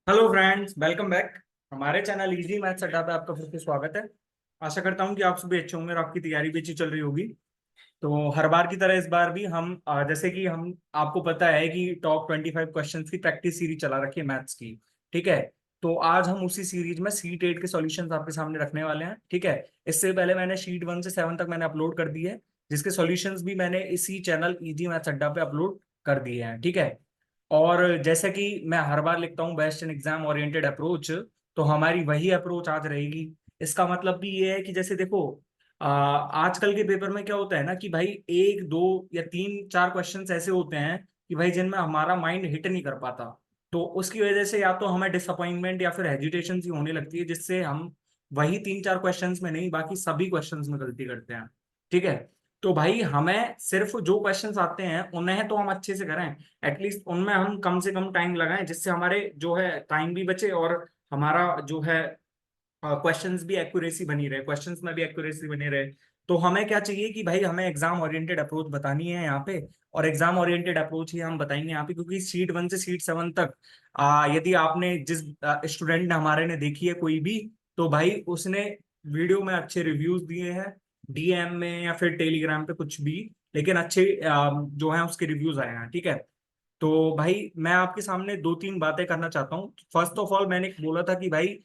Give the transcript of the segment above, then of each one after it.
Hello friends, welcome back. हमारे channel easy maths अड्डा पे आपका फिर से स्वागत है। आशा करता हूँ कि आप सभी अच्छे होंगे और आपकी तैयारी भी अच्छी चल रही होगी। तो हर बार की तरह इस बार भी हम जैसे कि हम आपको पता है कि टॉप 25 क्वेश्चंस की प्रैक्टिस सीरीज चला रखी है मैथ्स की। ठीक है। तो आज हम उसी सीरीज में सीट 8 के सॉल्यूशंस आपके सामने रखने वाले हैं। ठीक है। इससे पहले मैंने शीट 1 से 7 तक मैंने अपलोड कर दी है, जिसके सॉल्यूशंस भी मैंने इसी चैनल इजी मैथ्स अड्डा पे अपलोड कर दिए हैं। ठीक है। और जैसा कि मैं हर बार लिखता हूँ best in exam oriented approach, तो हमारी वही अप्रोच आज रहेगी। इसका मतलब भी ये है कि जैसे देखो, आजकल के पेपर में क्या होता है ना कि भाई एक दो या तीन चार क्वेश्चंस ऐसे होते हैं कि भाई जिनमें हमारा माइंड हिट नहीं कर पाता। तो उसकी वजह से या तो हमें डिसअपॉइंटमेंट या फिर हेजिटेशन सी होने लगती है, जिससे हम वही तीन चार क्वेश्चंस में नहीं बाकी सभी क्वेश्चंस में गलती करते हैं। ठीक है। तो भाई हमें सिर्फ जो क्वेश्चंस आते हैं उन्हें तो हम अच्छे से करें, एटलीस्ट उनमें हम कम से कम टाइम लगाएं, जिससे हमारे जो है टाइम भी बचे और हमारा जो है क्वेश्चंस भी एक्यूरेसी बनी रहे, क्वेश्चंस में भी एक्यूरेसी बनी रहे। तो हमें क्या चाहिए कि भाई हमें एग्जाम ओरिएंटेड अप्रोच बतानी है यहाँ पे। और एग्जाम ओरिएंटेड अप्रोच ही हम बताएंगे यहाँ पे, क्योंकि सीट 1 से सीट 7 तक यदि आपने जिस स्टूडेंट ने हमारे ने देखी है कोई भी, तो भाई उसने वीडियो में अच्छे रिव्यूज दिए हैं, डीएम में या फिर टेलीग्राम पे कुछ भी, लेकिन अच्छे जो है उसके रिव्यूज आए हैं। ठीक है। तो भाई मैं आपके सामने दो तीन बातें करना चाहता हूँ। फर्स्ट ऑफ ऑल मैंने बोला था कि भाई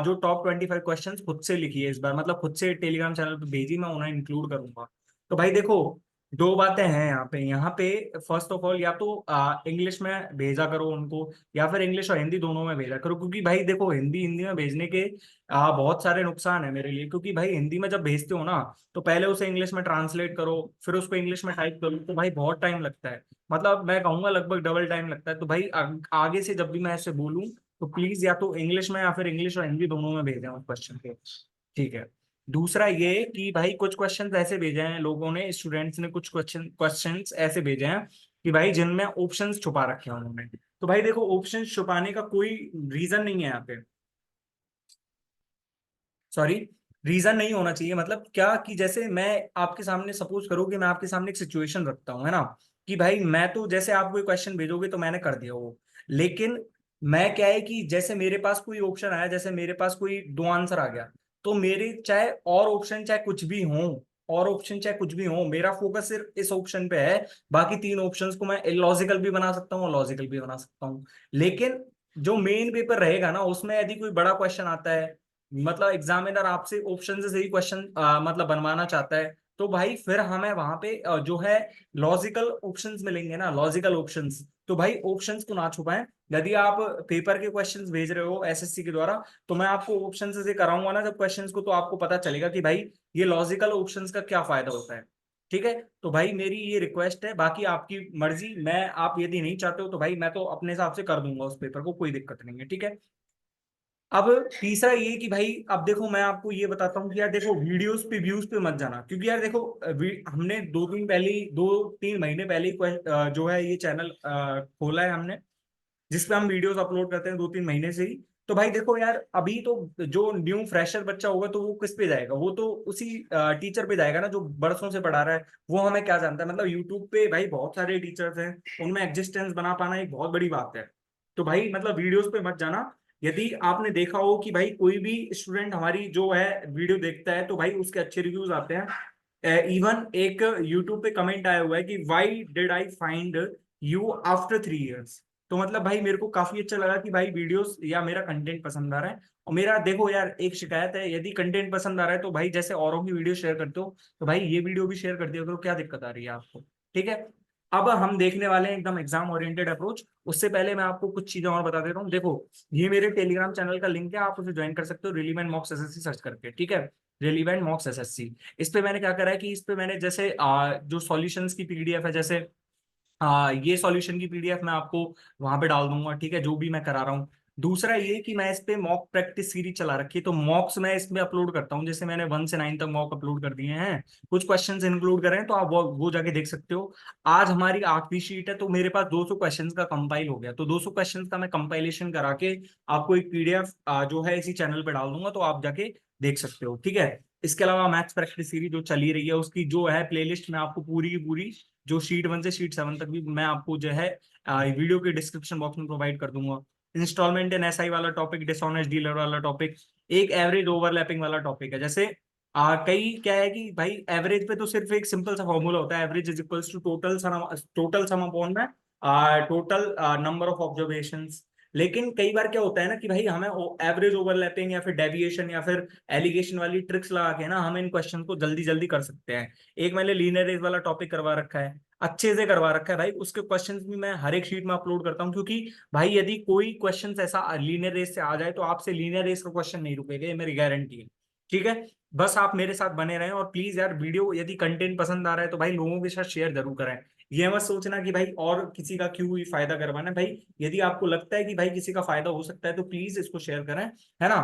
जो टॉप 25 क्वेश्चंस खुद से लिखी है इस बार, मतलब खुद से टेलीग्राम चैनल पे भेजी, मैं उन्हें इंक्लूड करूंगा। तो भाई देखो, दो बातें हैं यहाँ पे फर्स्ट ऑफ ऑल या तो इंग्लिश में भेजा करो उनको, या फिर इंग्लिश और हिंदी दोनों में भेजा करो। क्योंकि भाई देखो, हिंदी हिंदी में भेजने के बहुत सारे नुकसान है मेरे लिए। क्योंकि भाई हिंदी में जब भेजते हो ना, तो पहले उसे इंग्लिश में ट्रांसलेट करो, फिर उसको इंग्लिश में टाइप करो, तो भाई बहुत टाइम लगता है। मतलब मैं कहूंगा लगभग डबल टाइम लगता है। तो भाई आगे से जब भी मैं ऐसे बोलूं, तो प्लीज या तो इंग्लिश में या फिर इंग्लिश और हिंदी दोनों में भेजें उस क्वेश्चन के। ठीक है। दूसरा ये कि भाई कुछ क्वेश्चंस ऐसे भेजे हैं लोगों ने, स्टूडेंट्स ने कुछ क्वेश्चंस ऐसे भेजे हैं कि भाई जिनमें ऑप्शंस छुपा रखे हैं उन्होंने। तो भाई देखो, ऑप्शंस छुपाने का कोई रीजन नहीं है यहाँ पे। सॉरी, रीजन नहीं होना चाहिए। मतलब क्या कि जैसे मैं आपके सामने सपोज करो कि मैं आपके सामने एक सिचुएशन रखता हूँ, है ना, कि भाई मैं तो जैसे आप कोई क्वेश्चन भेजोगे तो मैंने कर दिया वो, लेकिन मैं क्या है कि जैसे मेरे पास कोई ऑप्शन आया, जैसे मेरे पास कोई दो आंसर आ गया, तो मेरे चाहे और ऑप्शन चाहे कुछ भी हो, और ऑप्शन चाहे कुछ भी हो, मेरा फोकस सिर्फ इस ऑप्शन पे है। बाकी तीन ऑप्शंस को मैं इलॉजिकल भी बना सकता हूँ और लॉजिकल भी बना सकता हूँ। लेकिन जो मेन पेपर रहेगा ना, उसमें यदि कोई बड़ा क्वेश्चन आता है, मतलब एग्जामिनर आपसे ऑप्शन से सही क्वेश्चन मतलब बनवाना चाहता है, तो भाई फिर हमें वहां पे जो है लॉजिकल ऑप्शंस मिलेंगे ना, लॉजिकल ऑप्शंस। तो भाई ऑप्शंस को ना छुपाएं। यदि आप पेपर के क्वेश्चंस भेज रहे हो एसएससी के द्वारा, तो मैं आपको ऑप्शन से कराऊंगा ना जब क्वेश्चंस को, तो आपको पता चलेगा कि भाई ये लॉजिकल ऑप्शंस का क्या फायदा होता है। ठीक है। तो भाई मेरी ये रिक्वेस्ट है, बाकी आपकी मर्जी। मैं आप यदि नहीं चाहते हो तो भाई मैं तो अपने हिसाब से कर दूंगा उस पेपर को, कोई दिक्कत नहीं है। ठीक है। अब तीसरा ये कि भाई अब देखो, मैं आपको ये बताता हूँ कि यार देखो, वीडियोस पे व्यूज पे मत जाना। क्योंकि यार देखो, हमने दो तीन महीने पहले ही जो है ये चैनल खोला है हमने, जिसपे हम वीडियोस अपलोड करते हैं दो तीन महीने से ही। तो भाई देखो यार, अभी तो जो न्यू फ्रेशर बच्चा होगा तो वो किस पे जाएगा, वो तो उसी टीचर पे जाएगा ना जो बरसों से पढ़ा रहा है। वो हमें क्या जानता है। मतलब यूट्यूब पे भाई बहुत सारे टीचर्स हैं, उनमें एग्जिस्टेंस बना पाना एक बहुत बड़ी बात है। तो भाई मतलब वीडियोस पे मत जाना। यदि आपने देखा हो कि भाई कोई भी स्टूडेंट हमारी जो है वीडियो देखता है, तो भाई उसके अच्छे रिव्यूज आते हैं। इवन एक यूट्यूब पे कमेंट आया हुआ है कि why did I find you after 3 years। तो मतलब भाई मेरे को काफी अच्छा लगा कि भाई वीडियोस या मेरा कंटेंट पसंद आ रहा है। और मेरा देखो यार, एक शिकायत है, यदि कंटेंट पसंद आ रहा है तो भाई जैसे औरों की वीडियो शेयर करते हो, तो भाई ये वीडियो भी शेयर कर दिया करो। क्या दिक्कत आ रही है आपको। ठीक है। अब हम देखने वाले हैं एकदम एग्जाम ओरिएंटेड अप्रोच। उससे पहले मैं आपको कुछ चीजें और बता देता हूँ। देखो, ये मेरे टेलीग्राम चैनल का लिंक है, आप उसे ज्वाइन कर सकते हो रिलीवेंट मॉक्स एसएससी सर्च करके। ठीक है। Relevant मॉक्स SSC. इस पे मैंने क्या करा है कि इस पे मैंने जैसे जो सॉल्यूशंस की पीडीएफ है, जैसे ये सॉल्यूशन की पीडीएफ मैं आपको वहां पे डाल दूंगा। ठीक है, जो भी मैं करा रहा हूँ। दूसरा ये कि मैं इस पे मॉक प्रैक्टिस सीरीज चला रखी है, तो मॉक्स मैं इसमें अपलोड करता हूँ। जैसे मैंने 1 से 9 तक मॉक अपलोड कर दिए हैं, कुछ क्वेश्चंस इंक्लूड करें, तो आप वो जाके देख सकते हो। आज हमारी आखिरी शीट है, तो मेरे पास 200 क्वेश्चंस का कंपाइल हो गया। तो 200 क्वेश्चंस का मैं कंपाइलेशन करा के आपको एक पीडीएफ जो है इसी चैनल पे डाल दूंगा, तो आप जाके देख सकते हो। ठीक है। इसके अलावा मैथ्स प्रैक्टिस सीरीज जो चली रही है, उसकी जो है प्लेलिस्ट मैं आपको पूरी की पूरी, जो शीट 1 से शीट 7 तक भी मैं आपको जो है वीडियो के डिस्क्रिप्शन बॉक्स में प्रोवाइड कर दूंगा। इंस्टॉलमेंट इन एसआई वाला टॉपिक, डिसऑनेस्ट डीलर वाला टॉपिक, एक एवरेज ओवरलैपिंग वाला टॉपिक है। जैसे कई क्या है कि भाई एवरेज पे तो सिर्फ एक सिंपल सा फॉर्मूला होता है, average is equals to total sum upon में टोटल नंबर ऑफ ऑब्जर्वेशंस। लेकिन कई बार क्या होता है ना कि भाई हमें एवरेज ओवरलैपिंग या फिर डेविएशन या फिर एलिगेशन वाली ट्रिक्स लगा के ना हम इन क्वेश्चन को जल्दी जल्दी कर सकते हैं। एक मैंने लीनियर रेस वाला टॉपिक करवा रखा है, अच्छे से करवा रखा है भाई, उसके क्वेश्चंस भी मैं हर एक शीट में अपलोड करता हूँ, क्योंकि भाई यदि कोई क्वेश्चन ऐसा लीनियर रेस से आ जाए तो आपसे लीनियर रेस का क्वेश्चन नहीं रुकेगा, ये मेरी गारंटी है। ठीक है, बस आप मेरे साथ बने रहें, और प्लीज यार वीडियो यदि कंटेंट पसंद आ रहा है तो भाई लोगों के साथ शेयर जरूर करें। ये मत सोचना कि भाई और किसी का क्यों ही फायदा करवाना, भाई यदि आपको लगता है कि भाई किसी का फायदा हो सकता है तो प्लीज इसको शेयर करें, है ना।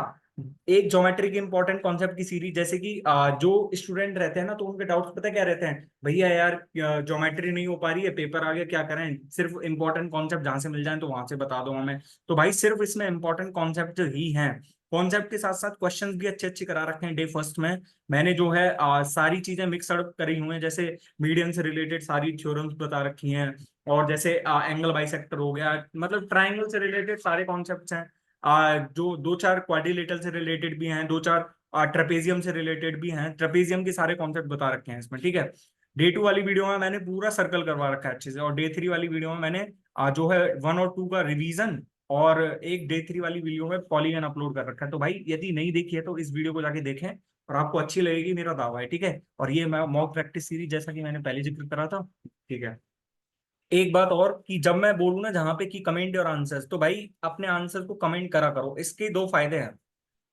एक ज्योमेट्री के इंपॉर्टेंट कॉन्सेप्ट की सीरीज, जैसे कि जो स्टूडेंट रहते हैं ना तो उनके डाउट्स पता क्या रहते हैं, भैया यार ज्योमेट्री नहीं हो पा रही है, पेपर आ गया, क्या करें, सिर्फ इंपॉर्टेंट कॉन्सेप्ट जहां से मिल जाए तो वहां से बता दो हमें। तो भाई सिर्फ इसमें इंपॉर्टेंट कॉन्सेप्ट ही हैं, कॉन्सेप्ट के साथ साथ क्वेश्चंस भी अच्छे अच्छे करा रखे हैं डे फर्स्ट में। मैंने जो है सारी चीजें मिक्स अप करी हुई हैं, जैसे मीडियन से रिलेटेड सारी थ्योरम्स बता रखी हैं, और जैसे एंगल बाइसेक्टर हो गया, मतलब ट्राइंगल से रिलेटेड सारे कॉन्सेप्ट्स हैं। जो दो चार क्वाड्रिलेटरल से रिलेटेड भी हैं, दो चार ट्रेपेजियम से रिलेटेड भी हैं, ट्रेपेजियम के सारे कॉन्सेप्ट बता रखे हैं इसमें। ठीक है, डे टू वाली वीडियो में मैंने पूरा सर्कल करवा रखा है अच्छे से, और डे थ्री वाली वीडियो में मैंने जो है वन और टू का रिवीजन, और एक डे थ्री वाली वीडियो में पॉलीगन अपलोड कर रखा है। तो भाई यदि नहीं देखी है तो इस वीडियो को जाके देखें, और आपको अच्छी लगेगी, मेरा दावा है। ठीक है, और ये मॉक प्रैक्टिस सीरीज जैसा कि मैंने पहले जिक्र करा था। ठीक है, एक बात और कि जब मैं बोलूँ ना जहां पे कि कमेंट और आंसर्स, तो भाई अपने आंसर को कमेंट करा करो, इसके दो फायदे हैं।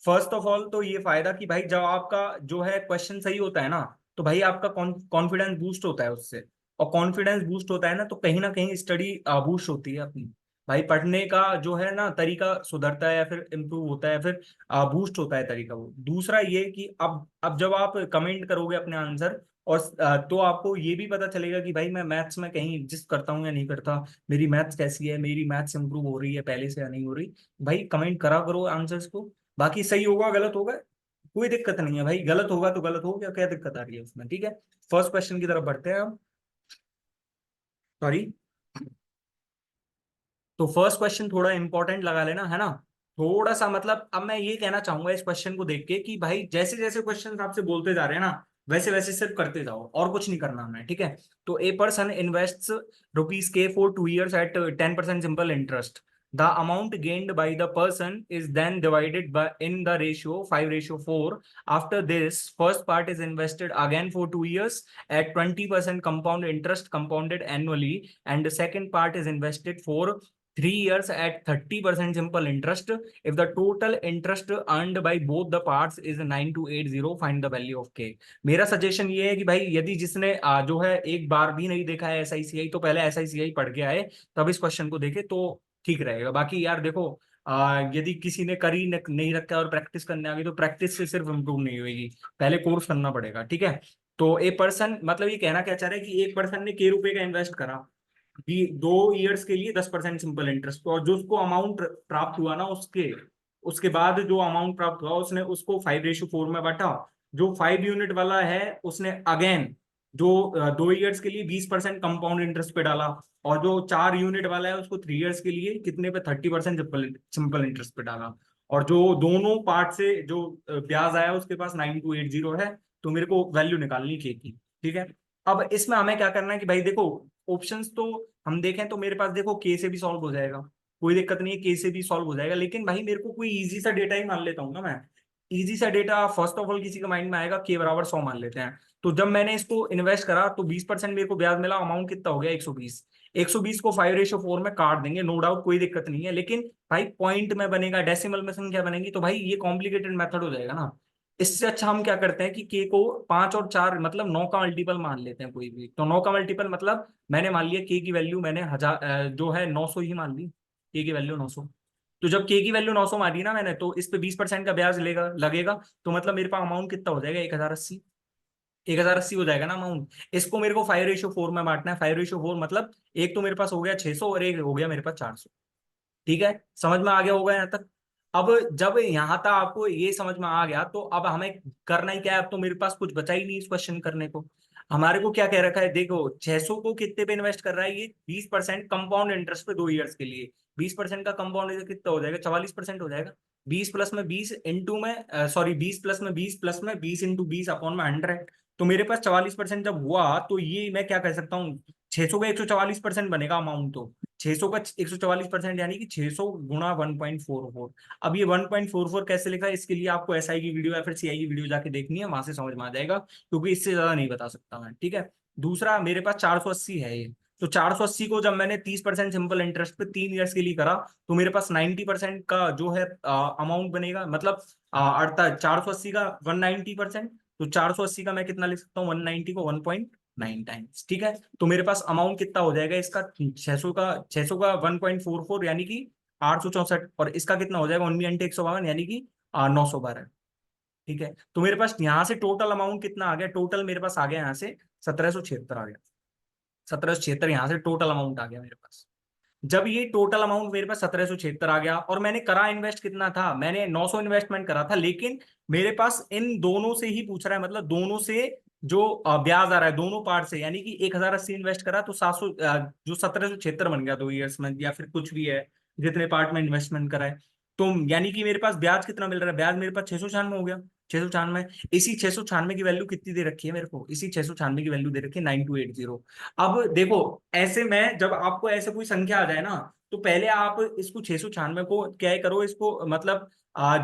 फर्स्ट ऑफ ऑल तो ये फायदा कि भाई जब आपका जो है क्वेश्चन सही होता है ना, तो भाई आपका कॉन्फिडेंस बूस्ट होता है उससे, और कॉन्फिडेंस बूस्ट होता है ना कहीं स्टडी बूस्ट होती है अपनी, भाई पढ़ने का जो है ना तरीका सुधरता है या फिर इम्प्रूव होता है या फिर बूस्ट होता है तरीका वो। दूसरा ये कि अब जब आप कमेंट करोगे अपने आंसर, और तो आपको ये भी पता चलेगा कि भाई मैं मैथ्स में कहीं एग्जिस्ट करता हूँ या नहीं करता, मेरी मैथ्स कैसी है, मेरी मैथ्स इंप्रूव हो रही है पहले से या नहीं हो रही। भाई कमेंट करा करो आंसर्स को, बाकी सही होगा गलत होगा कोई दिक्कत नहीं है भाई, गलत होगा तो गलत हो गया, क्या दिक्कत आ रही है उसमें। ठीक है, फर्स्ट क्वेश्चन की तरफ बढ़ते हैं हम। सॉरी, तो फर्स्ट क्वेश्चन थोड़ा इंपॉर्टेंट लगा लेना, है ना। थोड़ा सा मतलब अब मैं ये कहना चाहूंगा इस क्वेश्चन को देख के कि भाई जैसे जैसे क्वेश्चन आपसे बोलते जा रहे हैं ना, वैसे वैसे सिर्फ करते जाओ, और कुछ नहीं करना हमें। ठीक है, तो a person invests rupees K for 2 years at 10% simple interest. The amount gained by the person is then divided by in the ratio 5:4। After this first part is invested again for 2 years at 20% compound interest compounded annually, and the second part is invested for 3 years at 30% simple interest. If the total interest earned by both the parts is 9280, find the value of k। मेरा suggestion ये है कि भाई यदि जिसने जो है एक बार भी नहीं देखा है एसआईसीआई, तो पहले एसआईसीआई पढ़ के आए, तब इस क्वेश्चन को देखे तो ठीक रहेगा। बाकी यार देखो, यदि किसी ने करी नहीं रखा और प्रैक्टिस करने आ गई, तो प्रैक्टिस से सिर्फ इम्प्रूव नहीं होगी, पहले कोर्स करना पड़ेगा। ठीक है, तो एक पर्सन मतलब ये कहना क्या चाह रहा है कि एक पर्सन ने के रुपए का इन्वेस्ट करा 2 years के लिए 10% सिंपल इंटरेस्ट, और जो उसको अमाउंट प्राप्त हुआ ना उसके उसके बाद जो अमाउंट प्राप्त हुआ उसने उसको 5:4 में बांटा। जो 5 यूनिट वाला है उसने अगेन जो 2 years के लिए 20% कंपाउंड इंटरेस्ट पे डाला, और जो 4 यूनिट वाला है उसको 3 years के लिए कितने पे 30% सिंपल इंटरेस्ट पे डाला। और जो दोनों पार्ट से जो ब्याज आया उसके पास 9280 है। तो मेरे को वैल्यू निकालनी के की। ठीक है, अब इसमें हमें क्या करना है कि भाई देखो, ऑप्शंस तो हम देखें तो मेरे पास देखो के से भी सॉल्व हो जाएगा, कोई दिक्कत नहीं है, के से भी सॉल्व हो जाएगा, लेकिन भाई मेरे को कोई इजी सा डेटा ही मान लेता हूँ ना मैं। इजी सा डेटा फर्स्ट ऑफ ऑल किसी के माइंड में आएगा, के बराबर 100 मान लेते हैं। तो जब मैंने इसको इन्वेस्ट करा तो 20% मेरे को ब्याज मिला, अमाउंट कितना हो गया 120। 120 को 5:4 में काट देंगे, नो डाउट कोई दिक्कत नहीं है, लेकिन भाई पॉइंट में बनेगा, डेसिमल में संख्या बनेगी, तो भाई ये कॉम्प्लिकेटेड मेथड हो जाएगा ना। इससे अच्छा हम क्या करते हैं कि के को 5 और 4 मतलब 9 का मल्टीपल मान लेते हैं कोई भी। तो 9 का मल्टीपल मतलब मैंने मान लिया के की वैल्यू मैंने जो है 900 ही मान ली, के की वैल्यू 900। तो जब के की वैल्यू 900 मानी ना मैंने, तो इस पे 20% का ब्याज लगेगा। तो मतलब मेरे पास अमाउंट कितना हो जाएगा, 1080। 1080 हो जाएगा ना अमाउंट। इसको मेरे को 5:4 में बांटना है। 5:4 मतलब एक तो मेरे पास हो गया 600 और एक हो गया मेरे पास 400। ठीक है, समझ में आ गया होगा यहाँ तक। अब जब यहाँ तक आपको ये समझ में आ गया, तो अब हमें करना ही क्या है, अब तो मेरे पास कुछ बचा ही नहीं इस क्वेश्चन करने को। हमारे को क्या कह रखा है, देखो 600 को कितने पे इन्वेस्ट कर रहा है ये, 20% कंपाउंड इंटरेस्ट पे 2 इयर्स के लिए। 20% का कंपाउंड इंटरेस्ट कितना हो जाएगा, 44% हो जाएगा। 20 प्लस में 20 इंटू में सॉरी 20 प्लस में 20 प्लस में 20 इंटू 20 अपॉन में 100। तो मेरे पास 44% जब हुआ तो ये मैं क्या कह सकता हूँ, 600 का 144% बनेगा अमाउंट। तो 600 का 144% यानी कि 600 गुणा 1.44। अब ये 1.44 कैसे लिखा है, इसके लिए आपको एसआई की वीडियो या फिर सीआई की वीडियो जाके देखनी है, वहां से समझ में आ जाएगा, क्योंकि इससे ज्यादा नहीं बता सकता मैं, ठीक है। दूसरा मेरे पास 480 है ये। तो 480 को जब मैंने 30% सिंपल इंटरेस्ट पे 3 इयर्स के लिए करा, तो मेरे पास 90% का जो है अमाउंट बनेगा, मतलब अर्थात 480 का 190%। तो 480 का मैं कितना लिख सकता हूँ, 190 को 1.9 टाइम्स, ठीक है। तो मेरे पास अमाउंट कितना हो जाएगा इसका, 600 का 1.44 यानी कि 864, और इसका कितना हो जाएगा 19 × 152 यानी कि 912, ठीक है। तो मेरे पास यहाँ से टोटल अमाउंट कितना आ गया, टोटल मेरे पास आ गया यहाँ से 1776 आ गया। 1776 यहाँ से टोटल अमाउंट आ गया मेरे पास। जब ये टोटल अमाउंट मेरे पास 1776 आ गया, और मैंने करा इन्वेस्ट कितना था, मैंने 900 इन्वेस्टमेंट करा था, लेकिन मेरे पास इन दोनों से ही पूछ रहा है, मतलब दोनों से जो ब्याज आ रहा है दोनों पार्ट से, यानी कि 1080 इन्वेस्ट करा तो 700 जो 1776 बन गया 2 इयर्स में, या फिर कुछ भी है जितने पार्ट में इन्वेस्टमेंट करा है। तो यानी कि मेरे पास ब्याज कितना मिल रहा है, ब्याज मेरे पास 696 हो गया। 696, इसी 696 की वैल्यू कितनी दे रखी है मेरे को, इसी 696 की वैल्यू दे रखी है 9280। अब देखो, ऐसे में जब आपको ऐसे कोई संख्या आ जाए ना, तो पहले आप इसको 696 को क्या करो, इसको मतलब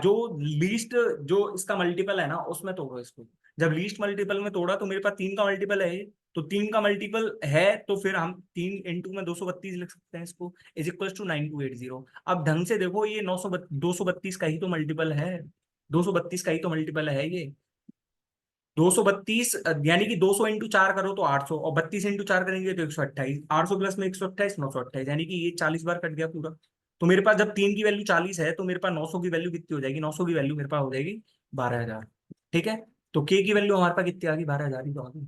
जो लीस्ट जो इसका मल्टीपल है ना उसमें तोड़ो इसको। जब लीस्ट मल्टीपल में तोड़ा तो मेरे पास 3 का मल्टीपल है ये। तो 3 का मल्टीपल है तो फिर हम 3 इंटू में 232 लिख सकते हैं इसको, इज इक्वल टू 9280। अब ढंग से देखो, ये 232 का ही तो मल्टीपल है, 232 का ही तो मल्टीपल है ये। 232 यानी कि 200 इंटू 4 करो तो 800, और 32 इंटू 4 करेंगे तो 128, 800 प्लस में 128, 928, यानी कि ये 40 बार कट गया पूरा। तो मेरे पास जब 3 की वैल्यू 40 है तो मेरे पास 900 की वैल्यू कितनी हो जाएगी, 900 की वैल्यू मेरे पास हो जाएगी 12,000, ठीक है। तो के की वैल्यू हमारे पास कितनी आ गई, 12,000 ही तो आ गई,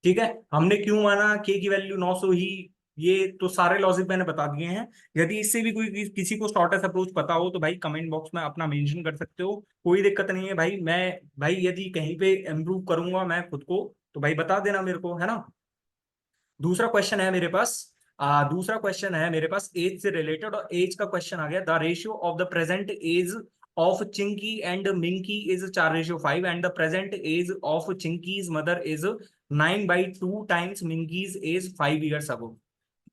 ठीक है। हमने क्यों माना के की वैल्यू 900 ही, ये तो सारे लॉजिक मैंने बता दिए हैं। यदि इससे भी कोई किसी को शॉर्टेस्ट अप्रोच पता हो तो भाई कमेंट बॉक्स में अपना मेंशन कर सकते हो, कोई दिक्कत नहीं है भाई। मैं भाई यदि कहीं पे इम्प्रूव करूंगा मैं खुद को, तो भाई बता देना मेरे को, है ना। दूसरा क्वेश्चन है मेरे पास, दूसरा क्वेश्चन है मेरे पास एज से रिलेटेड, और एज का क्वेश्चन आ गया, the ratio of the present age of Chinky and Minky is 4:5 and the present age of Chinky's mother is 9/2 times Minky's age 5 years ago,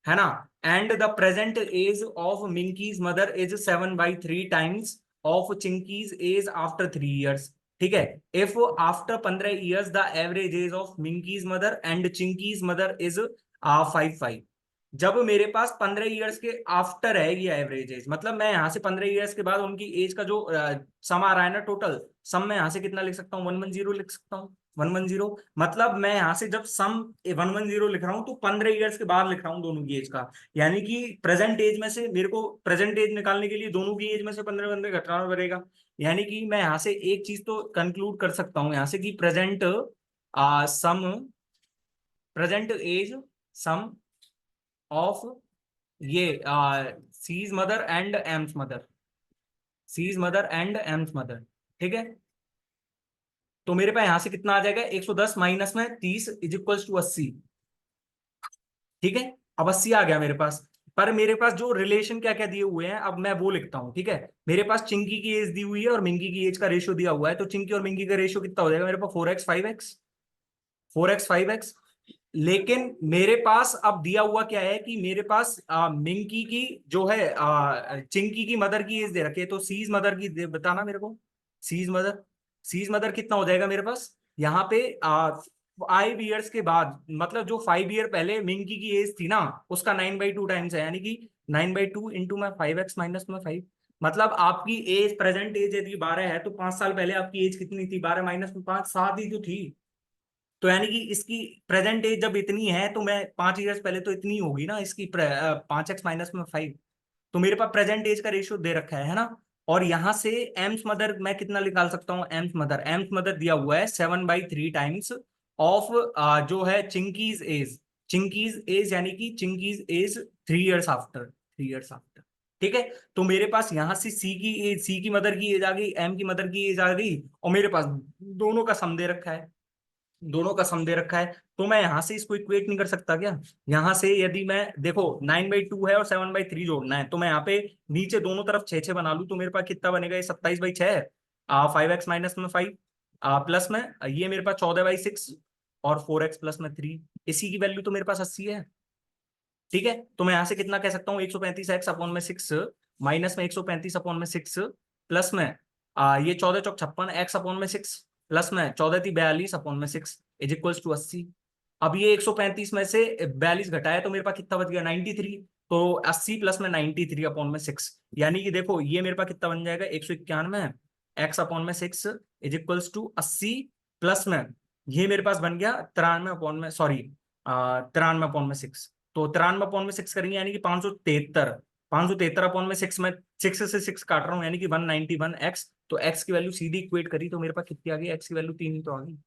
है ना। And the present age of Minky's mother is 7/3 times of Chinky's age after 3 years, ठीक है। If after 15 years the average age of Minky's mother and Chinky's mother is 5/5। जब मेरे पास 15 years के after है ये average age, मतलब मैं यहाँ से 15 इयर्स के बाद उनकी एज का जो सम आ रहा है ना टोटल सम, मैं यहाँ से कितना लिख सकता हूँ, 110 लिख सकता हूँ। 110 मतलब मैं यहाँ से जब सम 110 लिख रहा हूँ तो 15 इयर्स के बाद लिख रहा हूँ दोनों की एज का, यानी कि प्रेजेंट एज में से मेरे को प्रेजेंट एज निकालने के लिए दोनों की एज में से 15 घटाना पड़ेगा। यानी कि मैं यहाँ से एक चीज तो कंक्लूड कर सकता हूँ यहाँ से कि sum present age sum of ये C's mother and M's mother, C's mother and M's mother, ठीक है। तो मेरे पास यहां से कितना आ जाएगा, 110 माइनस में 30 इज इक्वल्स टू 80, ठीक है। अब 80 आ गया मेरे पास। पर मेरे पास जो रिलेशन क्या क्या दिए हुए हैं अब मैं वो लिखता हूं, ठीक है। मेरे पास चिंकी की एज दी हुई है और मिंकी की एज का रेशियो दिया हुआ है, तो चिंकी और मिंकी का रेशियो कितना हो जाएगा मेरे पास, 4x 5x, 4x 5x। लेकिन मेरे पास अब दिया हुआ क्या है कि मेरे पास मिंकी की जो है चिंकी की मदर की एज दे रखी है, तो सीज मदर की बताना मेरे को। सीज मदर, सीज मदर कितना हो जाएगा मेरे पास यहाँ पे 5 years के बाद, मतलब जो 5 year पहले मिंकी की एज थी ना उसका 9/2 टाइम्स है, यानी कि 9/2 इंटू में 5x माइनस में 5। मतलब आपकी एज प्रेजेंट एज यदि 12 है तो 5 साल पहले आपकी एज कितनी थी, 12 माइनस में 5, 7 ही तो थी। तो यानी कि इसकी प्रेजेंट एज जब इतनी है तो मैं 5 years पहले तो इतनी होगी ना इसकी 5x माइनस में 5। तो मेरे पास प्रेजेंट एज का रेशियो दे रखा है ना। और यहां से एम्स मदर मैं कितना निकाल सकता हूँ, एम्स मदर दिया हुआ है 7/3 टाइम्स ऑफ जो है चिंकीज एज, चिंकीज एज यानी कि Chinky's age 3 years after, 3 years after, ठीक है। तो मेरे पास यहां से सी की एज, सी की मदर की एज आ गई, एम की मदर की एज आ गई, और मेरे पास दोनों का सम दे रखा है। दोनों का सम दे रखा है, तो मैं यहां से इसको इक्वेट नहीं कर सकता क्या? यहां से यदि मैं देखो 9/2 है और 7/3 जोड़ना है, तो मैं यहाँ पे नीचे दोनों तरफ 6 6 बना लूं, तो मेरे पास कितना बनेगा? ये 27/6 5x माइनस में 5 प्लस में ये मेरे पास 14/6 और 4x प्लस में 3, इसी की वैल्यू तो मेरे पास 80 है। ठीक है, तो मैं यहां से कितना कह सकता हूँ? 135x/6 माइनस में 135/6 प्लस में ये 14×4 = 56 x/6 प्लस में 14×3 = 42/6 इज इक्वल्स टू 80। अब ये 135 में से 42 घटाया तो मेरे पास कितना बच गया? 93। तो 80 प्लस में 93/6, यानी कि देखो ये मेरे पास कितना बन जाएगा? 191 x/6 is equals to 80 plus में ये मेरे पास बन गया 93 सॉरी 93/6। तो 93/6 करेंगे यानी कि 573। 573/6 में 6 से 6 काट रहा हूँ यानी कि 191x। तो x की वैल्यू सीधी इक्वेट करी तो मेरे पास कितनी आ गई? x की वैल्यू 3 ही तो आ गई।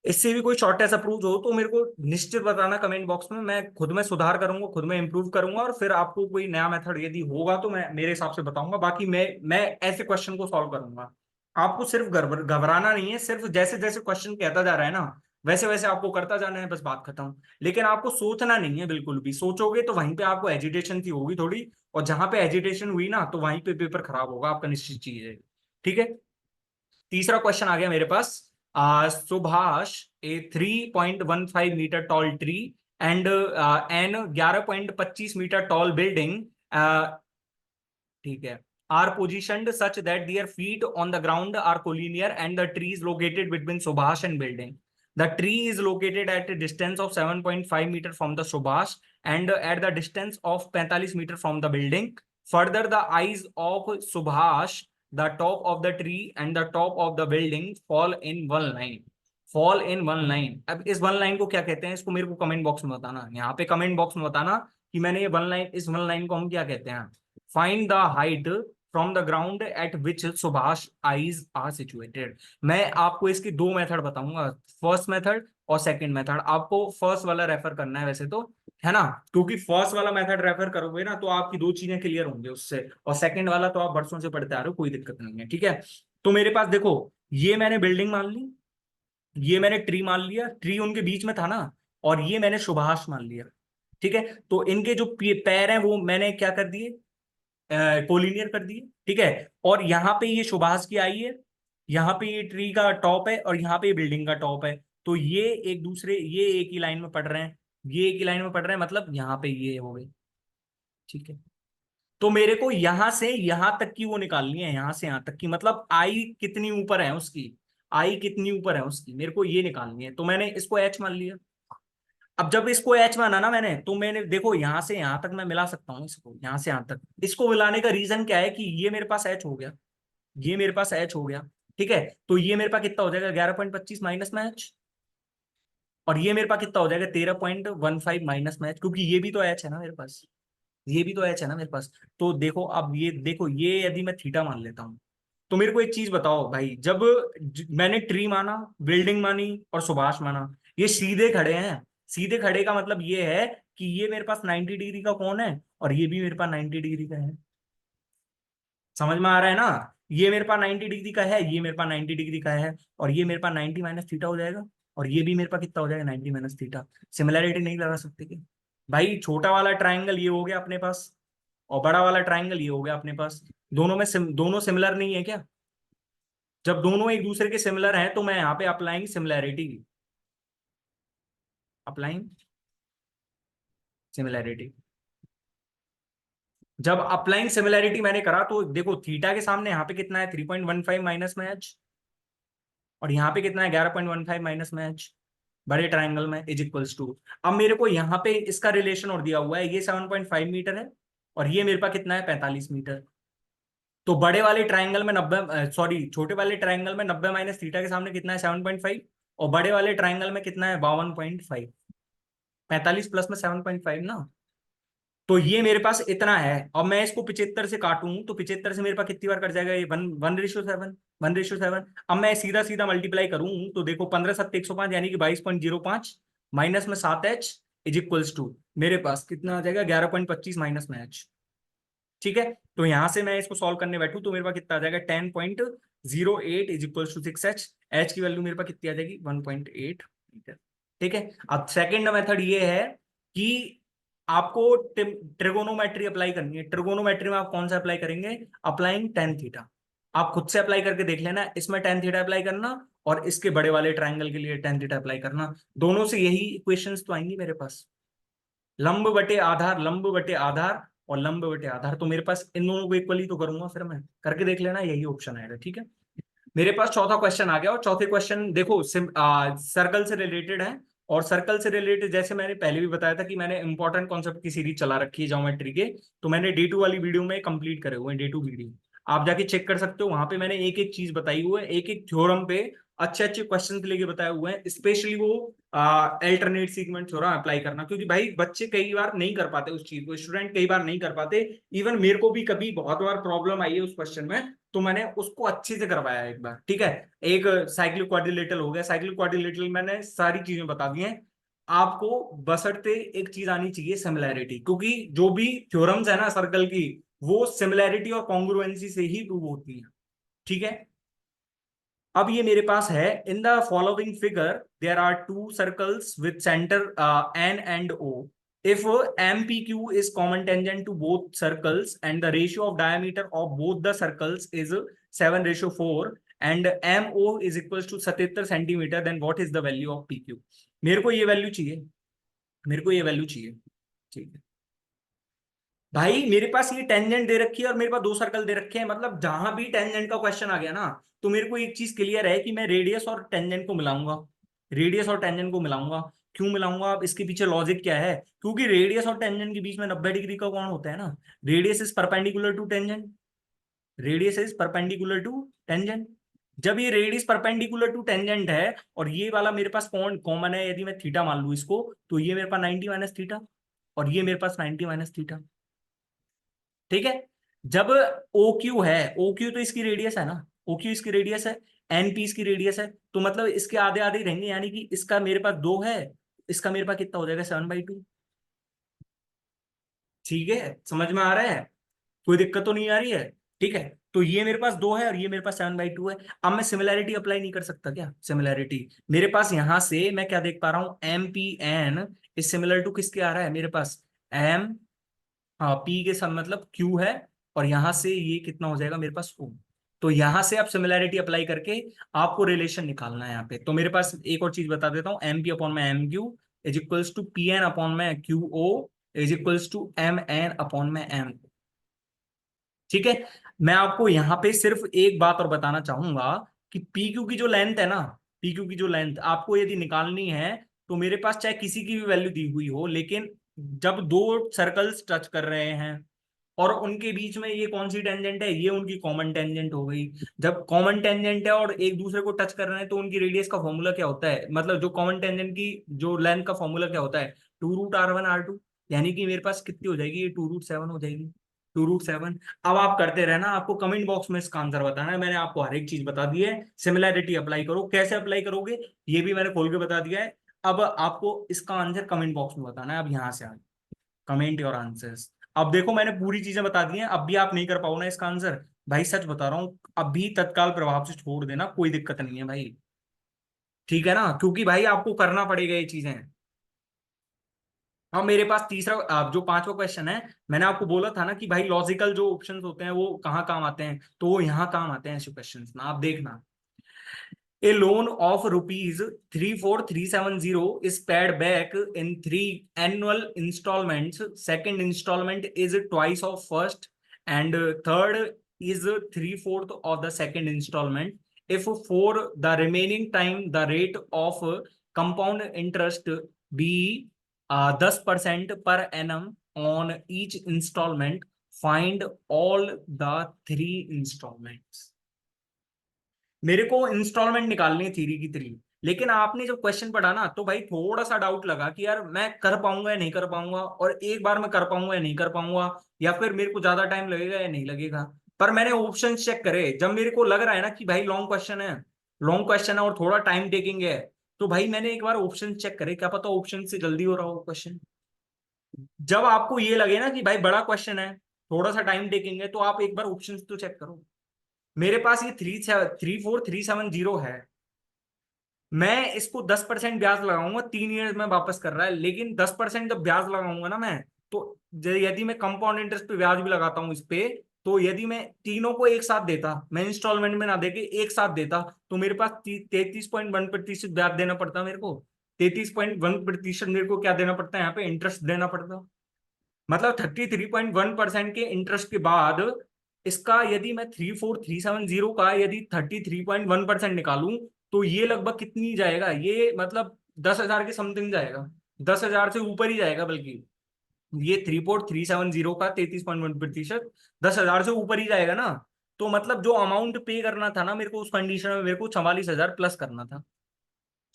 इससे भी कोई शॉर्ट ऐसा प्रूव हो तो मेरे को निश्चित बताना कमेंट बॉक्स में, मैं खुद में सुधार करूंगा, खुद में इंप्रूव करूंगा, और फिर आपको कोई नया मेथड यदि होगा तो मैं मेरे हिसाब से बताऊंगा। बाकी मैं ऐसे क्वेश्चन को सॉल्व करूंगा। आपको सिर्फ घबराना नहीं है, सिर्फ जैसे जैसे क्वेश्चन कहता जा रहा है ना वैसे वैसे आपको करता जाना है, बस बात खत्म। लेकिन आपको सोचना नहीं है, बिल्कुल भी सोचोगे तो वहीं पे आपको एजिटेशन सी होगी थोड़ी, और जहां पे एजिटेशन हुई ना तो वहीं पे पेपर खराब होगा आपका, निश्चित चीज है। ठीक है, तीसरा क्वेश्चन आ गया मेरे पास। Subhash a 3.15 metre tall tree and an 11.25 metre tall building, ठीक है, are positioned such that their feet on the ground are collinear and the tree is located between Subhash and building. The tree is located at a distance of 7.5 metre from the Subhash and at the distance of 45 metre from the building. Further, the eyes of Subhash, the top of the tree and the top of the building fall in one line. Fall in one line. अब इस one line को क्या कहते हैं? इसको मेरे को comment box में बताना, यहाँ पे कमेंट बॉक्स में बताना कि मैंने ये वन लाइन, इस वन लाइन को हम क्या कहते हैं। Find the height from the ground at which Subhash eyes are situated. मैं आपको इसकी दो मेथड बताऊंगा, फर्स्ट मेथड और सेकंड मेथड। आपको फर्स्ट वाला रेफर करना है वैसे तो, है ना, क्योंकि फर्स्ट वाला मेथड रेफर करोगे ना तो आपकी दो चीजें क्लियर होंगे उससे, और सेकंड वाला तो आप बरसों से पढ़ते आ रहे हो, कोई दिक्कत नहीं है। ठीक है, तो मेरे पास देखो ये मैंने बिल्डिंग मान ली, ये मैंने ट्री मान लिया, ट्री उनके बीच में था ना, और ये मैंने सुभाष मान लिया। ठीक है, तो इनके जो पैर हैं वो मैंने क्या कर दिए? कोलिनियर कर दिए। ठीक है, और यहाँ पे ये सुभाष की आई है, यहाँ पे ये ट्री का टॉप है, और यहाँ पे ये बिल्डिंग का टॉप है। तो ये एक दूसरे, ये एक ही लाइन में पड़ रहे हैं, ये एक ही लाइन में पड़ रहे हैं, मतलब यहाँ पे ये हो गए। ठीक है, तो मेरे को यहां से यहां तक की वो निकालनी है, यहां से यहां तक की, मतलब आई कितनी ऊपर है उसकी, आई कितनी ऊपर है उसकी, मेरे को ये निकालनी है। तो मैंने इसको एच मान लिया। अब जब इसको एच माना ना मैंने, तो मैंने देखो यहां से यहां तक मैं मिला सकता हूँ इसको, यहां से यहां तक। इसको मिलाने का रीजन क्या है कि ये मेरे पास एच हो गया, ये मेरे पास एच हो गया। ठीक है, तो ये मेरे पास कितना हो जाएगा? 11.25 माइनस में एच, और ये मेरे पास कितना हो जाएगा? 13.15 माइनस में एच, क्योंकि ये भी तो एच है ना मेरे पास, ये भी तो एच है ना मेरे पास। तो देखो अब ये देखो, ये यदि मैं थीटा मान लेता हूँ, तो मेरे को एक चीज बताओ भाई, जब मैंने ट्री माना, बिल्डिंग मानी और सुभाष माना, ये सीधे खड़े हैं। सीधे खड़े का मतलब ये है कि ये मेरे पास 90 डिग्री का कोण है, और ये भी मेरे पास 90 डिग्री का है। समझ में आ रहा है ना? ये मेरे पास 90 डिग्री का है, ये मेरे पास 90 डिग्री का है, और ये मेरे पास 90 माइनस थीटा हो जाएगा, और ये भी मेरे पास कितना हो जाएगा? 90 माइनस थीटा। सिमिलैरिटी नहीं लगा सकते क्या भाई? छोटा वाला ट्राइंगल ये हो गया अपने पास, और बड़ा वाला ट्राइंगल ये हो गया अपने पास। दोनों में दोनों सिमिलर नहीं है क्या? जब दोनों एक दूसरे के सिमिलर हैं तो मैं यहाँ पे अप्लाइंग सिमिलैरिटी, अप्लाइंग सिमिलैरिटी। जब अप्लाइंग सिमिलैरिटी मैंने करा तो देखो थीटा के सामने यहाँ पे कितना है? 3.15 माइनस में एच, और यहाँ पे कितना है? 11.15 माइनस में एच, बड़े ट्राइंगल में इज इक्वल्स टू। अब मेरे को यहाँ पे इसका रिलेशन और दिया हुआ है, ये 7.5 मीटर है, और ये मेरे पास कितना है? 45 मीटर। तो बड़े वाले ट्राइंगल में 90, सॉरी छोटे वाले ट्राइंगल में 90 माइनस थीटा के सामने कितना है? 7.5, और बड़े वाले ट्राइंगल में कितना है? 52.5। 45 प्लस में 7.5 ना, तो ये मेरे पास इतना है। अब मैं इसको 75 से काटूं तो 75 से मेरे पास कितनी बार कट जाएगा? ये 1:7, 1:7। अब मैं सीधा सीधा मल्टीप्लाई करूं तो देखो 15×7 = 105, यानी कि 22.05 माइनस में 7h इज इक्वल्स टू, मेरे पास कितना आ जाएगा? 11.25 माइनस में एच। ठीक है, तो यहां से मैं इसको सॉल्व करने बैठू तो मेरे पास कितना आ जाएगा, 10.08 is equal to 6h। H की वैल्यू मेरे पास कितनी आ जाएगी, 1.8 मीटर। ठीक है, अब सेकेंड मेथड ये है कि आपको ट्रिगोनोमेट्री अप्लाई करनी है। ट्रिगोनोमेट्री में आप कौन सा अप्लाई करेंगे, अप्लाइंग टेन थीटा। आप खुद से अप्लाई करके देख लेना, इसमें टेन थीटा अप्लाई करना और इसके बड़े वाले ट्राइंगल के लिए टेन थीटा अप्लाई करना। दोनों से यही इक्वेशंस तो आएंगी मेरे पास, लंब बटे आधार, लंब बटे आधार और लंब बटे आधार। तो मेरे पास इन दोनों को इक्वली तो करूंगा, फिर मैं करके देख लेना, यही ऑप्शन आएगा। ठीक है, मेरे पास चौथा क्वेश्चन आ गया, और चौथे क्वेश्चन देखो सर्कल से रिलेटेड है। और सर्कल से रिलेटेड जैसे मैंने पहले भी बताया था कि मैंने इंपॉर्टेंट कॉन्सेप्ट की सीरीज चला रखी है ज्योमेट्री के, तो मैंने डे टू वाली वीडियो में कंप्लीट करे हुए हैं, डे टू वीडियो आप जाके चेक कर सकते हो। वहां पे मैंने एक एक चीज बताई हुई है, एक एक थ्योरम पे अच्छे अच्छे क्वेश्चन लेके बताए हुए हैं, स्पेशली वो अल्टरनेट सीक्वेंस थ्योरम अप्लाई करना, क्योंकि भाई बच्चे कई बार नहीं कर पाते उस चीज को, स्टूडेंट कई बार नहीं कर पाते। इवन मेरे को भी कभी बहुत बार प्रॉब्लम आई है उस क्वेश्चन में, तो मैंने उसको अच्छे से करवाया एक बार। ठीक है, एक साइक्लिक क्वाड्रिलेटरल हो गया, साइक्लिक क्वाड्रिलेटरल मैंने सारी चीजें बता दी हैं आपको। बशर्ते एक चीज आनी चाहिए, सिमिलैरिटी, क्योंकि जो भी थ्योरम्स है ना सर्कल की, वो सिमिलैरिटी और कॉन्ग्रुएंसी से ही प्रूव होती है। ठीक है, अब ये मेरे पास है, in the following figure there are two circles with centre N and O. if MPQ is common tangent to both circles and the ratio of diameter of both the circles is 7:4 and MO is equals to 77 centimetre, then what is the value of PQ। मेरे को ये value चाहिए, मेरे को ये value चाहिए। ठीक है भाई, मेरे पास ये टेंजेंट दे रखी है और मेरे पास दो सर्कल दे रखे हैं, मतलब जहां भी टेंजेंट का क्वेश्चन आ गया ना, तो मेरे को एक चीज क्लियर है कि मैं रेडियस और टेंजेंट को मिलाऊंगा। रेडियस और टेंजेंट को मिलाऊंगा, क्यों मिलाऊंगा, अब इसके पीछे लॉजिक क्या है, क्योंकि रेडियस और टेंजेंट के बीच में 90 डिग्री का कोण होता है ना। Radius is perpendicular to tangent, radius is perpendicular to tangent. जब ये रेडियस परपेंडिकुलर टू टेंजेंट है और ये वाला मेरे पास कोण कॉमन है, यदि मैं थीटा मान लू इसको, तो ये मेरे पास 90 माइनस थीटा और ये मेरे पास 90 माइनस थीटा। ठीक है, जब ओ क्यू है, ओ क्यू तो इसकी रेडियस है ना, ओ क्यू इसकी रेडियस है, एन पी इसकी रेडियस है, तो मतलब इसके आधे आधे ही रहेंगे, यानी कि इसका मेरे पास दो है, इसका मेरे पास कितना हो जाएगा, 7/2। ठीक है, समझ में आ रहा है, कोई दिक्कत तो नहीं आ रही है। ठीक है, तो ये मेरे पास दो है और ये मेरे पास 7/2 है। अब मैं सिमिलैरिटी अप्लाई नहीं कर सकता क्या, सिमिलैरिटी मेरे पास यहां से मैं क्या देख पा रहा हूं, M P N is similar to किसके आ रहा है मेरे पास, एम, हाँ पी के सब मतलब क्यू है, और यहां से ये कितना हो जाएगा मेरे पास ओ। तो यहां से आप सिमिलैरिटी अप्लाई करके आपको रिलेशन निकालना है यहाँ पे। तो मेरे पास एक और चीज बता देता हूँ, एम पी अपॉन में M Q is equals to P N upon में Q O is equals to M N upon में एम। ठीक है, मैं आपको यहाँ पे सिर्फ एक बात और बताना चाहूंगा कि पी क्यू की जो लेंथ है ना, पी क्यू की जो लेंथ आपको यदि निकालनी है, तो मेरे पास चाहे किसी की भी वैल्यू दी हुई हो, लेकिन जब दो सर्कल्स टच कर रहे हैं और उनके बीच में ये कौन सी टेंजेंट है, ये उनकी कॉमन टेंजेंट हो गई। जब कॉमन टेंजेंट है और एक दूसरे को टच कर रहे हैं, तो उनकी रेडियस का फॉर्मूला क्या होता है, मतलब जो कॉमन टेंजेंट की जो लेंथ का फॉर्मूला क्या होता है, 2√R1 R2। यानी कि मेरे पास कितनी हो जाएगी, ये 2√7 हो जाएगी, 2√7। अब आप करते रहना, आपको कमेंट बॉक्स में इसका आंसर बताना है, मैंने आपको हर एक चीज बता दी है। सिमिलैरिटी अप्लाई करो, कैसे अप्लाई करोगे ये भी मैंने खोल के बता दिया है। अब आपको इसका आंसर कमेंट बॉक्स में बताना है, अब यहां से आगे कमेंट योर आंसर्स। अब देखो मैंने पूरी चीजें बता दी हैं, अब भी आप नहीं कर पाओ ना इसका आंसर, भाई सच बता रहा हूं, अभी तत्काल प्रभाव से छोड़ देना, कोई दिक्कत नहीं है भाई। ठीक है ना, क्योंकि भाई आपको करना पड़ेगा ये चीजें। अब मेरे पास तीसरा जो पांचवा क्वेश्चन है, मैंने आपको बोला था ना कि भाई लॉजिकल जो ऑप्शंस होते हैं वो कहाँ काम आते हैं, तो वो यहाँ काम आते हैं ऐसे क्वेश्चंस ना, आप देखना। A loan of rupees 34370 is paid back in three annual installments. Second installment is twice of first, and third is three-fourth of the second installment. If for the remaining time the rate of compound interest be 10% per annum on each installment, find all the three installments। मेरे को instalment निकालनी है three की three, लेकिन आपने जब question पढ़ा ना, तो भाई थोड़ा सा डाउट लगा कि यार मैं कर पाऊंगा या नहीं कर पाऊंगा, और एक बार मैं कर पाऊंगा या नहीं कर पाऊंगा, या फिर मेरे को ज्यादा टाइम लगेगा या नहीं लगेगा। पर मैंने ऑप्शन चेक करे, जब मेरे को लग रहा है ना कि भाई लॉन्ग क्वेश्चन है, लॉन्ग क्वेश्चन है और थोड़ा टाइम टेकिंग है, तो भाई मैंने एक बार ऑप्शन चेक करे, क्या पता ऑप्शन से जल्दी हो रहा हो क्वेश्चन। जब आपको ये लगे ना कि भाई बड़ा क्वेश्चन है, थोड़ा सा टाइम टेकिंग है, तो आप एक बार ऑप्शंस तो चेक करो। मेरे पास ये 34370 है। मैं इसको 10% ब्याज लगाऊंगा, 3 ईयर में वापस कर रहा है, लेकिन 10% जब ब्याज लगाऊंगा ना मैं, तो यदि मैं कंपाउंड इंटरेस्ट पे ब्याज भी लगाता हूँ इस पे, तो यदि मैं तीनों को एक साथ देता, मैं इंस्टॉलमेंट में ना देके एक साथ देता, तो मेरे पास 33.1% ब्याज देना पड़ता मेरे को। 33.1% मेरे को क्या देना पड़ता है यहाँ पे, इंटरेस्ट देना पड़ता। मतलब 33.1% के इंटरेस्ट के बाद इसका यदि मैं 34370 का यदि 33.1% निकालूं, तो ये लगभग कितनी जाएगा, ये मतलब 10,000 के समथिंग जाएगा। 10,000 से ऊपर ही जाएगा बल्कि। ये 34,370 का 33.1%, 10,000 से ऊपर ही जाएगा ना। तो मतलब जो अमाउंट पे करना था ना मेरे को उस कंडीशन में, मेरे को 44,000 प्लस करना था।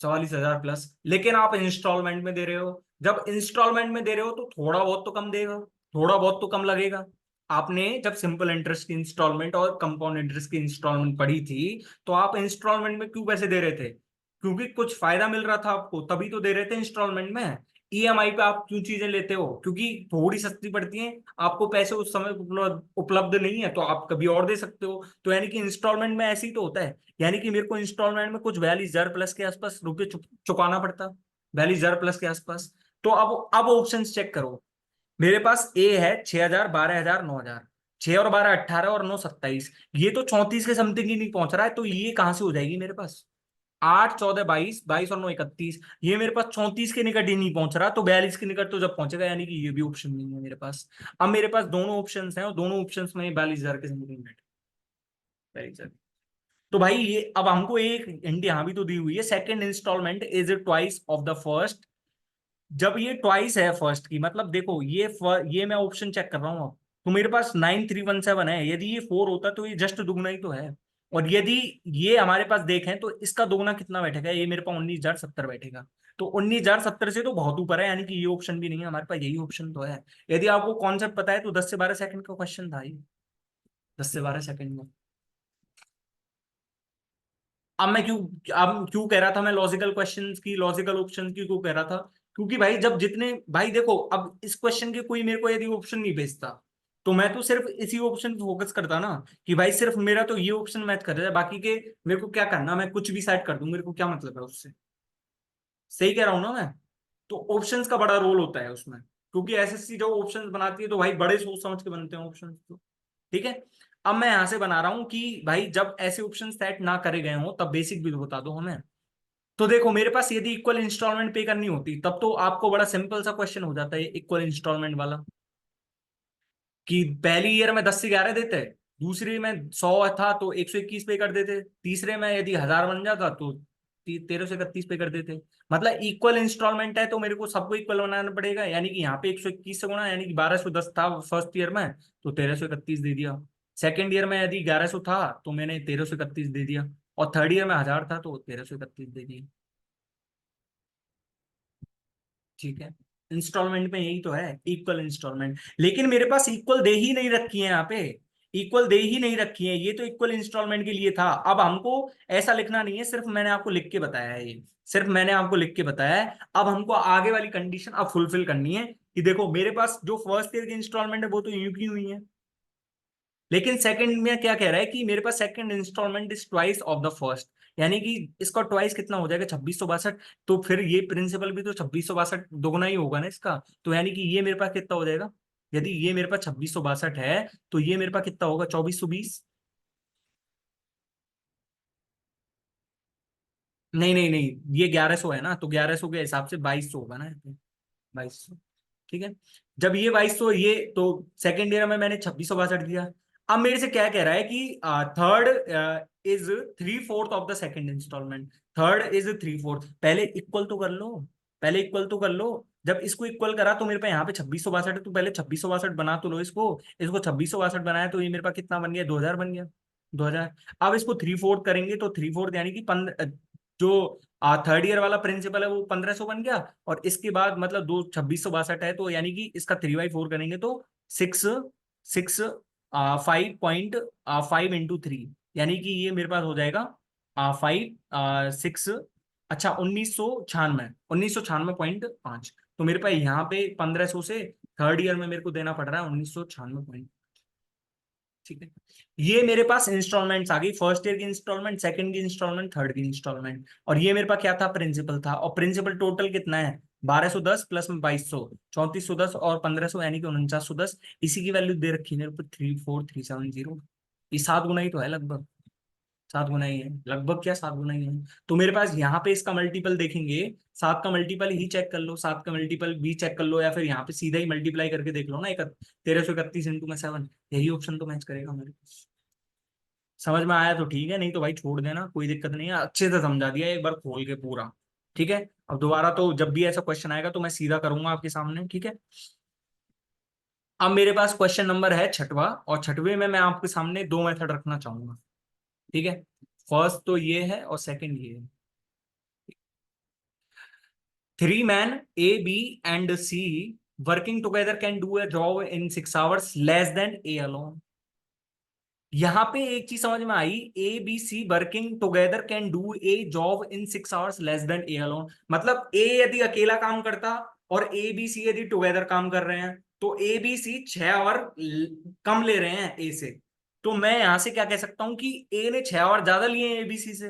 44,000 प्लस। लेकिन आप इंस्टॉलमेंट में दे रहे हो, जब इंस्टॉलमेंट में दे रहे हो तो थोड़ा बहुत तो कम देगा, थोड़ा बहुत तो कम लगेगा। आपने जब सिंपल इंटरेस्ट की इंस्टॉलमेंट और कंपाउंड इंटरेस्ट की इंस्टॉलमेंट पढ़ी थी, तो आप इंस्टॉलमेंट में क्यों पैसे दे रहे थे? क्योंकि कुछ फायदा मिल रहा था आपको, तभी तो दे रहे थे इंस्टॉलमेंट में। ईएमआई पे आप क्यों चीजें लेते हो? क्योंकि थोड़ी सस्ती पड़ती हैं, आपको पैसे उस समय उपलब्ध नहीं है, तो आप कभी और दे सकते हो। तो यानी कि इंस्टॉलमेंट में ऐसे ही तो होता है। यानी कि मेरे को इंस्टॉलमेंट में कुछ 42,000 प्लस के आसपास रुपये चुकाना पड़ता। 42,000 प्लस के आसपास। तो अब ऑप्शन चेक करो। मेरे पास ए है 6,000, 12,000, 9,000। 6 और 12 18 और 9 27। ये तो 34 के समथिंग ही नहीं पहुंच रहा है, तो ये कहां से हो जाएगी मेरे पास? 8 14 22, 22 और 9 31। ये मेरे पास 34 के निकट ही नहीं पहुंच रहा, तो 42 के निकट तो जब पहुंचेगा, यानी कि ये भी ऑप्शन नहीं है मेरे पास। अब मेरे पास दोनों ऑप्शन हैं, और दोनों ऑप्शन में 42,000 के समथिंग बैठे। तो भाई ये अब हमको एक हिंट यहाँ भी तो दी हुई है, second instalment is twice of the first. जब ये ट्वाइस है फर्स्ट की, मतलब देखो ये मैं ऑप्शन चेक कर रहा हूँ अब। तो मेरे पास 9,317 है, यदि ये 4 होता तो ये जस्ट दुगना ही तो है। और यदि ये हमारे पास देखें तो इसका दोगुना कितना बैठेगा, ये मेरे पास 19,070 बैठेगा। तो 19,070 से तो बहुत ऊपर है, यानी कि ये ऑप्शन भी नहीं है हमारे पास, यही ऑप्शन तो है। यदि आपको कॉन्सेप्ट पता है तो 10 से 12 सेकंड का क्वेश्चन था ये। 10 से 12 सेकंड में। अब क्यों कह रहा था मैं लॉजिकल क्वेश्चंस की, लॉजिकल ऑप्शंस की क्यों कह रहा था? क्योंकि भाई जब जितने भाई देखो, अब इस क्वेश्चन के कोई मेरे को यदि ऑप्शन नहीं भेजता, तो मैं तो सिर्फ इसी ऑप्शन पे फोकस करता ना, कि भाई सिर्फ मेरा तो ये ऑप्शन मैच कर रहा है, बाकी के मेरे को क्या करना, मैं कुछ भी सेट कर दूं, मेरे को क्या मतलब है उससे? सही कह रहा हूं ना मैं? तो ऑप्शंस का बड़ा रोल होता है उसमें, क्योंकि एसएससी जो ऑप्शंस बनाती है तो भाई बड़े सोच समझ के बनते हैं ऑप्शंस तो। ठीक है। अब मैं यहां से बना रहा हूं कि भाई जब ऐसे ऑप्शन सेट ना करे गए हो तब बेसिक भी बता दो हमें। तो देखो मेरे पास यदि इक्वल इंस्टॉलमेंट पे करनी होती तब तो आपको बड़ा सिंपल सा क्वेश्चन हो जाता है इक्वल इंस्टॉलमेंट वाला, कि पहली ईयर में 10 से 11 देते, दूसरी में 100 था तो 121 पे कर देते, तीसरे में यदि 1,000 बन जाता तो 1331 पे कर देते। मतलब इक्वल इंस्टॉलमेंट है तो मेरे को सबको इक्वल बनाना पड़ेगा, यानी कि यहाँ पे 121 से गुणा, यानी कि 1,210 था फर्स्ट ईयर में, तो 1,331 दे दिया। सेकेंड ईयर में यदि 1,100 था तो मैंने 1,331 दे दिया। और थर्ड ईयर में 1,000 था तो 1,331 दे दिया। ठीक है। इंस्टॉलमेंट में यही तो है इक्वल इंस्टॉलमेंट, लेकिन मेरे पास इक्वल दे ही नहीं रखी है यहाँ पे। इक्वल दे ही नहीं रखी है, ये तो इक्वल इंस्टॉलमेंट के लिए था। अब हमको ऐसा लिखना नहीं है, सिर्फ मैंने आपको लिख के बताया है ये। सिर्फ मैंने आपको लिख के बताया है। अब हमको आगे वाली कंडीशन अब फुलफिल करनी है, कि देखो मेरे पास जो फर्स्ट ईयर की इंस्टॉलमेंट है वो तो यूं की हुई है, लेकिन सेकंड में क्या कह रहा है कि मेरे पास second instalment is twice of the first. यानी कि इसका ट्वाइस कितना हो जाएगा, 2662। तो फिर ये प्रिंसिपल भी तो 2662 दोगुना ही होगा ना इसका। तो यानी कि ये मेरे पास कितना हो जाएगा, यदि ये मेरे पास 2662 है, तो ये मेरे पास कितना होगा, 2420। नहीं नहीं नहीं, ये 1,100 है ना, तो 1,100 के हिसाब से 2,200 होगा ना, 2,200। ठीक है। जब ये 2,200, ये तो सेकेंड ईयर में मैंने 2662 दिया। अब मेरे से क्या कह रहा है कि third is 3/4 of the second instalment. Third is 3/4, पहले इक्वल तो कर लो। पहले इक्वल तो कर लो। जब इसको इक्वल करा तो मेरे पास यहाँ पे 2662 है, तो पहले 2662 बना तो लो इसको। इसको 2662 बनाया तो ये मेरे पास कितना बन गया, 2,000 बन गया। 2,000। अब इसको 3/4 करेंगे तो 3/4 यानी कि जो थर्ड ईयर वाला प्रिंसिपल है वो 1,500 बन गया। और इसके बाद मतलब दो 2662 है, तो यानी कि इसका 3/4 करेंगे तो सिक्स सिक्स 5.5 into 3, यानी कि ये मेरे पास हो जाएगा 5 6, अच्छा 1996, 1996.5। तो मेरे पास यहाँ पे 1,500 से थर्ड ईयर में मेरे को देना पड़ रहा है 1996 ठीक है, ये मेरे पास इंस्टॉलमेंट्स आ गई, फर्स्ट ईयर की इंस्टॉलमेंट, सेकंड की इंस्टॉलमेंट, थर्ड की इंस्टॉलमेंट। और ये मेरे पास क्या था, प्रिंसिपल था। और प्रिंसिपल टोटल कितना है, 1210 प्लस में 2200, 3410 और 1500 यानी कि 4910। इसी की वैल्यू दे रखी है मेरे ऊपर 34370। ये 7 गुना ही तो है लगभग, 7 गुना ही है लगभग, क्या 7 गुना ही है। तो मेरे पास यहाँ पे इसका मल्टीपल देखेंगे, 7 का मल्टीपल ही चेक कर लो, 7 का मल्टीपल भी चेक कर लो, या फिर यहाँ पे सीधा ही मल्टीप्लाई करके देख लो ना, 1331 इंटू में 7, यही ऑप्शन तो मैच करेगा मेरे पास। समझ में आया तो ठीक है, नहीं तो भाई छोड़ देना, कोई दिक्कत नहीं है, अच्छे से समझा दिया एक बार खोल के पूरा। ठीक है, अब दोबारा तो जब भी ऐसा क्वेश्चन आएगा तो मैं सीधा करूंगा आपके सामने। ठीक है, अब मेरे पास क्वेश्चन नंबर है छठवा, और छठवे में मैं आपके सामने दो मेथड रखना चाहूंगा। ठीक है, फर्स्ट तो ये है और सेकंड ये है। 3 men A, B and C working together can do a job in 6 hours less than A alone। यहाँ पे एक चीज समझ में आई, A B C working together can do a job in 6 hours less than A alone. मतलब A यदि अकेला काम करता और ए बी सी यदि टुगेदर काम कर रहे हैं, तो ए बी सी 6 आवर कम ले रहे हैं ए से। तो मैं यहां से क्या कह सकता हूं कि ए ने 6 आवर ज्यादा लिए हैं एबीसी से,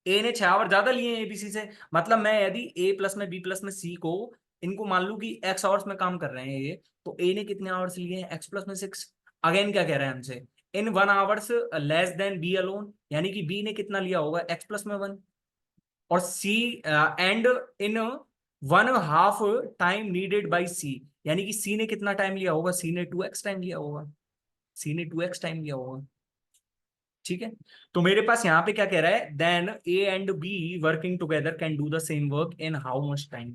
ए ने 6 आवर ज्यादा लिए हैं एबीसी से। मतलब मैं यदि ए प्लस में बी प्लस में सी को, इनको मान लू कि एक्स आवर्स में काम कर रहे हैं ये, तो ए ने कितने आवर्स लिए हैं, एक्स प्लस में 6। अगेन क्या कह रहे हैं हमसे, in 1 hours less than B alone, यानी कि बी ने कितना लिया होगा, एक्स प्लस में 1। और C and in 1/2 time needed by C, यानी कि सी ने कितना टाइम लिया होगा, सी ने 2x टाइम लिया होगा, सी ने 2x टाइम लिया होगा। ठीक है, तो मेरे पास यहाँ पे क्या कह रहा है, then A and B working together can do the same work in how much time.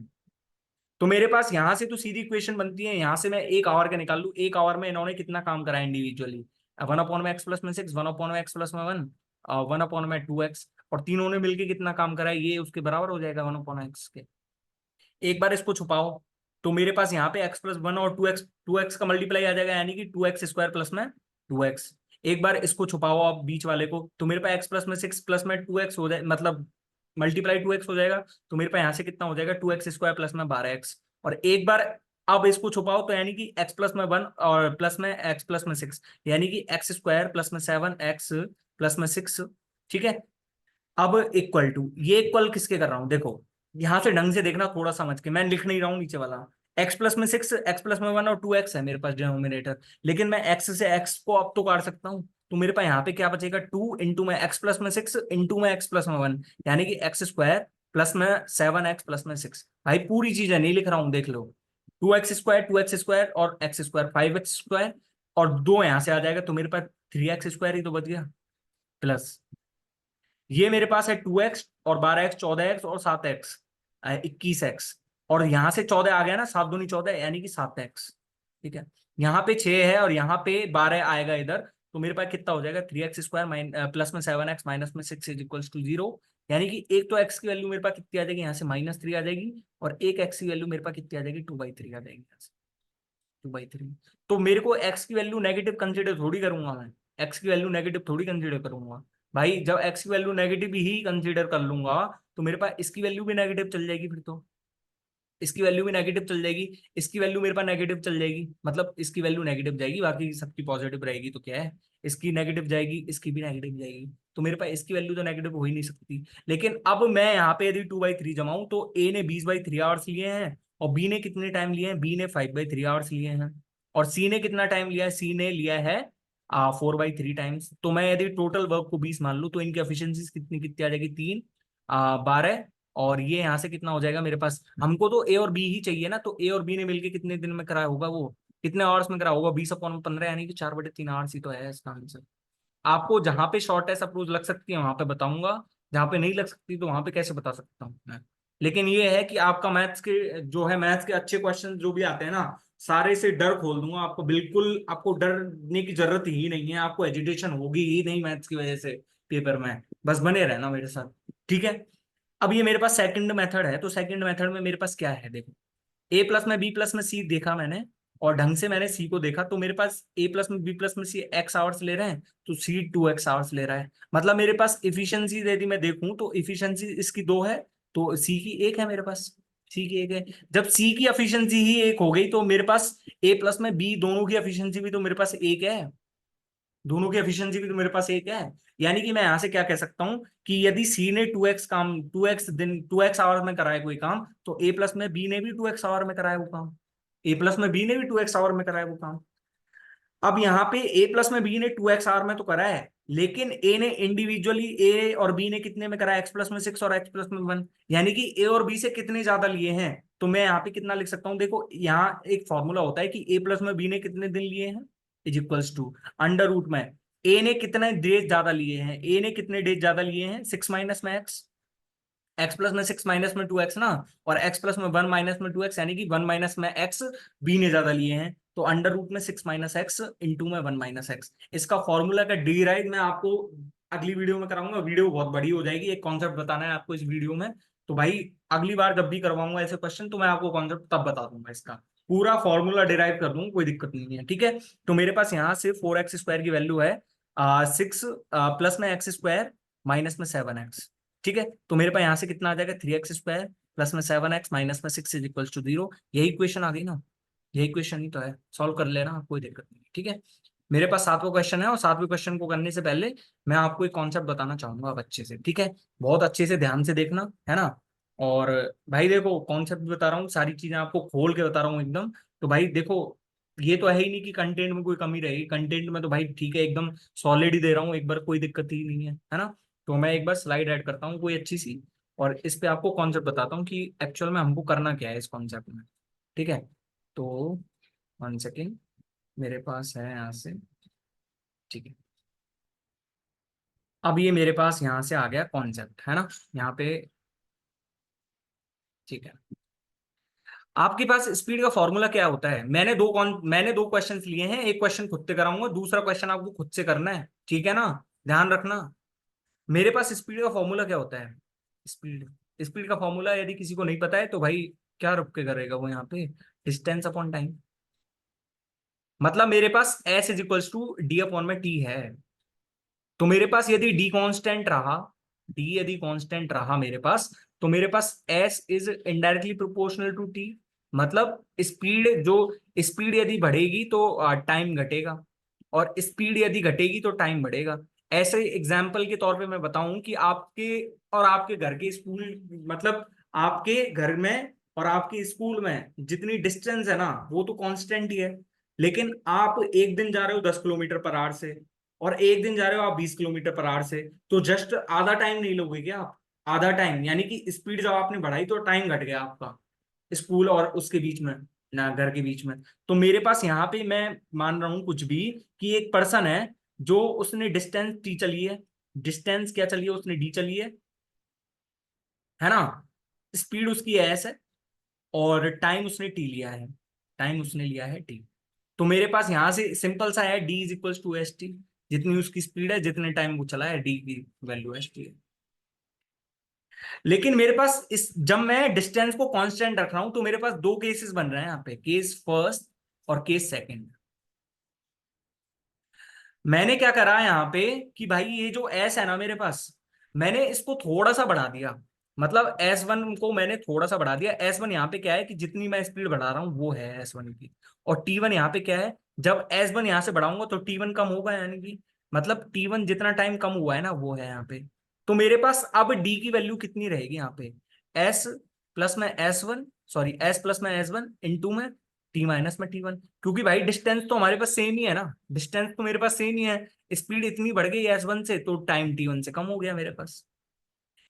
तो मेरे पास यहाँ से तो सीधी इक्वेशन बनती है, यहाँ से मैं 1 आवर का निकाल लू, 1 आवर में इन्होंने कितना काम करा इंडिविजुअली, 1/x+6, 1/x+1, 1/2x, और तीनों ने मिलकर कितना काम करा है, ये उसके बराबर हो जाएगा 1/x के। एक बार इसको छुपाओ, तो मेरे पास यहाँ पे x+1 और 2x का मल्टीप्लाई आ जाएगा, यानी कि 2x² प्लस में 2x। एक बार इसको छुपाओ आप बीच वाले को, तो मेरे पास x+6 प्लस में 2x हो जाए, मतलब मल्टीप्लाई 2x हो जाएगा। तो मेरे पास यहाँ से कितना हो जाएगा, 2x² प्लस में 12x। और एक बार अब इसको छुपाओ, तो यानी कि x+1 और प्लस में x+6, यानी कि x² प्लस में 7x प्लस में 6। ठीक है, अब इक्वल टू, ये इक्वल किसके कर रहा हूं, देखो यहां से ढंग से देखना थोड़ा समझ के, मैं लिख नहीं रहा हूं नीचे वाला। x+6, x+1 और 2x है मेरे पास डिनोमिनेटर, लेकिन मैं x से x को अब तो काट सकता हूँ। तो मेरे पास यहाँ पे क्या बचेगा, 2 इंटू में x+6 इंटू में x+1, यानी कि x² प्लस में 7x प्लस में 6। भाई पूरी चीजें नहीं लिख रहा हूँ, देख लो, 2x² और x², 5x², और दो यहां से आ जाएगा, तो मेरे पास 3x² ही तो बच गया, प्लस ये मेरे पास है 2x और 12x, 14x और 7x, 21x। और यहां से 14 आ गया ना, 7 दूनी 14, यानी कि 7x। ठीक है, यहाँ पे 6 है और यहाँ पे 12 आएगा इधर, तो मेरे पास कितना हो जाएगा, 3x² प्लस में 7x माइनस में 6 इज इक्वल्स टू 0। यानी कि एक तो x की वैल्यू मेरे पास कितनी आ जाएगी, यहाँ से -3 आ जाएगी, और एक x की वैल्यू मेरे पास कितनी आ जाएगी, 2/3 आ जाएगी यहाँ से, 2/3। तो मेरे को x की वैल्यू नेगेटिव कंसिडर थोड़ी करूंगा मैं, x की वैल्यू नेगेटिव थोड़ी कंसिडर करूंगा। भाई जब x की वैल्यू नेगेटिव ही कंसिडर कर लूंगा, तो मेरे पास इसकी वैल्यू भी नेगेटिव चल जाएगी, फिर तो इसकी वैल्यू भी नेगेटिव चल जाएगी, इसकी वैल्यू मेरे पास नेगेटिव चल जाएगी, मतलब इसकी वैल्यू नेगेटिव जाएगी, बाकी सबकी पॉजिटिव रहेगी, तो क्या है, इसकी नेगेटिव जाएगी, इसकी भी नेगेटिव जाएगी, तो मेरे पास इसकी वैल्यू तो नेगेटिव हो ही नहीं सकती। लेकिन अब मैं यहाँ पे यदि 2/3 जमाऊं, तो ए ने 20/3 आवर्स लिए हैं, और बी ने कितने टाइम लिए हैं, बी ने 5/3 आवर्स लिए हैं, और सी ने कितना टाइम लिया है, सी ने लिया है 4/3 टाइम्स। तो मैं यदि टोटल वर्क को 20 मान लूं, तो इनकी एफिशिएंसी कितनी कितनी आ जाएगी, 3 12, और ये यहाँ से कितना हो जाएगा मेरे पास, हमको तो ए और बी ही चाहिए ना, तो ए और बी ने मिलके कितने दिन में कराया होगा, वो कितने आवर्स में करा होगा, 20/15, यानी कि 4/3 आवर्स ही तो है इसका आंसर। आपको जहां पे शॉर्टेस्ट अप्रोच लग सकती है वहां पे बताऊंगा, जहां पे नहीं लग सकती तो वहां पे कैसे बता सकता हूँ मैं। लेकिन ये है कि आपका मैथ्स के जो है, मैथ्स के अच्छे क्वेश्चन जो भी आते हैं ना, सारे से डर खोल दूंगा आपको, बिल्कुल आपको डरने की जरूरत ही नहीं है, आपको एजिटेशन होगी ही नहीं मैथ्स की वजह से पेपर में, बस बने रहना मेरे साथ। ठीक है, अब ये मेरे पास सेकंड मेथड है, तो सेकंड मेथड में मेरे पास क्या है, देखो ए प्लस में बी प्लस में सी देखा मैंने, और ढंग से मैंने सी को देखा, तो मेरे पास ए प्लस में बी प्लस में सी एक्स आवर्स ले रहे हैं, तो सी 2x आवर्स ले रहा है। मतलब मेरे पास इफिशियंसी यदि मैं देखूं, तो इफिशियंसी इसकी 2 है, तो सी की 1 है मेरे पास, सी की 1 है। जब सी की एफिशिएंसी ही 1 हो गई, तो मेरे पास ए प्लस में बी दोनों की एफिशिएंसी भी तो मेरे पास 1 है। दोनों की एफिशिएंसी भी तो मेरे पास एक है। यानी कि मैं यहां से क्या कह सकता हूं कि यदि सी ने 2x आवर में कराया कोई काम, तो ए प्लस में बी ने भी 2x आवर में कराया वो काम। ए प्लस में बी ने भी 2x आवर में कराया वो काम। अब यहाँ पे ए प्लस में बी ने 2x आवर में तो करा है, लेकिन ए ने इंडिविजुअली, ए और बी ने कितने में करा है, x+6 और x+1, यानी कि ए और बी से कितने ज्यादा लिए हैं। तो मैं यहाँ पे कितना लिख सकता हूँ, देखो यहाँ एक फॉर्मूला होता है कि ए प्लस में बी ने कितने दिन लिए हैं, is equals to under root में ए ने कितने डेज ज्यादा लिए हैं, ए ने कितने डेज ज्यादा लिए हैं, 6 माइनस में एक्स प्लस में 6 माइनस में 2x ना, और एक्स प्लस में 1 माइनस में 2x, यानी कि 1 माइनस में x बी ने ज्यादा लिए हैं, तो अंडर रूट में 6 माइनस एक्स इंटू में 1 माइनस एक्स। इसका फॉर्मूला का डिराइव मैं आपको अगली वीडियो में कराऊंगा, वीडियो बहुत बड़ी हो जाएगी, एक कॉन्सेप्ट बताना है आपको इस वीडियो में। तो भाई अगली बार जब भी करवाऊंगा ऐसे क्वेश्चन, तो मैं आपको कॉन्सेप्ट तब बता दूंगा, इसका पूरा फॉर्मूला डिराइव कर दूंगा, कोई दिक्कत नहीं है, ठीक है। तो मेरे पास यहाँ से 4x² की वैल्यू है 6 प्लस में x² माइनस में 7x, ठीक है। तो मेरे पास यहाँ से कितना आ जाएगा, 3x² प्लस में 7x माइनस में 6 इज इक्वल टू 0। यही इक्वेशन आ गई ना, यही इक्वेशन ही तो है, सॉल्व कर लेना, कोई दिक्कत नहीं, ठीक है। मेरे पास 7वां क्वेश्चन है, और 7वें क्वेश्चन को करने से पहले मैं आपको एक कॉन्सेप्ट बताना चाहूंगा अब अच्छे से, ठीक है। बहुत अच्छे से ध्यान से देखना है ना। और भाई देखो कॉन्सेप्ट बता रहा हूँ, सारी चीजें आपको खोल के बता रहा हूँ एकदम। तो भाई देखो, ये तो है ही नहीं कि कंटेंट में कोई कमी रहेगी, कंटेंट में तो भाई ठीक है, एकदम सॉलिड ही दे रहा हूँ एक बार, कोई दिक्कत ही नहीं है ना। तो मैं एक बार स्लाइड ऐड करता हूँ कोई अच्छी सी, और इस पे आपको कॉन्सेप्ट बताता हूँ कि एक्चुअल में हमको करना क्या है इस कॉन्सेप्ट में, ठीक है। तो 1 सेकेंड, मेरे पास है यहाँ से, ठीक है। अब ये मेरे पास यहाँ से आ गया कॉन्सेप्ट, है ना, यहाँ पे, ठीक है। आपके पास स्पीड का फॉर्मूला क्या होता है, मैंने दो क्वेश्चंस लिए हैं, एक क्वेश्चन खुद से कराऊंगा, दूसरा क्वेश्चन आपको खुद से करना है, ठीक है ना, ध्यान रखना। मेरे पास स्पीड का फॉर्मूला क्या होता है, स्पीड स्पीड का फॉर्मूला यदि किसी को नहीं पता है तो भाई क्या रुक के करेगा वो यहाँ पे, डिस्टेंस अपॉन टाइम। मतलब मेरे पास S is equals to D upon में टी है। तो मेरे पास यदि डी कांस्टेंट रहा, डी यदि कांस्टेंट रहा मेरे पास, तो मेरे पास S is indirectly proportional to T. मतलब स्पीड यदि बढ़ेगी तो टाइम घटेगा, और स्पीड यदि घटेगी तो टाइम बढ़ेगा। ऐसे एग्जाम्पल के तौर पे मैं बताऊं कि आपके और आपके घर के स्कूल, मतलब आपके घर में और आपके स्कूल में जितनी डिस्टेंस है ना, वो तो कांस्टेंट ही है। लेकिन आप एक दिन जा रहे हो 10 किलोमीटर पर आवर से, और एक दिन जा रहे हो आप 20 किलोमीटर पर आवर से, तो जस्ट आधा टाइम नहीं लोगे क्या आप, आधा टाइम, यानी कि स्पीड जब आपने बढ़ाई तो टाइम घट गया आपका स्कूल और उसके बीच में ना, घर के बीच में। तो मेरे पास यहाँ पे मैं मान रहा हूँ कुछ भी, कि एक पर्सन है जो उसने डिस्टेंस टी चली है, डिस्टेंस क्या चली है, उसने डी चली है ना, स्पीड उसकी एस है, और टाइम उसने टी लिया है, टाइम उसने लिया है टी। तो मेरे पास यहां से सिंपल सा है, D is equal to S T, जितनी उसकी स्पीड है, जितने टाइम वो चला है, डी की वैल्यू एस टी है। लेकिन मेरे पास इस जब मैं डिस्टेंस को कांस्टेंट रख रहा हूं, तो मेरे पास दो केसेस बन रहे हैं यहाँ पे, केस फर्स्ट और केस सेकंड। मैंने क्या करा यहाँ पे कि भाई ये जो एस है ना मेरे पास, मैंने इसको थोड़ा सा बढ़ा दिया, मतलब S1 को मैंने थोड़ा सा बढ़ा दिया। S1 यहाँ पे क्या है कि जितनी मैं स्पीड बढ़ा रहा हूँ वो है S1 की, और T1 यहाँ पे क्या है, जब S1 यहाँ से बढ़ाऊंगा तो T1 कम होगा, यानी कि मतलब T1 जितना टाइम कम हुआ है ना वो है यहाँ पे। तो मेरे पास अब D की वैल्यू कितनी रहेगी यहाँ पे, S प्लस में S1, सॉरी S प्लस में S1 इंटू में T माइनस में T1, क्योंकि भाई डिस्टेंस तो हमारे पास सेम ही है ना, डिस्टेंस तो मेरे पास सेम ही है, स्पीड इतनी बढ़ गई S1 से तो टाइम T1 से कम हो गया मेरे पास।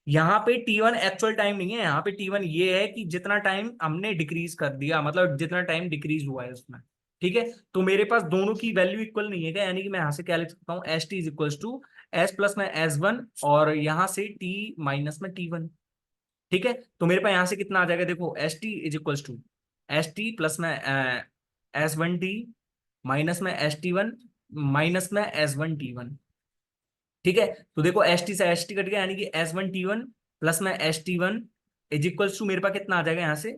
यहाँ पे T1 एक्चुअल टाइम नहीं है, यहाँ पे T1 ये है कि जितना टाइम हमने डिक्रीज कर दिया, मतलब जितना टाइम डिक्रीज हुआ है उसमें, ठीक है। तो मेरे पास दोनों की वैल्यू इक्वल नहीं है क्या, यानी कि मैं यहाँ से क्या लिख सकता हूँ, S T is equal to S plus में S1, और यहाँ से T माइनस में T1, ठीक है। तो मेरे पास यहाँ से कितना आ जाएगा, देखो S T is equal to S T plus में S1 T माइनस में ST1 माइनस में S1 T1, ठीक है। तो देखो एस टी से एस टी कट गया, यानी कि S1 T1 प्लस में ST1 इज इक्वल्स टू मेरे पास कितना आ जाएगा यहाँ से,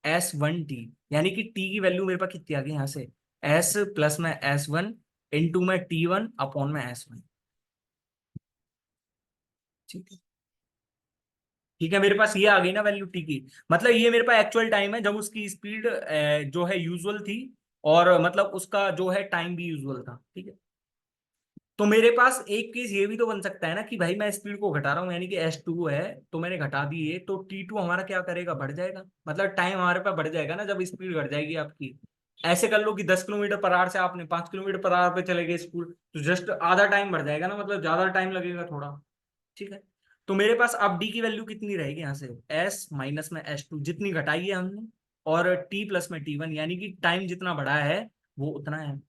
S1 T, यानी कि टी की वैल्यू मेरे पास कितनी आ गई यहाँ से, S प्लस में S1 इंटू में T1 अपॉन में S1, ठीक है। ठीक है, मेरे पास ये आ गई ना वैल्यू टी की, मतलब ये मेरे पास एक्चुअल टाइम है जब उसकी स्पीड जो है यूजुअल थी, और मतलब उसका जो है टाइम भी यूजुअल था, ठीक है। तो मेरे पास एक केस ये भी तो बन सकता है ना कि भाई मैं स्पीड को घटा रहा हूँ, यानी कि S2 है तो मैंने घटा दी है, तो T2 हमारा क्या करेगा, बढ़ जाएगा, मतलब टाइम हमारे पास बढ़ जाएगा ना जब स्पीड घट जाएगी आपकी। ऐसे कर लो कि 10 किलोमीटर पर आवर से आपने 5 किलोमीटर पर आवर पे चले गए स्पीड, तो जस्ट आधा टाइम बढ़ जाएगा ना, मतलब ज्यादा टाइम लगेगा थोड़ा। ठीक है। तो मेरे पास अब डी की वैल्यू कितनी रहेगी यहाँ से, एस माइनस में S2 जितनी घटाई है हमने, और टी प्लस में T1, यानी कि टाइम जितना बढ़ा है वो उतना है।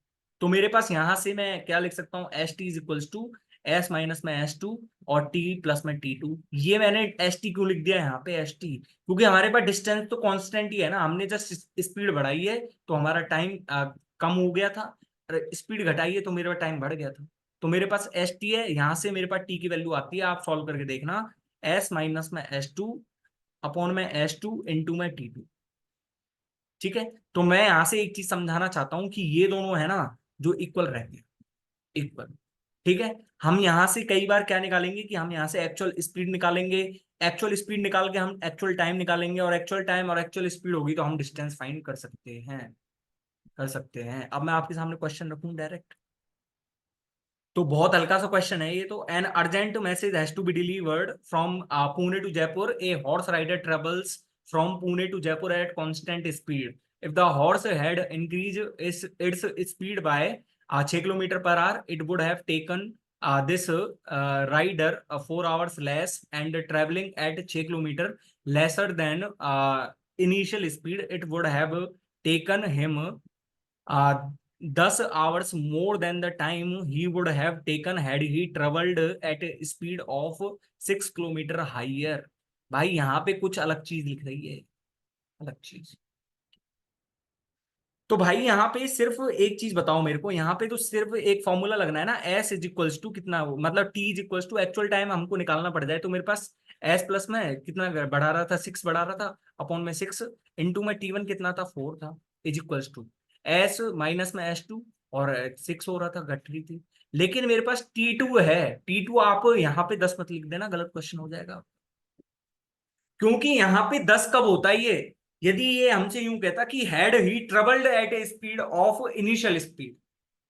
तो मेरे पास यहां से मैं क्या लिख सकता हूँ, S T is equals to S minus में S2 और टी प्लस में T2। ये मैंने एस टी क्यों लिख दिया यहाँ पे एस टी, क्योंकि हमारे पास डिस्टेंस तो कांस्टेंट ही है ना, हमने जस्ट स्पीड बढ़ाई है तो हमारा टाइम कम हो गया था, स्पीड घटाई है तो मेरा टाइम बढ़ गया था। तो मेरे पास एस टी है, यहाँ से मेरे पास टी की वैल्यू आती है, आप सॉल्व करके देखना, एस माइनस में S2 अपॉन में S2 इंटू में T2। ठीक है। तो मैं यहां से एक चीज समझाना चाहता हूं कि ये दोनों है ना जो इक्वल रहते हैं, इक्वल। ठीक है। हम यहां से कई बार क्या निकालेंगे कि हम यहां से एक्चुअल स्पीड निकालेंगे, एक्चुअल स्पीड निकाल के हम एक्चुअल टाइम निकालेंगे, और एक्चुअल टाइम और एक्चुअल स्पीड होगी तो हम डिस्टेंस फाइंड कर सकते हैं, कर सकते हैं। अब मैं आपके सामने क्वेश्चन रखूं डायरेक्ट, तो बहुत हल्का सा क्वेश्चन है ये तो। An urgent message has to be delivered from Pune to Jaipur, a horse rider travels from Pune to Jaipur at constant speed, if the horse had increase its speed by 6 kilometre per hour, it would have taken this rider 4 hours less and travelling at 6 kilometre lesser than initial speed, it would have taken him 10 hours more than the time he would have taken had he traveled at a speed of 6 kilometre higher। भाई यहाँ पे कुछ अलग चीज लिख रही है, अलग चीज। तो भाई यहाँ पे सिर्फ एक चीज बताओ मेरे को, यहाँ पे तो सिर्फ एक फॉर्मूला लगना है ना, एस इज इक्वल्स टू कितना हो, मतलब T is equals to actual time हमको निकालना पड़ जाए, तो मेरे पास एस प्लस में कितना बढ़ा रहा था, 6 बढ़ा रहा था, अपॉन में 6 इंटू में T1 कितना था, 4 था, is equals to S minus में S2, और 6 हो रहा था, घट रही थी। लेकिन मेरे पास T2 है, T2 आप यहाँ पे 10 मत लिख देना, गलत क्वेश्चन हो जाएगा, क्योंकि यहाँ पे 10 कब होता है ये, यदि ये हमसे यूं कहता कि had he travelled at a speed of initial speed,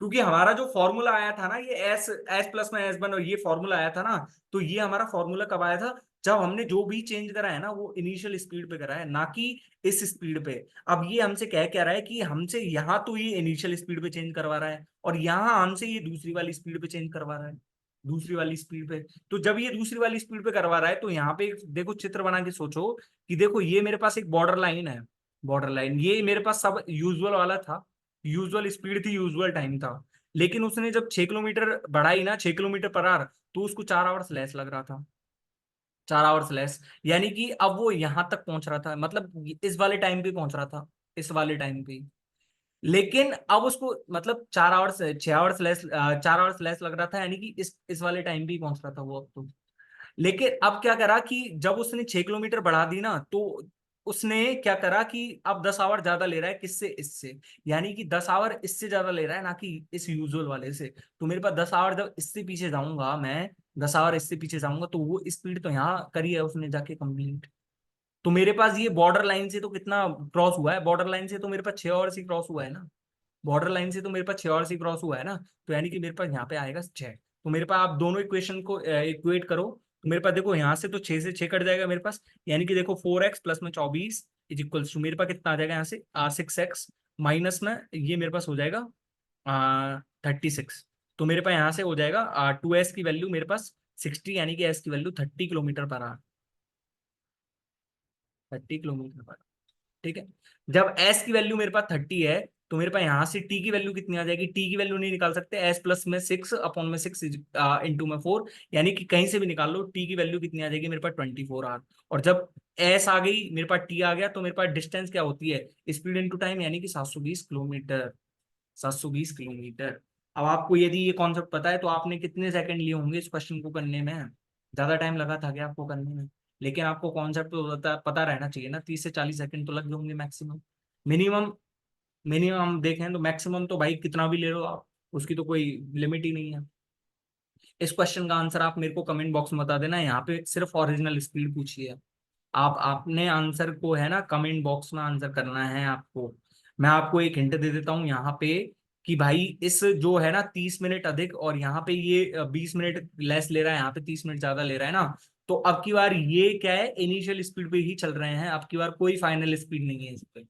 क्योंकि हमारा जो फॉर्मूला आया था ना, ये एस एस प्लस में एस बन, और ये फॉर्मूला आया था ना, तो ये हमारा फॉर्मूला कब आया था, जब हमने जो भी चेंज करा है ना वो इनिशियल स्पीड पे करा है, ना कि इस स्पीड पे। अब ये हमसे कह क्या रहा है कि हमसे यहाँ तो ये इनिशियल स्पीड पे चेंज करवा रहा है, और यहाँ हमसे ये दूसरी वाली स्पीड पे चेंज करवा रहा है, दूसरी वाली स्पीड पे। तो जब ये दूसरी वाली स्पीड पे करवा रहा है तो यहाँ पे देखो चित्र बना के सोचो कि देखो ये मेरे पास एक बॉर्डर लाइन है, बॉर्डर लाइन, ये मेरे पास सब यूजुअल वाला था, यूजुअल स्पीड थी, यूजुअल टाइम था। लेकिन उसने जब 6 किलोमीटर बढ़ाई ना, 6 किलोमीटर पर आवर, तो उसको 4 आवर्स लेस लग रहा था, 4 आवर्स लेस, यानी कि अब वो यहां तक पहुंच रहा था, मतलब इस वाले टाइम पे पहुंच रहा था, इस वाले टाइम पे। लेकिन अब उसको मतलब 4 hours 6 hours less, 4 hours less लग रहा था, यानी कि इस वाले टाइम पे ही पहुंच रहा था वो अब तो। लेकिन अब क्या करा कि जब उसने 6 किलोमीटर बढ़ा दी ना, तो उसने क्या करा कि अब 10 आवर ज्यादा ले रहा है, किससे, इससे, यानी कि 10 आवर इससे ज्यादा ले रहा है, ना कि इस यूजुअल वाले से। तो मेरे पास 10 आवर जब इससे पीछे जाऊंगा मैं, 10 आवर इससे पीछे जाऊंगा, तो वो स्पीड तो यहाँ करी है उसने जाके कंप्लीट। तो मेरे पास ये बॉर्डर लाइन से तो कितना क्रॉस हुआ है, बॉर्डर लाइन से तो मेरे पास 6 आवर ही क्रॉस हुआ है ना, बॉर्डर लाइन से तो मेरे पास 6 आवर्स ही क्रॉस हुआ है ना, तो यानी कि मेरे पास यहाँ पे आएगा 6। तो मेरे पास आप दोनों इक्वेशन को इक्वेट करो, तो मेरे पास देखो यहाँ से तो 6 से 6 कट जाएगा मेरे पास, यानी कि देखो 4x प्लस में 24 इज इक्वल्स टू मेरे पास कितना आ जाएगा यहाँ से 6x, माइनस में ये मेरे पास हो जाएगा 36। तो मेरे पास यहाँ से हो जाएगा 2s की वैल्यू मेरे पास 60, यानी कि s की value 30 kilometre per our, 30 kilometre. ठीक है। जब s की वैल्यू मेरे पास 30 है, तो मेरे पास यहां से t की वैल्यू कितनी आ जाएगी, t की वैल्यू नहीं निकाल सकते, s प्लस में 6 अपॉन में 6 इंटू में 4, यानी कि कहीं से भी निकाल लो, t की वैल्यू कितनी आ जाएगी मेरे पास 24 आवर। और जब s आ गई मेरे पास t आ गया, तो मेरे पास डिस्टेंस क्या होती है, स्पीड इंटू टाइम, यानी कि 720 किलोमीटर, 720 किलोमीटर। अब आपको यदि ये कॉन्सेप्ट पता है तो आपने कितने सेकंड लिए होंगे इस क्वेश्चन को करने में, ज्यादा टाइम लगा था क्या आपको करने में, लेकिन आपको कॉन्सेप्ट तो पता रहना चाहिए ना, 30 से 40 सेकंड तो लग गए होंगे मैक्सिमम, मिनिमम। मिनिमम हम देखें तो मैक्सिमम तो भाई कितना भी ले लो आप, उसकी तो कोई लिमिट ही नहीं है। इस क्वेश्चन का आंसर आप मेरे को कमेंट बॉक्स में बता देना, यहाँ पे सिर्फ ओरिजिनल स्पीड पूछी है। आप आपने आंसर को है ना कमेंट बॉक्स में आंसर करना है आपको। मैं आपको एक हिंट दे देता हूँ यहाँ पे, कि भाई इस जो है ना 30 मिनट अधिक, और यहाँ पे ये 20 मिनट लेस ले रहा है, यहाँ पे 30 मिनट ज्यादा ले रहा है ना, तो अब की बार ये क्या है, इनिशियल स्पीड पे ही चल रहे हैं, अब की बार कोई फाइनल स्पीड नहीं है इस पे।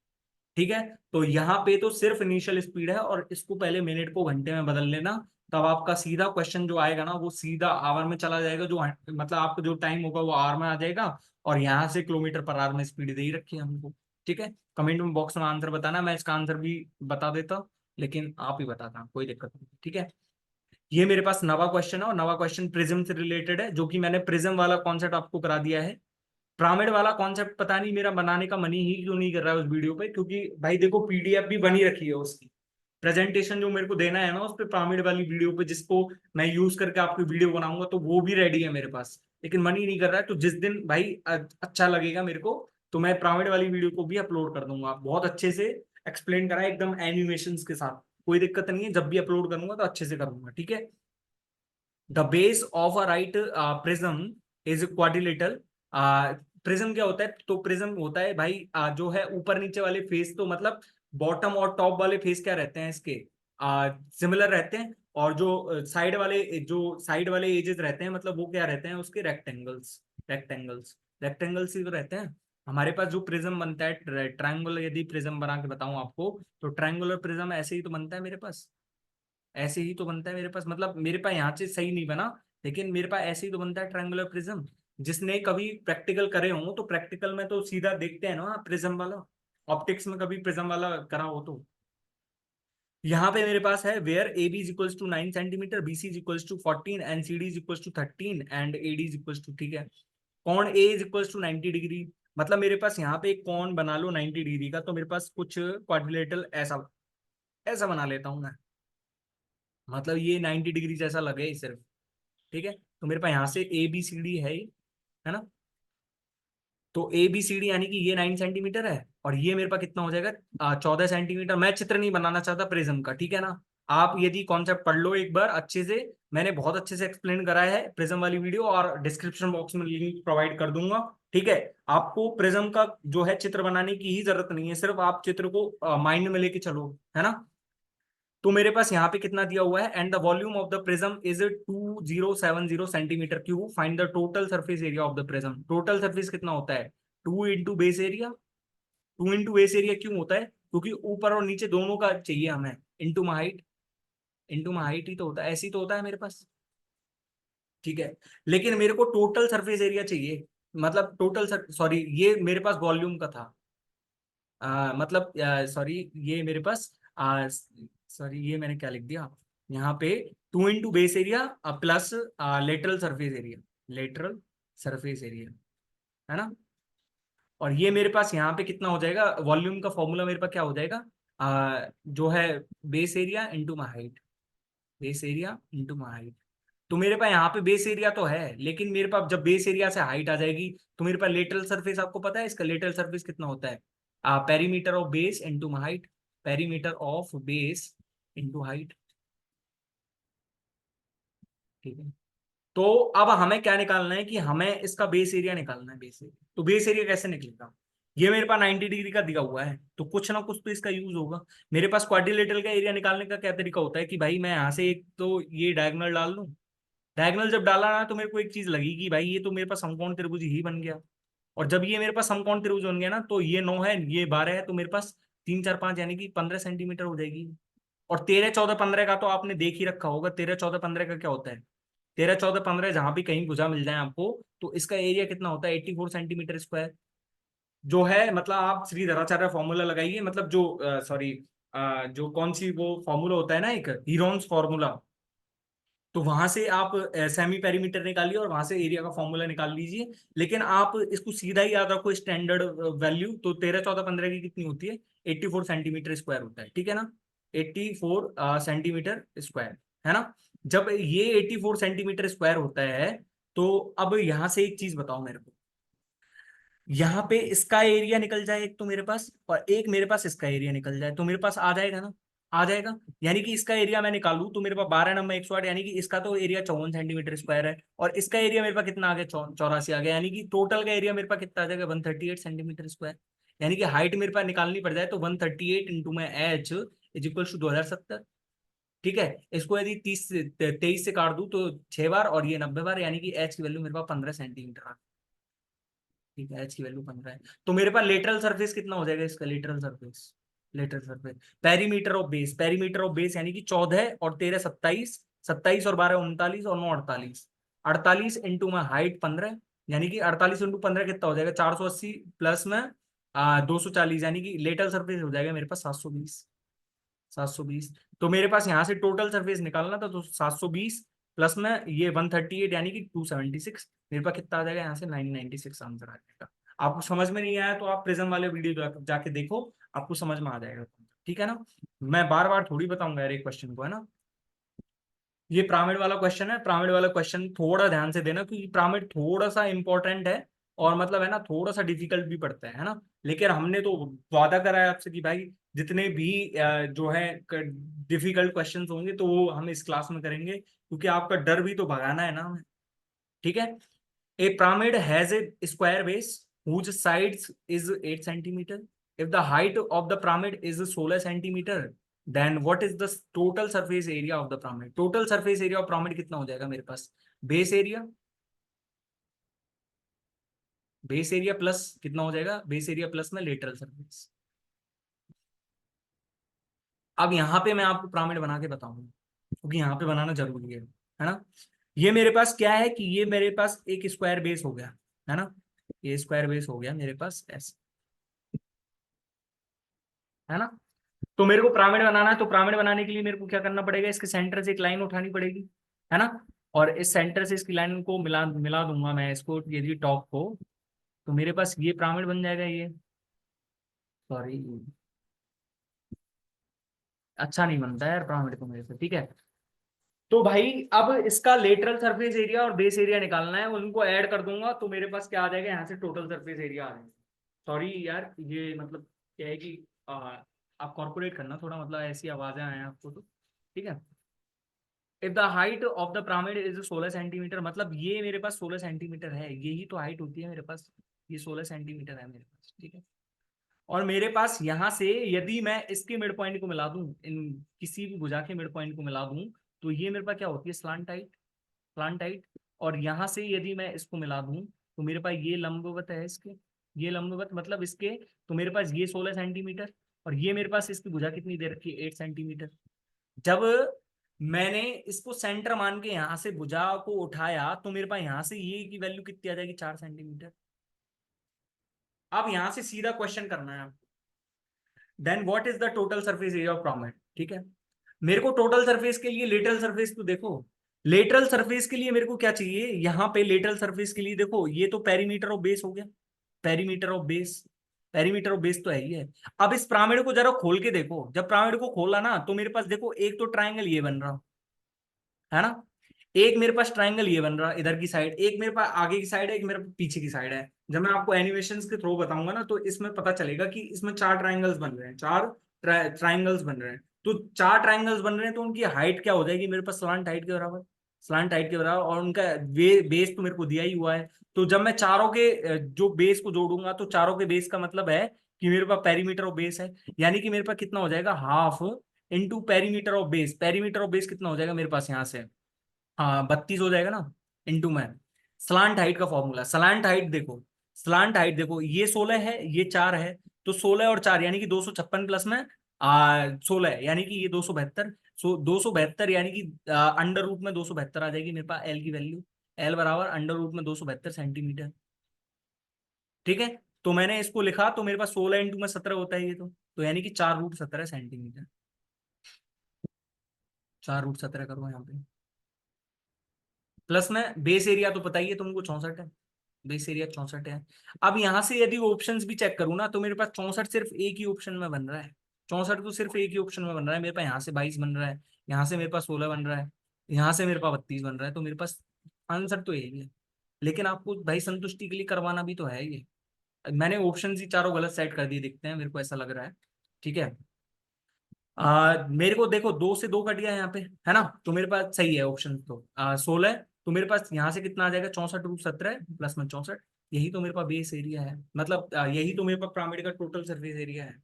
ठीक है, तो यहाँ पे तो सिर्फ इनिशियल स्पीड है, और इसको पहले मिनट को घंटे में बदल लेना, तब आपका सीधा क्वेश्चन जो आएगा ना वो सीधा आवर में चला जाएगा, जो मतलब आपका जो टाइम होगा वो आवर में आ जाएगा, और यहाँ से किलोमीटर पर आवर में स्पीड दे ही रखी है हमको। ठीक है, कमेंट में बॉक्स में आंसर बताना, मैं इसका आंसर भी बता देता, लेकिन आप ही बताना, कोई दिक्कत नहीं। ठीक है, ये मेरे पास नवा क्वेश्चन है, और नवा क्वेश्चन प्रिज्म से रिलेटेड है, जो कि मैंने प्रिज्म वाला कॉन्सेप्ट आपको करा दिया है। पिरामिड वाला कॉन्सेप्ट पता नहीं मेरा बनाने का मन ही क्यों नहीं कर रहा है उस वीडियो पे, क्योंकि भाई देखो पीडीएफ भी बनी रखी है उसकी, प्रेजेंटेशन जो मेरे को देना है ना उस पे पिरामिड वाली वीडियो पे, जिसको मैं यूज करके आपकी वीडियो बनाऊंगा, तो वो भी रेडी है मेरे पास, लेकिन मन ही नहीं कर रहा है। तो जिस दिन भाई अच्छा लगेगा मेरे को, तो मैं पिरामिड वाली वीडियो को भी अपलोड कर दूंगा, बहुत अच्छे से एक्सप्लेन करा है एकदम एनिमेशन के साथ, कोई दिक्कत नहीं है, जब भी अपलोड करूंगा तो अच्छे से करूंगा। ठीक है, the base of a right prism is quadrilateral. Prism क्या होता है, तो प्रिज्म होता है भाई जो है ऊपर नीचे वाले फेस, तो मतलब बॉटम और टॉप वाले फेस क्या रहते हैं इसके, सिमिलर रहते हैं, और जो साइड वाले एजेस रहते हैं, मतलब वो क्या रहते हैं उसके, रेक्टेंगल्स। रेक्टेंगल्स रेक्टेंगल्स ही तो रहते हैं। हमारे पास जो प्रिज्म बनता है ट्रायंगुलर, यदि प्रिज्म बना के बताऊं आपको, तो ट्रायंगुलर प्रिज्म ऐसे ही तो बनता है मेरे पास, ऐसे ही तो बनता है मेरे पास, मतलब मेरे पास यहाँ से सही नहीं बना, लेकिन मेरे पास ऐसे ही तो बनता है ट्रायंगुलर प्रिज्म। जिसने कभी प्रैक्टिकल करे हो तो प्रैक्टिकल में तो सीधा देखते हैं ना प्रिज्म वाला, ऑप्टिक्स में कभी प्रिज्म वाला करा हो तो। यहाँ पे मेरे पास है where A B is equals to 9 centimetre, B C is equals to 14, and C D is equals to 13, and A D is equals to, ठीक है, कौन A is equals to 90 degree. मतलब मेरे पास यहाँ पे एक कौन बना लो 90 डिग्री का, तो मेरे पास कुछ क्वाड्रिलेटरल ऐसा ऐसा बना लेता हूँ मैं, मतलब ये 90 डिग्री जैसा लगे सिर्फ। ठीक है, तो मेरे पास यहाँ से ए बी सी डी है ना, तो ए बी सी डी यानी कि ये 9 सेंटीमीटर है, और ये मेरे पास कितना हो जाएगा 14 सेंटीमीटर। मैं चित्र नहीं बनाना चाहता प्रिज्म का, ठीक है ना, आप यदि कॉन्सेप्ट पढ़ लो एक बार अच्छे से, मैंने बहुत अच्छे से एक्सप्लेन कराया है प्रिज्म वाली वीडियो, और डिस्क्रिप्शन बॉक्स में लिंक प्रोवाइड कर दूंगा। ठीक है, आपको प्रिज्म का जो है चित्र बनाने की ही जरूरत नहीं है, सिर्फ आप चित्र को माइंड में लेके चलो, है ना। तो मेरे पास यहाँ पे कितना दिया हुआ है, and the volume of the prism is 2070 centimetre cube, find the total surface area of the prism. Total surface कितना होता है, 2 into base area. 2 into base area क्यों होता है, क्योंकि ऊपर और नीचे दोनों का चाहिए हमें, into my height. Into my height ही तो होता है, ऐसे ही तो होता है मेरे पास। ठीक है, लेकिन मेरे को टोटल सरफेस एरिया चाहिए, मतलब टोटल सॉरी, ये मेरे पास वॉल्यूम का था, मतलब सॉरी, ये मेरे पास सॉरी, ये मैंने क्या लिख दिया यहाँ पे, 2 into base area plus lateral surface area, lateral surface area, है ना। और ये मेरे पास यहाँ पे कितना हो जाएगा, वॉल्यूम का फॉर्मूला मेरे पास क्या हो जाएगा, जो है base area into my height, base area into my height. तो मेरे पास यहाँ पे बेस एरिया तो है, लेकिन मेरे पास जब बेस एरिया से हाइट आ जाएगी, तो मेरे पास लेटरल सरफेस, आपको पता है इसका लेटरल सरफेस कितना होता है, perimeter of base into height, perimeter of base into height. ठीक है, तो अब हमें क्या निकालना है, कि हमें इसका बेस एरिया निकालना है, बेस एरिया। तो बेस एरिया कैसे निकलेगा, ये मेरे पास 90 डिग्री का दिया हुआ है, तो कुछ ना कुछ तो इसका यूज होगा। मेरे पास क्वाड्रिलेटरल का एरिया निकालने का क्या तरीका होता है, कि भाई मैं यहाँ से एक तो ये डायगोनल डाल लूं, डायगोनल जब डाला ना तो मेरे को एक चीज लगी कि भाई ये तो मेरे पास समकोण त्रिभुज ही बन गया, और जब ये मेरे पास समकोण त्रिभुज बन गया ना, तो ये 9 है, ये 12 है, तो मेरे पास 3 4 5 यानी कि 15 सेंटीमीटर हो जाएगी। और 13 14 15 का तो आपने देख ही रखा होगा, 13 14 15 का क्या होता है, 13 14 15 जहां भी कहीं भुजा मिल जाए आपको, तो इसका एरिया कितना होता है, 84 सेंटीमीटर स्क्वायर। जो है मतलब आप श्री धराचार्य फॉर्मूला लगाइए, मतलब जो सॉरी, जो कौन सी वो फॉर्मूला होता है ना, एक हीरोन्स फॉर्मूला, तो वहां से आप सेमी पेरीमीटर निकालिए, और वहां से एरिया का फॉर्मूला निकाल लीजिए। लेकिन आप इसको सीधा ही याद रखो स्टैंडर्ड वैल्यू, तो 13 14 15 की कितनी होती है, 84 सेंटीमीटर स्क्वायर होता है, ठीक है ना, 84 सेंटीमीटर स्क्वायर, है ना। जब ये 84 सेंटीमीटर स्क्वायर होता है, तो अब यहां से एक चीज बताओ मेरे को, यहाँ पे इसका एरिया निकल जाए एक तो मेरे पास, और एक मेरे पास इसका एरिया निकल जाए, तो मेरे पास आ जाएगा ना, आ जाएगा। यानी कि इसका एरिया मैं निकालू तो मेरे पास 12 नंबर 108, यानी कि इसका तो एरिया 54 सेंटीमीटर स्क्वायर है, और इसका एरिया मेरे पास कितना आ गया, 84 आ गया, यानी कि टोटल का एरिया मेरे पास कितना आ जाएगा, 138 सेंटीमीटर स्क्वायर। यानी कि हाइट मेरे पास निकालनी पड़ जाए तो 138 इंटू में एच इज इक्वल टू 2070। ठीक है, इसको यदि 23 से काट दूं तो 6 बार और ये 90 बार, यानी कि एच की वैल्यू मेरे पास 15 सेंटीमीटर आ। ठीक है, एच की वैल्यू 15 है। तो मेरे पास लेटरल सरफेस कितना हो जाएगा इसका, lateral surface perimeter of base, perimeter of base यानी कि 14 और 13 27, 27 और 12 39 और 9 48, 48 इंटू में हाइट 15, यानी कि 48 इंटू 15 कितना हो जाएगा, 480 प्लस में 240, यानी कि लेटरल सरफेस हो जाएगा मेरे पास 720। 720, तो मेरे पास यहाँ से टोटल सरफेस निकालना था, तो 720 प्लस में ये 138 यानी कि 276, मेरे पास कितना आ जाएगा यहाँ से 996 आंसर आ जाएगा। आपको समझ में नहीं आया तो आप प्रिज्म वाले वीडियो जाके देखो, आपको समझ में आ जाएगा। ठीक है ना, मैं बार बार थोड़ी बताऊंगा यार एक क्वेश्चन को, है ना। ये पिरामिड वाला क्वेश्चन है, पिरामिड वाला क्वेश्चन थोड़ा ध्यान से देना, क्योंकि पिरामिड थोड़ा सा इंपॉर्टेंट है और मतलब है ना थोड़ा सा डिफिकल्ट भी पड़ता है ना। लेकिन हमने तो वादा करा है आपसे कि भाई जितने भी जो है डिफिकल्ट क्वेश्चंस होंगे तो वो हम इस क्लास में करेंगे, क्योंकि आपका डर भी तो भगाना है ना हमें। ठीक है, ए pyramid has a square base whose sides is 8 centimeter. If the height of the pyramid is 16 centimeter, then what is the total surface area of the pyramid? Total surface area of pyramid कितना हो जाएगा मेरे पास, base area plus कितना हो जाएगा, base area plus में lateral surface. अब यहाँ पे मैं आपको पिरामिड बना के बताऊंगा, क्योंकि यहाँ पे बनाना जरूरी है ना। ये मेरे पास क्या है कि ये मेरे पास एक स्क्वायर बेस हो गया, है ना। ये स्क्वायर बेस हो गया मेरे पास ऐसे, है ना। तो मेरे को पिरामिड बनाना है, तो पिरामिड बनाने के लिए मेरे को क्या करना पड़ेगा, इसके सेंटर से एक लाइन उठानी पड़ेगी, है ना। और इस सेंटर से इसकी लाइन को मिला मिला दूंगा मैं इसको, यदि टॉप को, तो मेरे पास ये पिरामिड बन जाएगा ये। सॉरी, अच्छा नहीं बनता है यार पिरामिड तो मेरे से, ठीक है। तो भाई अब इसका लेटरल सरफेस एरिया और बेस एरिया निकालना है, उनको ऐड कर दूंगा तो मेरे पास क्या आ जाएगा, यहाँ से टोटल सरफेस एरिया आ जाएगा। सॉरी यार, ये मतलब क्या है कि आप कॉर्पोरेट करना थोड़ा, मतलब ऐसी आवाजें आए आपको तो, ठीक है। If the height of the pyramid is 16 centimetre, मतलब ये मेरे पास 16 सेंटीमीटर है, यही तो हाइट होती है मेरे पास, ये 16 सेंटीमीटर है मेरे पास, ठीक है। और मेरे पास यहाँ से यदि मैं इसके मिड पॉइंट को मिला दूं, इन किसी भी भुजा के मिड पॉइंट को मिला दूं, तो ये मेरे पास क्या होती है, स्लांट हाइट, स्लांट हाइट। और यहाँ से यदि मैं इसको मिला दूं, तो मेरे पास ये लंबवत है इसके, ये लंबवत मतलब इसके, तो मेरे पास ये 16 सेंटीमीटर, और ये मेरे पास इसकी भुजा कितनी दे रखी है, 8 सेंटीमीटर। जब मैंने इसको सेंटर मान के यहाँ से भुजा को उठाया, तो मेरे पास यहाँ से ये की वैल्यू कितनी आ जाएगी, 4 सेंटीमीटर। अब यहाँ से सीधा क्वेश्चन करना है आपको, then what is the total surface area of pyramid. ठीक है, मेरे को टोटल सरफेस के लिए लेटरल सरफेस तो देखो, लेटरल सरफेस के लिए मेरे को क्या चाहिए, यहाँ पे लेटरल सरफेस के लिए देखो, ये तो पेरीमीटर ऑफ बेस हो गया, perimeter of base, perimeter of base तो है ही है। अब इस पिरामिड को जरा खोल के देखो, जब पिरामिड को खोला ना, तो मेरे पास देखो एक तो ट्राइंगल ये बन रहा है ना, एक मेरे पास ट्राइंगल ये बन रहा है इधर की साइड, एक मेरे पास आगे की साइड है, एक मेरे पास पीछे की साइड है। जब मैं आपको एनिमेशंस के थ्रू बताऊंगा ना, तो इसमें पता चलेगा कि इसमें चार ट्राइंगल्स बन रहे हैं, चार ट्राइंगल्स बन रहे हैं। तो चार ट्राइंगल्स बन रहे हैं, तो उनकी हाइट क्या हो जाएगी मेरे पास, स्लांट हाइट के बराबर, स्लांट हाइट के बराबर। और उनका बेस तो मेरे को दिया ही हुआ है। तो जब मैं चारों के जो बेस को जोड़ूंगा, तो चारों के बेस का मतलब है कि मेरे पास पेरीमीटर ऑफ बेस है, यानी कि मेरे पास कितना हो जाएगा, half into perimeter of base. Perimeter of base कितना हो जाएगा मेरे पास यहाँ से, हाँ 32 हो जाएगा ना, इंटू में स्लांट हाइट का फॉर्मूला। स्लांट हाइट देखो, स्लांट हाइट देखो, ये 16 है, ये 4 है, तो 16 और 4 यानी कि 256 प्लस में 16 यानी कि ये 272। सो 272 यानी कि अंडर रूट में 272 आ जाएगी मेरे पास एल की वैल्यू, एल बराबर अंडर रूट में 272 सेंटीमीटर। ठीक है, तो मैंने इसको लिखा, तो मेरे पास 16 इंटू में 17 होता है ये तो यानी कि 4 रूट 17 सेंटीमीटर, 4 रूट 17 करो यहाँ पे, प्लस में बेस एरिया तो पता ही है तुमको 64 है, बेस एरिया 64 है। अब यहां से यदि ऑप्शंस भी चेक करूँ ना, तो मेरे पास 64 सिर्फ एक ही ऑप्शन में बन रहा है, 64 तो सिर्फ एक ही ऑप्शन में बन रहा है मेरे पास। यहाँ से 22 बन रहा है, यहाँ से मेरे पास 16 बन रहा है, यहाँ से मेरे पास 32 बन रहा है, तो मेरे पास आंसर तो यही है। लेकिन आपको भाई संतुष्टि के लिए करवाना भी तो है ये, मैंने ऑप्शन ही चारों गलत सेट कर दिए दिखते हैं, मेरे को ऐसा लग रहा है। ठीक है, मेरे को देखो 2 से 2 कट गया यहाँ पे, है ना, तो मेरे पास सही है ऑप्शन, तो 16। तो मेरे पास यहाँ से कितना आ जाएगा, 64 रूट 17 प्लस में 64, यही तो मेरे पास बेस एरिया है, मतलब यही तो मेरे पास पिरामिड का टोटल सरफेस एरिया है।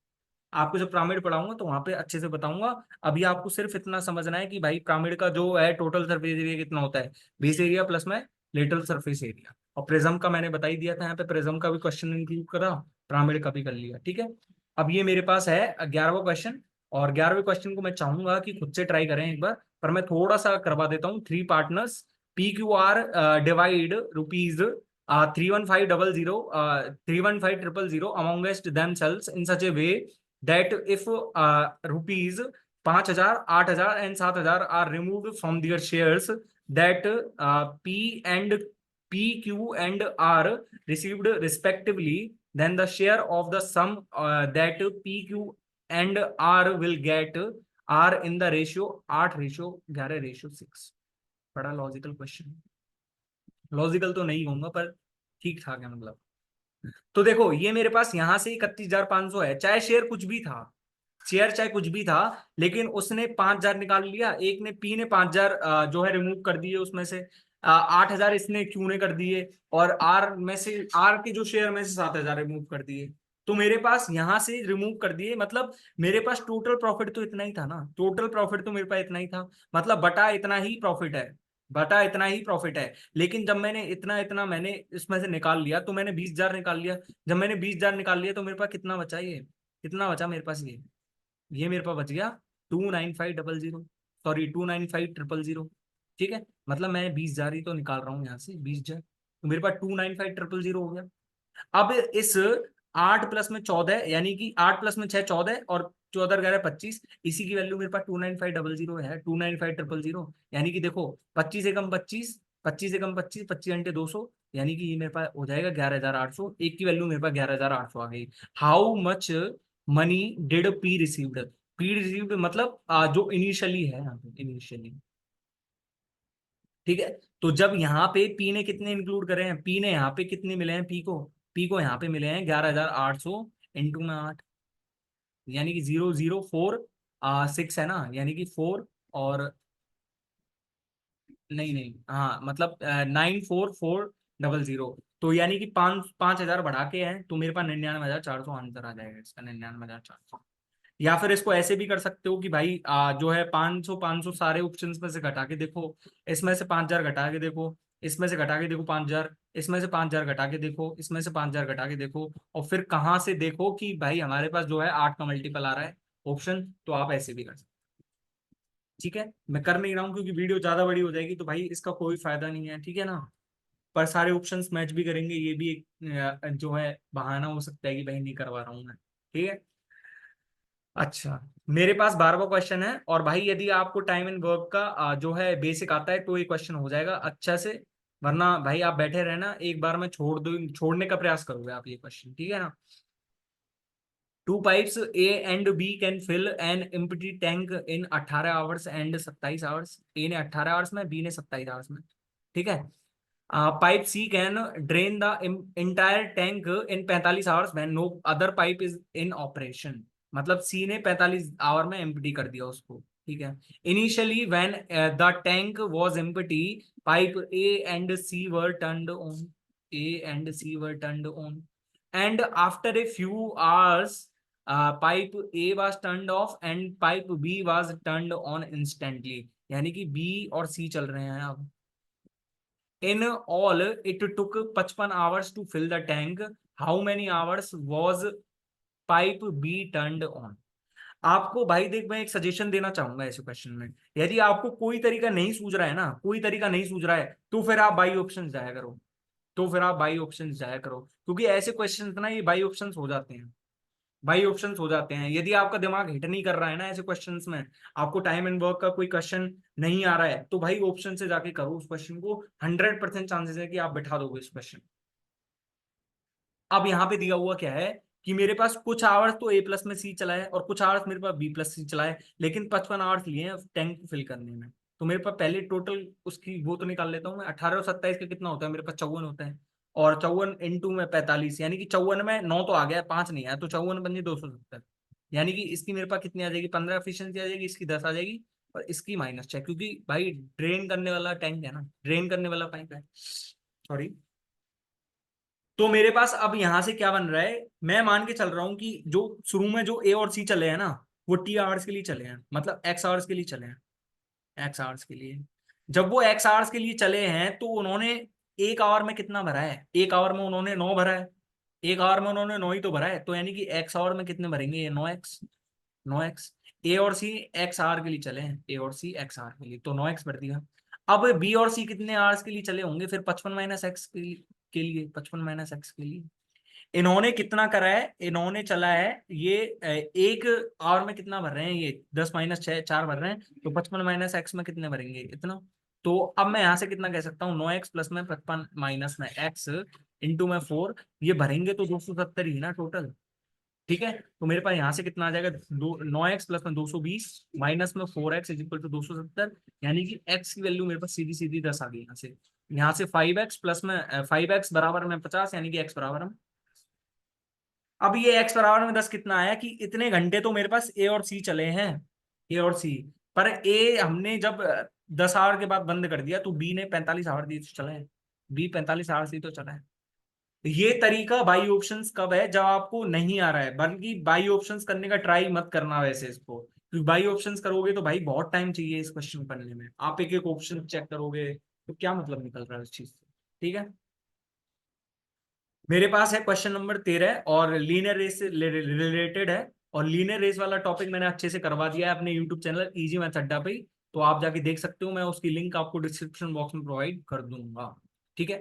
आपको जब पिरामिड पढ़ाऊंगा तो वहां पे अच्छे से बताऊंगा। अभी आपको सिर्फ इतना समझना है कि भाई पिरामिड का जो है टोटल सरफेस एरिया कितना होता है, बेस एरिया प्लस में लेटरल सरफेस एरिया। और प्रिज्म का मैंने बता ही दिया था, यहाँ पे प्रिज्म का भी क्वेश्चन इंक्लूड करा, पिरामिड का भी कर लिया, ठीक है। अब ये मेरे पास है 11वां क्वेश्चन, और 11वें क्वेश्चन को मैं चाहूंगा कि खुद से ट्राई करें एक बार, पर मैं थोड़ा सा करवा देता हूँ। Three partners PQR divide rupees 31500 31500 amongst themselves in such a way that if rupees 5,000 8,000 and 7,000 are removed from their shares, that PQ and R received respectively, then the share of the sum that PQ and R will get are in the ratio 8:11:6। बड़ा logical question, logical तो नहीं होगा पर ठीक ठाक है मतलब। तो देखो ये मेरे पास यहाँ से 31,500 है, चाहे शेयर कुछ भी था, शेयर चाहे कुछ भी था, लेकिन उसने 5,000 निकाल लिया, एक ने पी ने 5,000 जो है रिमूव कर दिए उसमें से, 8,000 इसने क्यू ने कर दिए, और आर में से, आर के जो शेयर में से 7,000 रिमूव कर दिए। तो मेरे पास यहां से रिमूव कर दिए, मतलब मेरे पास टोटल प्रॉफिट तो इतना ही था ना, टोटल प्रॉफिट तो मेरे पास इतना ही था, मतलब बटा इतना ही प्रॉफिट है, बटा इतना ही प्रॉफिट है। लेकिन जब मैंने इतना इतना मैंने इसमें से निकाल लिया तो मैंने 20,000 निकाल लिया। जब मैंने 20,000 निकाल लिया तो मेरे पास कितना बचा, ये कितना बचा मेरे पास, ये मेरे पास बच गया 29500, सॉरी 295,000। ठीक है, मतलब मैं 20,000 ही तो निकाल रहा हूँ यहाँ से, 20,000, तो मेरे पास 295,000 हो गया। अब इस 8 + 14, यानी कि 8 + 6 14, और 14 × 25, इसी की वैल्यू मेरे पास 29500 है, 295,000। यानी कि देखो 25 एकम 25, 25 एकम 25, 25 × 200, यानी कि ये मेरे पास हो जाएगा 11,800। एक की वैल्यू मेरे पास 11,800 आ गई। How much money did P received, P received मतलब जो इनिशियली है यहाँ पे, इनिशियली, ठीक है। तो जब यहाँ पे पी ने कितने इंक्लूड करे हैं, पी ने यहाँ पे कितने मिले हैं, पी को यहाँ पे मिले हैं 11,800 इंटू में 8, यानी कि 0,046 है ना, यानी कि 4, और नहीं नहीं हाँ मतलब 94,400। तो यानी कि 5,000 बढ़ा के हैं, तो मेरे पास 99,400 आंसर आ जाएगा इसका, 99,400। या फिर इसको ऐसे भी कर सकते हो कि भाई जो है 500 500 सारे ऑप्शंस में से घटा के देखो, इसमें से 5,000 घटा के देखो, इसमें से घटा के देखो 5,000, इसमें से 5,000 घटा के देखो, इसमें से 5,000 घटा के देखो, और फिर कहाँ से देखो कि भाई हमारे पास जो है 8 का मल्टीपल आ रहा है ऑप्शन, तो आप ऐसे भी कर सकते हो। ठीक है, मैं कर नहीं रहा हूँ क्योंकि वीडियो ज्यादा बड़ी हो जाएगी, तो भाई इसका कोई फायदा नहीं है, ठीक है ना। पर सारे ऑप्शंस मैच भी करेंगे, ये भी एक जो है बहाना हो सकता है कि भाई नहीं करवा रहा हूँ मैं, ठीक है। अच्छा, मेरे पास 12वां क्वेश्चन है, और भाई यदि आपको टाइम एंड वर्क का जो है बेसिक आता है तो ये क्वेश्चन हो जाएगा अच्छा से, वरना भाई आप बैठे रहना, एक बार में छोड़ने का प्रयास करोगे आप ये क्वेश्चन, ठीक है ना। Two pipes A and B can fill an empty tank in 18 hours and 27 hours, A ने 18 आवर्स में, बी ने 27 आवर्स में, ठीक है। Pipe C can drain the entire tank in 45 hours when no other pipe is in operation, मतलब C ने 45 our में empty कर दिया उसको, ठीक है। Initially when the tank was empty, pipe A and C were turned on, A and C were turned on, and after a few hours pipe A was turned off and pipe B was turned on instantly, यानी कि B और सी चल रहे हैं अब। In all, it took 55 hours to fill the tank. How many hours was pipe B turned on? आपको भाई देख, मैं एक सजेशन देना चाहूंगा ऐसे क्वेश्चन में, यदि आपको कोई तरीका नहीं सूझ रहा है ना, कोई तरीका नहीं सूझ रहा है, तो फिर आप बाई ऑप्शन जाया करो, तो फिर आप बाई ऑप्शन जाया करो, क्योंकि ऐसे क्वेश्चन ना ये बाई ऑप्शन हो जाते हैं, भाई ऑप्शंस हो जाते हैं। यदि आपका दिमाग हिट नहीं कर रहा है ना ऐसे क्वेश्चंस में, आपको टाइम एंड वर्क का कोई क्वेश्चन नहीं आ रहा है, तो भाई ऑप्शन से जाके करो उस क्वेश्चन को, 100% चांसेस है कि आप बैठा दोगे इस क्वेश्चन। अब यहाँ पे दिया हुआ क्या है कि मेरे पास कुछ आवर्स तो ए प्लस में सी चला है, और कुछ आवर्स मेरे पास बी प्लस सी चला है, लेकिन 55 आवर्स लिए हैं टैंक को फिल करने में। तो मेरे पास पहले टोटल उसकी वो तो निकाल लेता हूँ मैं, 18 और 27 का कितना होता है, मेरे पास 54 होता है, और 54 इंटू में 45, यानी कि 54 में 9 तो आ गया, 5 नहीं आया, तो 54 बन 270, यानी कि इसकी मेरे पास कितनी आ जाएगी, 15 एफिशिएंसी आ जाएगी, इसकी 10 आ जाएगी, और इसकी -6, क्योंकि भाई ड्रेन करने वाला टैंक है ना, ड्रेन करने वाला पाइप है, सॉरी। तो मेरे पास अब यहां से क्या बन रहा है, मैं मान के चल रहा हूं कि जो शुरू में जो ए और सी चले हैं ना, वो टी आवर्स के लिए चले हैं, मतलब एक्स आवर्स के लिए चले हैं, एक्स आवर्स के लिए। जब वो एक्स आवर्स के लिए चले हैं तो उन्होंने एक आवर में कितना भरा है, एक आवर में उन्होंने 9 भरा है, एक आवर में उन्होंने 9 ही तो भरा है, तो यानी कि एक्स आवर में कितने भरेंगे ये, 9x, 9x। ए और सी एक्स आवर के लिए चले हैं, ए और सी एक्स आवर के लिए, तो 9x भर दिया। अब बी और सी कितने आवर्स के लिए चले होंगे फिर, 55 - x के लिए 55 - x के लिए। इन्होंने कितना करा है, इन्होंने चला है ये एक आवर में कितना भर रहे हैं, ये 10 - 6 4 भर रहे हैं, तो 55 - x में कितने भरेंगे, इतना। तो अब मैं यहां से कितना कह सकता हूँ, 9x प्लस में 55 माइनस में x इंटू में 4, ये भरेंगे तो 270 ही ना टोटल। ठीक है, तो मेरे पास यहाँ से कितना आ जाएगा, 9x प्लस में 220 माइनस में 4x इज इक्वल टू 270, यानी कि x की वैल्यू मेरे पास सीधी सीधी 10 आ गई यहाँ से। यहाँ से 5x प्लस में 5x बराबर में 50, यानी कि x बराबर में। अब ये x बराबर में 10 कितना आया कि इतने घंटे तो मेरे पास ए और सी चले हैं, ए और सी। पर ए हमने जब 10 आवर के बाद बंद कर दिया, तो बी ने 45 आवर दी तो चला है, बी 45 आवर दी तो चला है। ये तरीका बाई ऑप्शंस कब है, जब आपको नहीं आ रहा है, बल्कि बाई ऑप्शंस करने का ट्राई मत करना वैसे इसको, क्योंकि बाई ऑप्शंस करोगे तो भाई बहुत टाइम चाहिए इस क्वेश्चन पढ़ने में, आप एक एक ऑप्शन चेक करोगे तो क्या मतलब निकल रहा है उस चीज से। ठीक है, मेरे पास है क्वेश्चन नंबर 13 और लीनियर रेस से रिलेटेड है, और लीनियर रेस वाला टॉपिक मैंने अच्छे से करवा दिया है अपने यूट्यूब चैनल इजी मैथ्स अड्डा पे, तो आप जाके देख सकते हो, मैं उसकी लिंक आपको डिस्क्रिप्शन बॉक्स में प्रोवाइड कर दूंगा। ठीक है,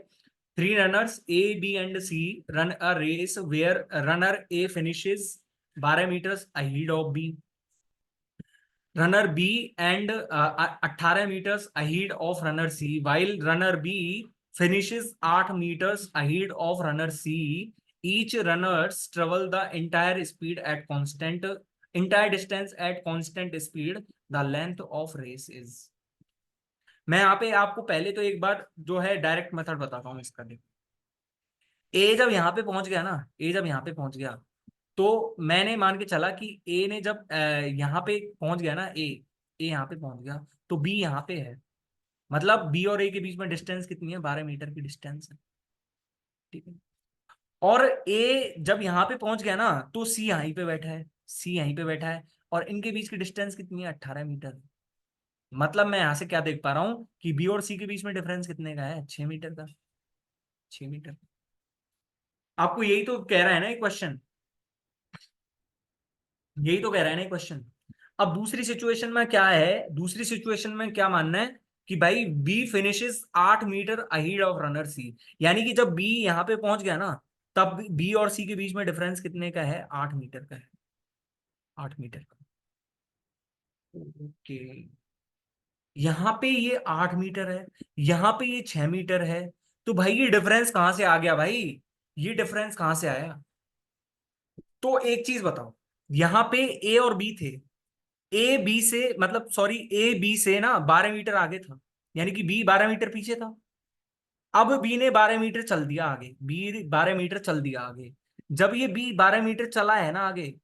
3 runners A B and C run a race where runner A finishes 12 metres ahead of B, runner B and 18 metres ahead of runner C, while runner B finishes 8 meters ahead of runner C. Each runners travel the entire distance at constant speed. The length of race is. मैं यहाँ पे आपको पहले तो एक बार जो है direct method बताता हूँ इसका। देखो, ए जब यहाँ पे पहुंच गया ना, ए जब यहाँ पे पहुंच गया, तो मैंने मान के चला कि ए ने जब यहाँ पे पहुंच गया ना, ए यहाँ पे पहुंच गया, तो बी यहाँ पे है, मतलब बी और ए के बीच में डिस्टेंस कितनी है, 12 मीटर की डिस्टेंस है। ठीक है, और ए जब यहाँ पे पहुंच गया ना, तो सी यहीं पे बैठा है, सी यहीं पे बैठा है, और इनके बीच की डिस्टेंस कितनी है, 18 मीटर। मतलब मैं यहाँ से क्या देख पा रहा हूँ कि बी और सी के बीच में डिफरेंस कितने का है, 6 मीटर का, 6 मीटर। आपको यही तो कह रहा है ना ये क्वेश्चन, यही तो कह रहा है ना क्वेश्चन। अब दूसरी सिचुएशन में क्या है, दूसरी सिचुएशन में क्या मानना है कि भाई B finishes 8 metre ahead of runner C, यानी कि जब बी यहाँ पे पहुंच गया ना, तब बी और सी के बीच में डिफरेंस कितने का है, 8 मीटर का है, 8 मीटर का। ओके, यहाँ पे ये 8 मीटर है, यहाँ पे ये 6 मीटर है, तो भाई ये डिफरेंस कहां से आ गया भाई, ये डिफरेंस कहां से आया। तो एक चीज बताओ, यहाँ पे ए और बी थे, ए बी से मतलब सॉरी ए बी से ना 12 मीटर आगे था, यानी कि बी 12 मीटर पीछे था। अब बी ने 12 मीटर चल दिया आगे, बी 12 मीटर चल दिया आगे। जब ये बी 12 मीटर चला है ना आगे,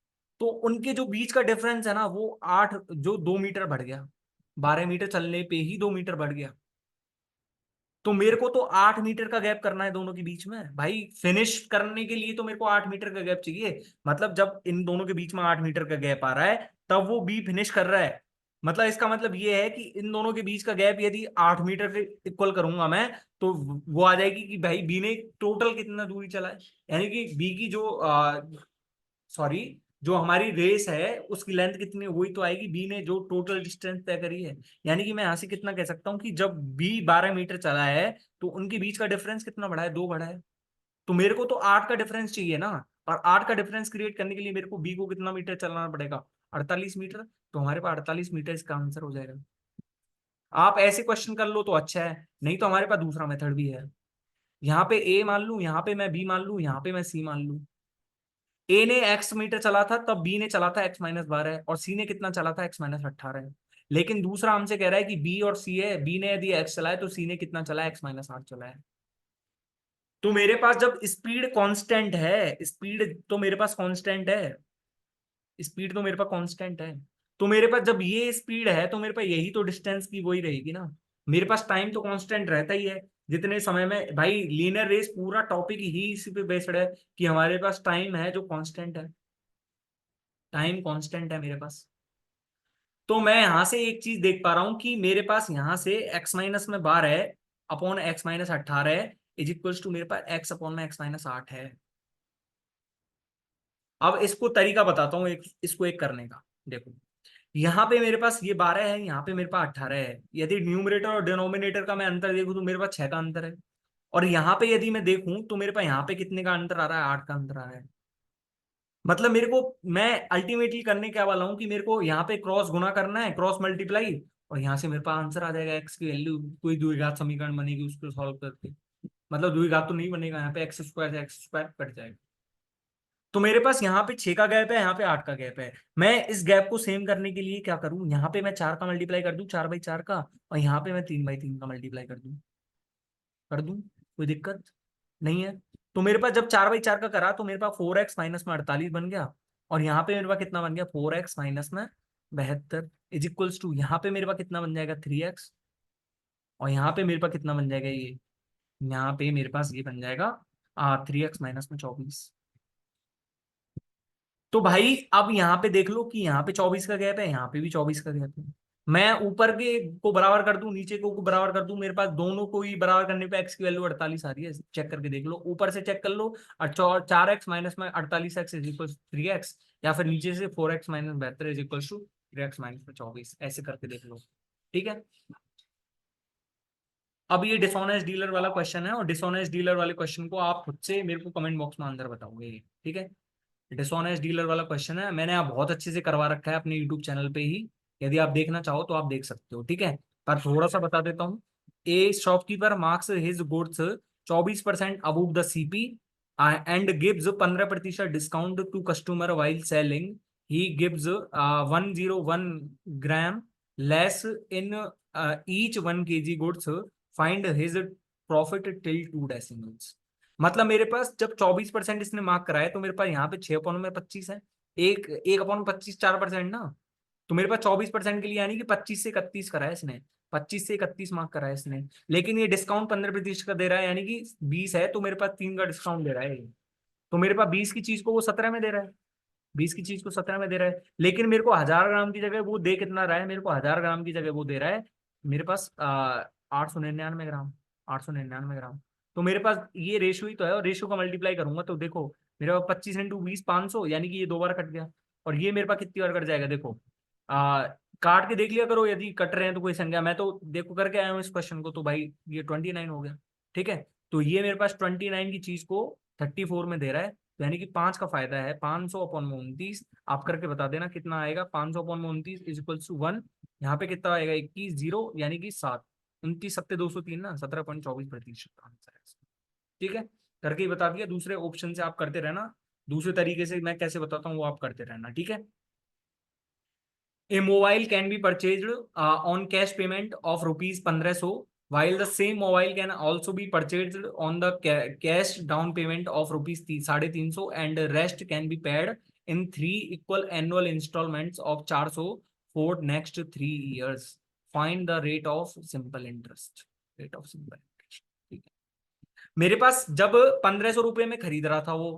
तो उनके जो बीच का डिफरेंस है ना वो 8, जो 2 मीटर बढ़ गया, 12 मीटर चलने पे ही 2 मीटर बढ़ गया। तो मेरे को तो 8 मीटर का गैप करना है दोनों के बीच में भाई, फिनिश करने के लिए तो मेरे को 8 मीटर का गैप चाहिए। मतलब जब इन दोनों के बीच में 8 मीटर का गैप आ रहा है, तब वो बी फिनिश कर रहा है। मतलब इसका मतलब ये है कि इन दोनों के बीच का गैप यदि 8 मीटर के इक्वल करूंगा मैं, तो वो आ जाएगी कि भाई बी ने टोटल कितना दूरी चला है, यानी कि बी की जो सॉरी जो हमारी रेस है उसकी लेंथ कितनी है, वही तो आएगी बी ने जो टोटल डिस्टेंस तय करी है। यानी कि मैं यहां से कितना कह सकता हूँ कि जब बी 12 मीटर चला है, तो उनके बीच का डिफरेंस कितना बड़ा है, 2 बड़ा है। तो मेरे को तो 8 का डिफरेंस चाहिए ना, और 8 का डिफरेंस क्रिएट करने के लिए मेरे को बी को कितना मीटर चलाना पड़ेगा, 48 मीटर। तो हमारे पास 48 मीटर इसका आंसर हो जाएगा। आप ऐसे क्वेश्चन कर लो तो अच्छा है, नहीं तो हमारे पास दूसरा मेथड भी है। यहाँ पे ए मान लू, यहाँ पे मैं बी मान लू, यहाँ पे मैं सी मान लू। ए ने एक्स मीटर चला था तब बी ने चला था x - 12, और सी ने कितना चला था x - 18। लेकिन दूसरा हमसे कह रहा है कि बी और सी है, बी ने यदि एक्स चलाया तो सी ने कितना चला है, x - 8 चला है। तो मेरे पास जब स्पीड कांस्टेंट है, स्पीड तो मेरे पास कांस्टेंट है, स्पीड तो मेरे पास कांस्टेंट है, तो मेरे पास जब ये स्पीड है तो मेरे पास यही तो डिस्टेंस की वही रहेगी ना। मेरे पास टाइम तो कांस्टेंट रहता ही है, जितने समय में भाई लीनियर रेस पूरा टॉपिक ही इसी पे बेस्ड है कि हमारे पास टाइम है जो कांस्टेंट है, टाइम कांस्टेंट है मेरे पास। तो मैं यहां से एक चीज देख पा रहा हूं कि मेरे पास यहां से एक्स माइनस में 12 है अपॉन एक्स माइनस 18 है इज इक्वल्स टू मेरे पास एक्स अपॉन में एक्स माइनस 8 है। अब इसको तरीका बताता हूँ एक, इसको एक करने का। देखो यहाँ पे मेरे पास ये 12 है, यहाँ पे मेरे पास 18 है। यदि न्यूमरेटर और डिनोमिनेटर का मैं अंतर देखूं तो मेरे पास 6 का अंतर है। और यहाँ पे यदि मैं देखूं तो मेरे पास यहाँ पे कितने का अंतर आ रहा है, 8 का अंतर आ रहा है। मतलब मेरे को, मैं अल्टीमेटली करने क्या वाला हूँ कि मेरे को यहाँ पे क्रॉस गुना करना है, क्रॉस मल्टीप्लाई, और यहाँ से मेरे पास आंसर आ जाएगा एक्स की वैल्यू। कोई द्विघात समीकरण बनेगी उसको सॉल्व करके, मतलब द्विघात तो नहीं बनेगा, यहाँ पे एक्स स्क्वायर से एक्स स्क्वायर कट जाएगा। तो मेरे पास यहाँ पे 6 का गैप है, यहाँ पे 8 का गैप है। मैं इस गैप को सेम करने के लिए क्या करूँ, यहाँ पे मैं 4 का मल्टीप्लाई कर दूं, 4/4 का, और यहाँ पे मैं 3/3 का मल्टीप्लाई कर दूं, कोई दिक्कत नहीं है। तो मेरे पास जब 4/4 का करा तो मेरे पास 4x माइनस में 48 बन गया। और यहाँ पे मेरे पास कितना बन गया, 4x माइनस में 72 इज इक्वल्स टू, यहाँ पे मेरे पास कितना बन जाएगा 3x, और यहाँ पे मेरे पास कितना बन जाएगा ये, यहाँ पे मेरे पास ये बन जाएगा 3x माइनस में 24। तो भाई अब यहाँ पे देख लो कि यहाँ पे 24 का गैप है, यहाँ पे भी 24 का गैप है। मैं ऊपर के को बराबर कर दूं, नीचे को बराबर कर दूं, मेरे पास दोनों को ही बराबर करने पे एक्स की वैल्यू 48 आ रही है। चेक करके देख लो, ऊपर से चेक कर लो। 4x माइनस में 48x इज इक्वल 3x, या फिर नीचे से 4x minus 72 is equal to 3x minus में 24, ऐसे करके देख लो। ठीक है। अब ये डिसऑनेस्ट डीलर वाला क्वेश्चन है, और डिसऑनेस्ट डीलर वाले क्वेश्चन को आप खुद से मेरे को कमेंट बॉक्स में अंदर बताओगे। ठीक है। डिसऑनेस्ट डीलर वाला क्वेश्चन है, मैंने आप बहुत अच्छे से करवा रखा है अपने यूट्यूब चैनल पे ही। यदि आप देखना चाहो तो आप देख सकते हो। ठीक है। पर थोड़ा सा बता देता हूँ। A shopkeeper marks his goods 24% above the CP and gives 15% discount to customer while selling. He gives 101 gram less in each 1 kg goods. Find his profit till 2 decimals. मतलब मेरे पास जब 24% इसने मार्क कराया तो मेरे पास यहाँ पे 6/25 है। एक एक अपॉन 25 4% ना। तो मेरे पास 24% के लिए यानी कि 25 से 31 कराया इसने, 25 से 31 मार्क कराया इसने। लेकिन ये डिस्काउंट 15% का दे रहा है, यानी कि 20 है तो मेरे पास 3 का डिस्काउंट दे रहा है। तो मेरे पास 20 की चीज को वो 17 में दे रहा है, 20 की चीज को 17 में दे रहा है। लेकिन मेरे को 1000 ग्राम की जगह वो दे कितना रहा है, मेरे को 1000 ग्राम की जगह वो दे रहा है मेरे पास 899 ग्राम, 899 ग्राम। तो मेरे पास ये रेशियो ही तो है, और रेशियो का मल्टीप्लाई करूंगा तो देखो मेरे पास 25 × 20 500, यानी कि ये 2 बार कट गया। और ये मेरे पास कितनी बार कट जाएगा देखो, आ, काट के देख लिया करो, यदि कट रहे हैं तो कोई संख्या। मैं तो देखो करके आया हूँ इस क्वेश्चन को, तो भाई ये 29 हो गया। ठीक है। तो ये मेरे पास 29 की चीज को 34 में दे रहा है, तो यानी कि 5 का फायदा है। 500/29 आप करके बता देना कितना आएगा। 500/29 इज इक्वल टू 1, यहाँ पे कितना आएगा 21 0 यानी कि 7, 29 सत्ते 203 ना, 17.24% आंसर है इसका। ठीक है। करके ही बता दिया। दूसरे ऑप्शन से आप करते रहना, दूसरे तरीके से मैं कैसे बताता हूँ वो आप करते रहना। ठीक है। A mobile can be purchased on cash payment of rupees 1500, while the same mobile can also be purchased on the cash down payment of rupees 350, and the rest can be paid in 3 equal annual installments of 400 for next 3 years. Find the rate of simple interest. Rate of simple interest. ठीक है। मेरे पास जब 1500 रुपए में खरीद रहा था वो,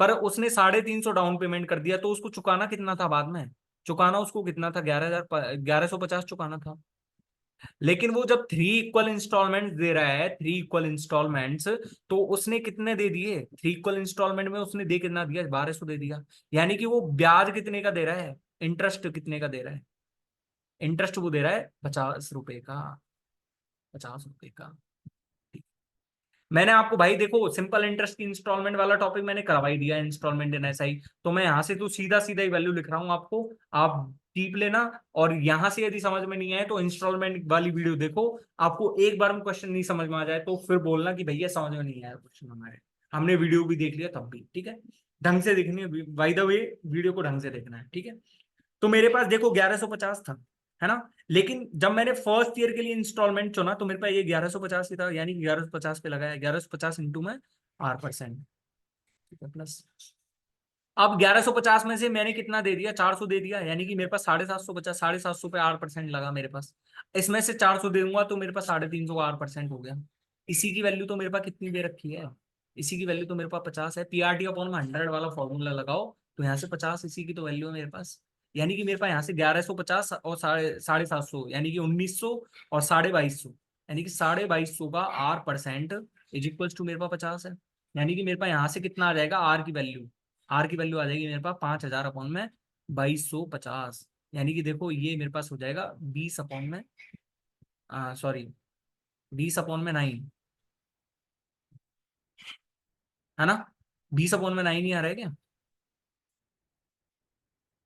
पर उसने 350 डाउन पेमेंट कर दिया, तो उसको चुकाना कितना था बाद में, चुकाना उसको कितना था, 11,150 चुकाना था। लेकिन वो जब 3 इक्वल इंस्टॉलमेंट्स दे रहा है, 3 इक्वल इंस्टॉलमेंट्स, तो उसने कितने दे दिए, 3 इक्वल इंस्टॉलमेंट में उसने दे कितना दिया, 1200 दे दिया। यानी कि वो ब्याज कितने का दे रहा है, इंटरेस्ट कितने का दे रहा है, इंटरेस्ट वो दे रहा है 50 रुपए का, 50 रुपए का। मैंने आपको भाई देखो सिंपल इंटरेस्ट की इंस्टॉलमेंट वाला टॉपिक मैंने करवा ही दिया, इंस्टॉलमेंट इन एसआई। तो मैं यहाँ से तो सीधा सीधा ही वैल्यू लिख रहा हूँ आपको, आप टीप लेना। और यहाँ से यदि समझ में नहीं आए तो इंस्टॉलमेंट वाली वीडियो देखो। आपको एक बार में क्वेश्चन नहीं समझ में आ जाए तो फिर बोलना कि भैया समझ में नहीं आया क्वेश्चन हमारे, हमने वीडियो भी देख लिया तब भी। ठीक है। ढंग से देखनी है, बाय द वे वीडियो को ढंग से देखना है। ठीक है। तो मेरे पास देखो 1150 था, है ना। लेकिन जब मैंने फर्स्ट ईयर के लिए इंस्टॉलमेंट चुना तो मेरे पास ये 1150 ही था, यानी कि 1150 पे लगाया, 1150 इंटू में R%। ठीक है प्लस। अब 1150 में से मैंने कितना दे दिया, 400 दे दिया, यानी कि मेरे पास 750 बचा, 750 पे R% लगा मेरे पास। इसमें से 400 दूंगा तो मेरे पास 350 का R% हो गया। इसी की वैल्यू तो मेरे पास कितनी दे रखी है, इसी की वैल्यू तो मेरे पास 50 है। पीआरटी अपॉन में 100 वाला फॉर्मूला लगाओ तो यहाँ से 50 इसी की तो वैल्यू है मेरे पास। यानी कि मेरे पास यहाँ से 1150 और साढ़े 700 यानी कि 1900 और 2250 यानी कि 2250 का R% इज इक्वल्स टू मेरे पास 50 है। यानी कि मेरे पास यहाँ से कितना आ जाएगा आर की वैल्यू, आर की वैल्यू आ जाएगी मेरे पास 5000 अपॉन में 2250। यानी कि देखो ये मेरे पास हो जाएगा 20 अपॉन में सॉरी 20/9 है ना। 20/9 ही आ रहा है क्या,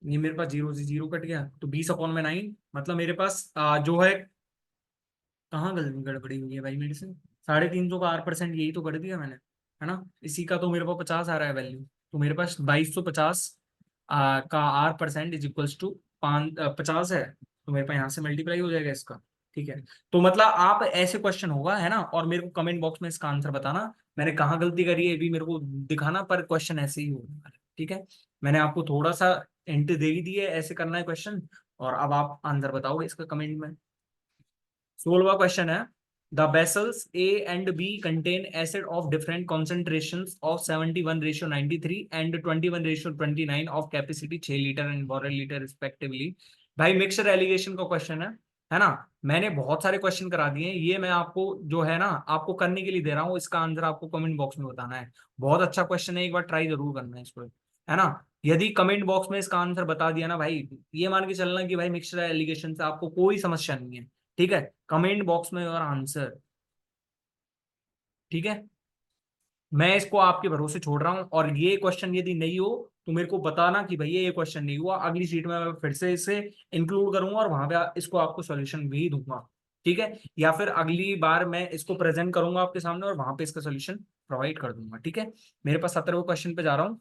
ये मेरे पास जीरो से जीरो कट गया तो 20/9 मतलब मेरे पास जो है, कहाँ गड़बड़ी हुई है भाई मेरे से। 350 का R% यही तो कर दिया मैंने, है ना। इसी का तो मेरे पास 50 आ रहा है वैल्यू, तो मेरे पास 2250 का R% इज इक्वल्स टू 50 है, तो मेरे पास यहाँ से मल्टीप्लाई हो जाएगा इसका। ठीक है, तो मतलब आप ऐसे क्वेश्चन होगा है ना, और मेरे को कमेंट बॉक्स में इसका आंसर बताना, मैंने कहाँ गलती करी है ये भी मेरे को दिखाना, पर क्वेश्चन ऐसे ही होगा। ठीक है, मैंने आपको थोड़ा सा हिंट दे ही दी है ऐसे करना है क्वेश्चन, और अब आप आंसर बताओगे इसका कमेंट में। 16वां क्वेश्चन है, the vessels A and B contain acid of different concentrations of 71:93 and 21:29 of capacity 6 litre and 12 litre respectively. भाई मिक्सचर एलिगेशन का क्वेश्चन है ना। मैंने बहुत सारे क्वेश्चन करा दिए हैं, ये मैं आपको जो है ना आपको करने के लिए दे रहा हूँ, इसका आंसर आपको कमेंट बॉक्स में बताना है। बहुत अच्छा क्वेश्चन है, एक बार ट्राई जरूर करना है इसको, है ना। यदि कमेंट बॉक्स में इसका आंसर बता दिया ना भाई, ये मान के चलना कि भाई मिक्सचर एलिगेशन से आपको कोई समस्या नहीं है। ठीक है, कमेंट बॉक्स में और आंसर। ठीक है, मैं इसको आपके भरोसे छोड़ रहा हूं, और ये क्वेश्चन यदि नहीं हो तो मेरे को बताना कि भैया ये क्वेश्चन नहीं हुआ, अगली शीट में मैं फिर से इसे इंक्लूड करूंगा और वहां पे इसको आपको सॉल्यूशन भी दूंगा। ठीक है, या फिर अगली बार मैं इसको प्रेजेंट करूंगा आपके सामने और वहां पे इसका सॉल्यूशन प्रोवाइड कर दूंगा। ठीक है, मेरे पास 17वें क्वेश्चन पे जा रहा हूँ।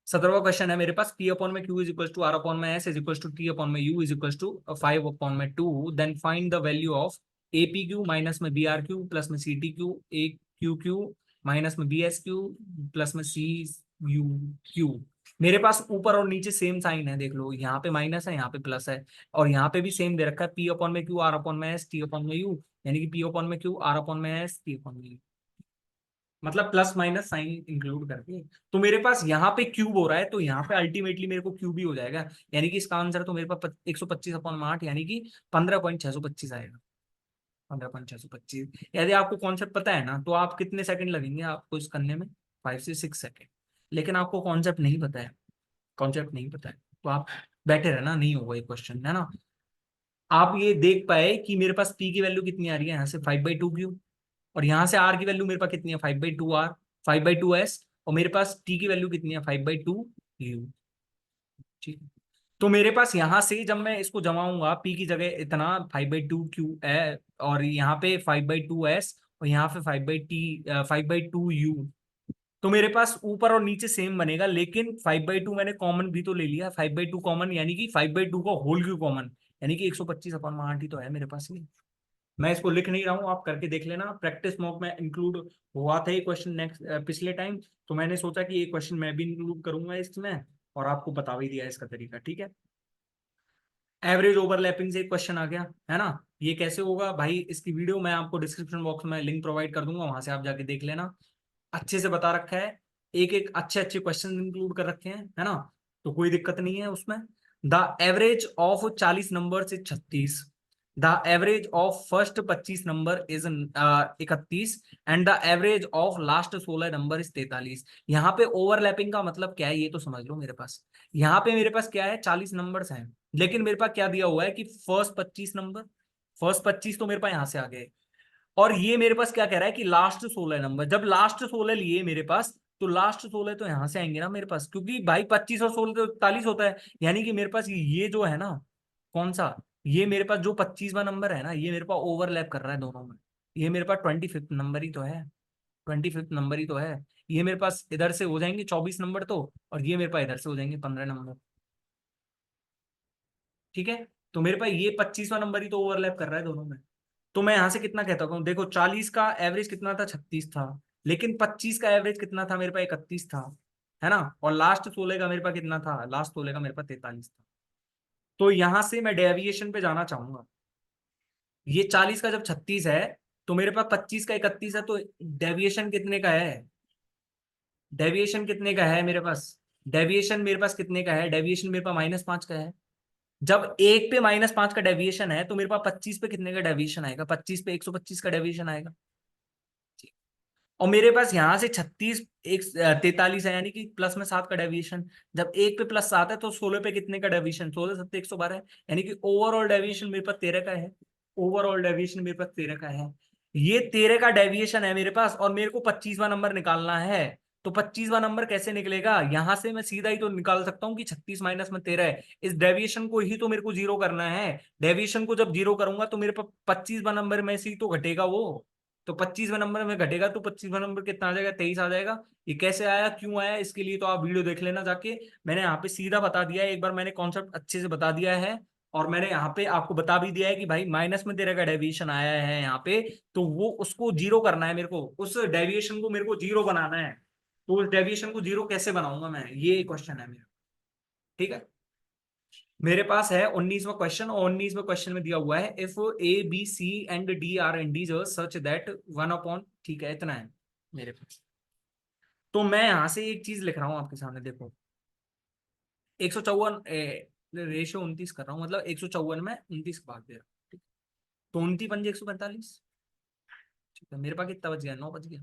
17वां क्वेश्चन है मेरे पास, P अपॉन में Q is equal to R upon में S is equal to T upon में U is equal to 5 upon में 2, then find the value of APQ minus में BRQ प्लस में CTQ AQQ माइनस में BSQ plus में CUQ। मेरे पास ऊपर और नीचे सेम साइन है, देख लो, यहाँ पे माइनस है यहाँ पे प्लस है, और यहाँ पे भी सेम दे रखा है P अपॉन में Q R अपॉन में S T अपॉन में U, यानी कि P अपॉन में Q R अपॉन में S T अपॉन में U, मतलब प्लस माइनस साइन इंक्लूड करके। तो मेरे पास यहाँ पे क्यूब हो रहा है तो यहाँ पे अल्टीमेटली मेरे को क्यूब ही हो जाएगा, यानी कि इसका आंसर तो मेरे पास 125/8 यानी कि 15.625 आएगा। 15.625। यदि आपको कॉन्सेप्ट पता है ना तो आप कितने सेकंड लगेंगे आपको इस करने में, 5 से 6 सेकंड। लेकिन आपको कॉन्सेप्ट नहीं पता है, कॉन्सेप्ट नहीं पता है तो आप बैठे रहना, नहीं होगा ये क्वेश्चन, है ना। आप ये देख पाए कि मेरे पास पी की वैल्यू कितनी आ रही है, यहाँ से 5/2 क्यू, और यहां से आर की वैल्यू मेरे पास कितनी है 5/2 आर, 5/2 एस, और मेरे पास टी की वैल्यू कितनी है 5/2 यू। ठीक है, तो मेरे पास यहां से जब मैं इसको जमाऊंगा पी की जगह इतना 5/2 क्यू है, और यहाँ पे 5/2 एस, और यहाँ पे 5/2 यू, तो मेरे पास ऊपर और नीचे सेम बनेगा, लेकिन 5/2 मैंने कॉमन भी तो ले लिया, 5/2 कॉमन यानी कि 5/2 का होल क्यू कॉमन, यानी कि 125/8 ही तो है मेरे पास ये। मैं इसको लिख नहीं रहा हूँ, आप करके देख लेना, प्रैक्टिस मॉक में इंक्लूड हुआ था ये क्वेश्चन नेक्स्ट पिछले टाइम, तो मैंने सोचा कि ये क्वेश्चन मैं भी इंक्लूड करूंगा इसमें, और आपको बता भी दिया इसका तरीका। ठीक है, एवरेज ओवरलैपिंग से एक क्वेश्चन आ गया, है ना। ये कैसे होगा भाई, इसकी वीडियो मैं आपको डिस्क्रिप्शन बॉक्स में लिंक प्रोवाइड कर दूंगा, वहां से आप जाके देख लेना, अच्छे से बता रखा है, एक एक अच्छे अच्छे क्वेश्चन इंक्लूड कर रखे हैं, है ना। तो कोई दिक्कत नहीं है उसमें। द एवरेज ऑफ 40 नंबर से 36, the average of first 25 number is 31, and the average of last 16 number is 43। यहाँ पे ओवरलैपिंग का मतलब क्या है ये तो समझ लो। मेरे पास यहाँ पे मेरे पास क्या है 40 नंबर्स हैं, लेकिन मेरे पास क्या दिया हुआ है कि फर्स्ट 25 नंबर, फर्स्ट 25 तो मेरे पास यहाँ से आ गए, और ये मेरे पास क्या कह रहा है कि लास्ट 16 नंबर, जब लास्ट 16 लिए मेरे पास, तो लास्ट 16 तो यहां से आएंगे ना मेरे पास, क्योंकि भाई 25 और 16 तो 41 होता है, यानी कि मेरे पास ये जो है ना, कौन सा, ये मेरे पास जो 25वां नंबर है ना, ये मेरे पास ओवरलैप कर रहा है दोनों में, ये मेरे पास 25th नंबर ही तो है, 25th नंबर ही तो है। ये मेरे पास इधर से हो जाएंगे 24 नंबर तो, और ये मेरे पास इधर से हो जाएंगे 15 नंबर। ठीक है, तो मेरे पास ये 25वां नंबर ही तो ओवरलैप कर रहा है दोनों में। तो मैं यहां से कितना कहता हूँ, देखो 40 का एवरेज कितना था 36 था, लेकिन 25 का एवरेज कितना था मेरे पास 31 था, है ना, और लास्ट 16 का मेरे पास कितना था, लास्ट 16 का मेरे पास 43 था। तो यहां से मैं डेविएशन पे जाना चाहूंगा, ये 40 का जब 36 है, तो मेरे पास 25 का 31 है, तो डेविएशन कितने का है? डेविएशन कितने का है मेरे पास? डेविएशन मेरे पास कितने का है? डेविएशन मेरे पास -5 का है। जब एक पे -5 का डेविएशन है तो मेरे पास 25 पे कितने का डेविएशन आएगा? 25 पे 125 का डेविएशन आएगा। और मेरे पास यहां से 36 एक 43 है, यानी कि प्लस में 7 का डेविएशन। जब एक पे +7 है तो 16 पे कितने का डेविएशन? 16 7 112 है, यानी कि ओवरऑल डेविएशन मेरे पास 13 का है। ओवरऑल डेविएशन मेरे पास 13 का है। ये 13 का डेविएशन है मेरे पास, और मेरे को 25वां नंबर निकालना है। तो 25वां नंबर कैसे निकलेगा? यहां से मैं सीधा ही तो निकाल सकता हूँ कि 36 माइनस में 13 है। इस डेविएशन को ही तो मेरे को जीरो करना है। डेविएशन को जब जीरो करूंगा तो मेरे पास 25वां नंबर में से ही तो घटेगा वो। तो 25वें नंबर में घटेगा तो 25वां नंबर कितना आ जाएगा? 23 आ जाएगा। ये कैसे आया, क्यों आया, इसके लिए तो आप वीडियो देख लेना जाके। मैंने यहाँ पे सीधा बता दिया है, एक बार मैंने कॉन्सेप्ट अच्छे से बता दिया है। और मैंने यहाँ पे आपको बता भी दिया है कि भाई माइनस में तेरे का डेविएशन आया है यहाँ पे, तो वो उसको जीरो करना है मेरे को, उस डेविएशन को मेरे को जीरो बनाना है। तो उस डेविएशन को जीरो कैसे बनाऊंगा मैं, ये क्वेश्चन है मेरा। ठीक है, मेरे पास है 19वां क्वेश्चन, और 19वें क्वेश्चन में दिया हुआ है if A B C and D are integers such that 1/, ठीक है इतना है मेरे पास। तो मैं यहां से एक चीज लिख रहा हूं आपके सामने, देखो 154 रेशियो 29 कर रहा हूं, मतलब 154 में 29 भाग दे रहा हूं, ठीक? तो 29 × 145, ठीक है, मेरे पास कितना बच गया? 9 बच गया,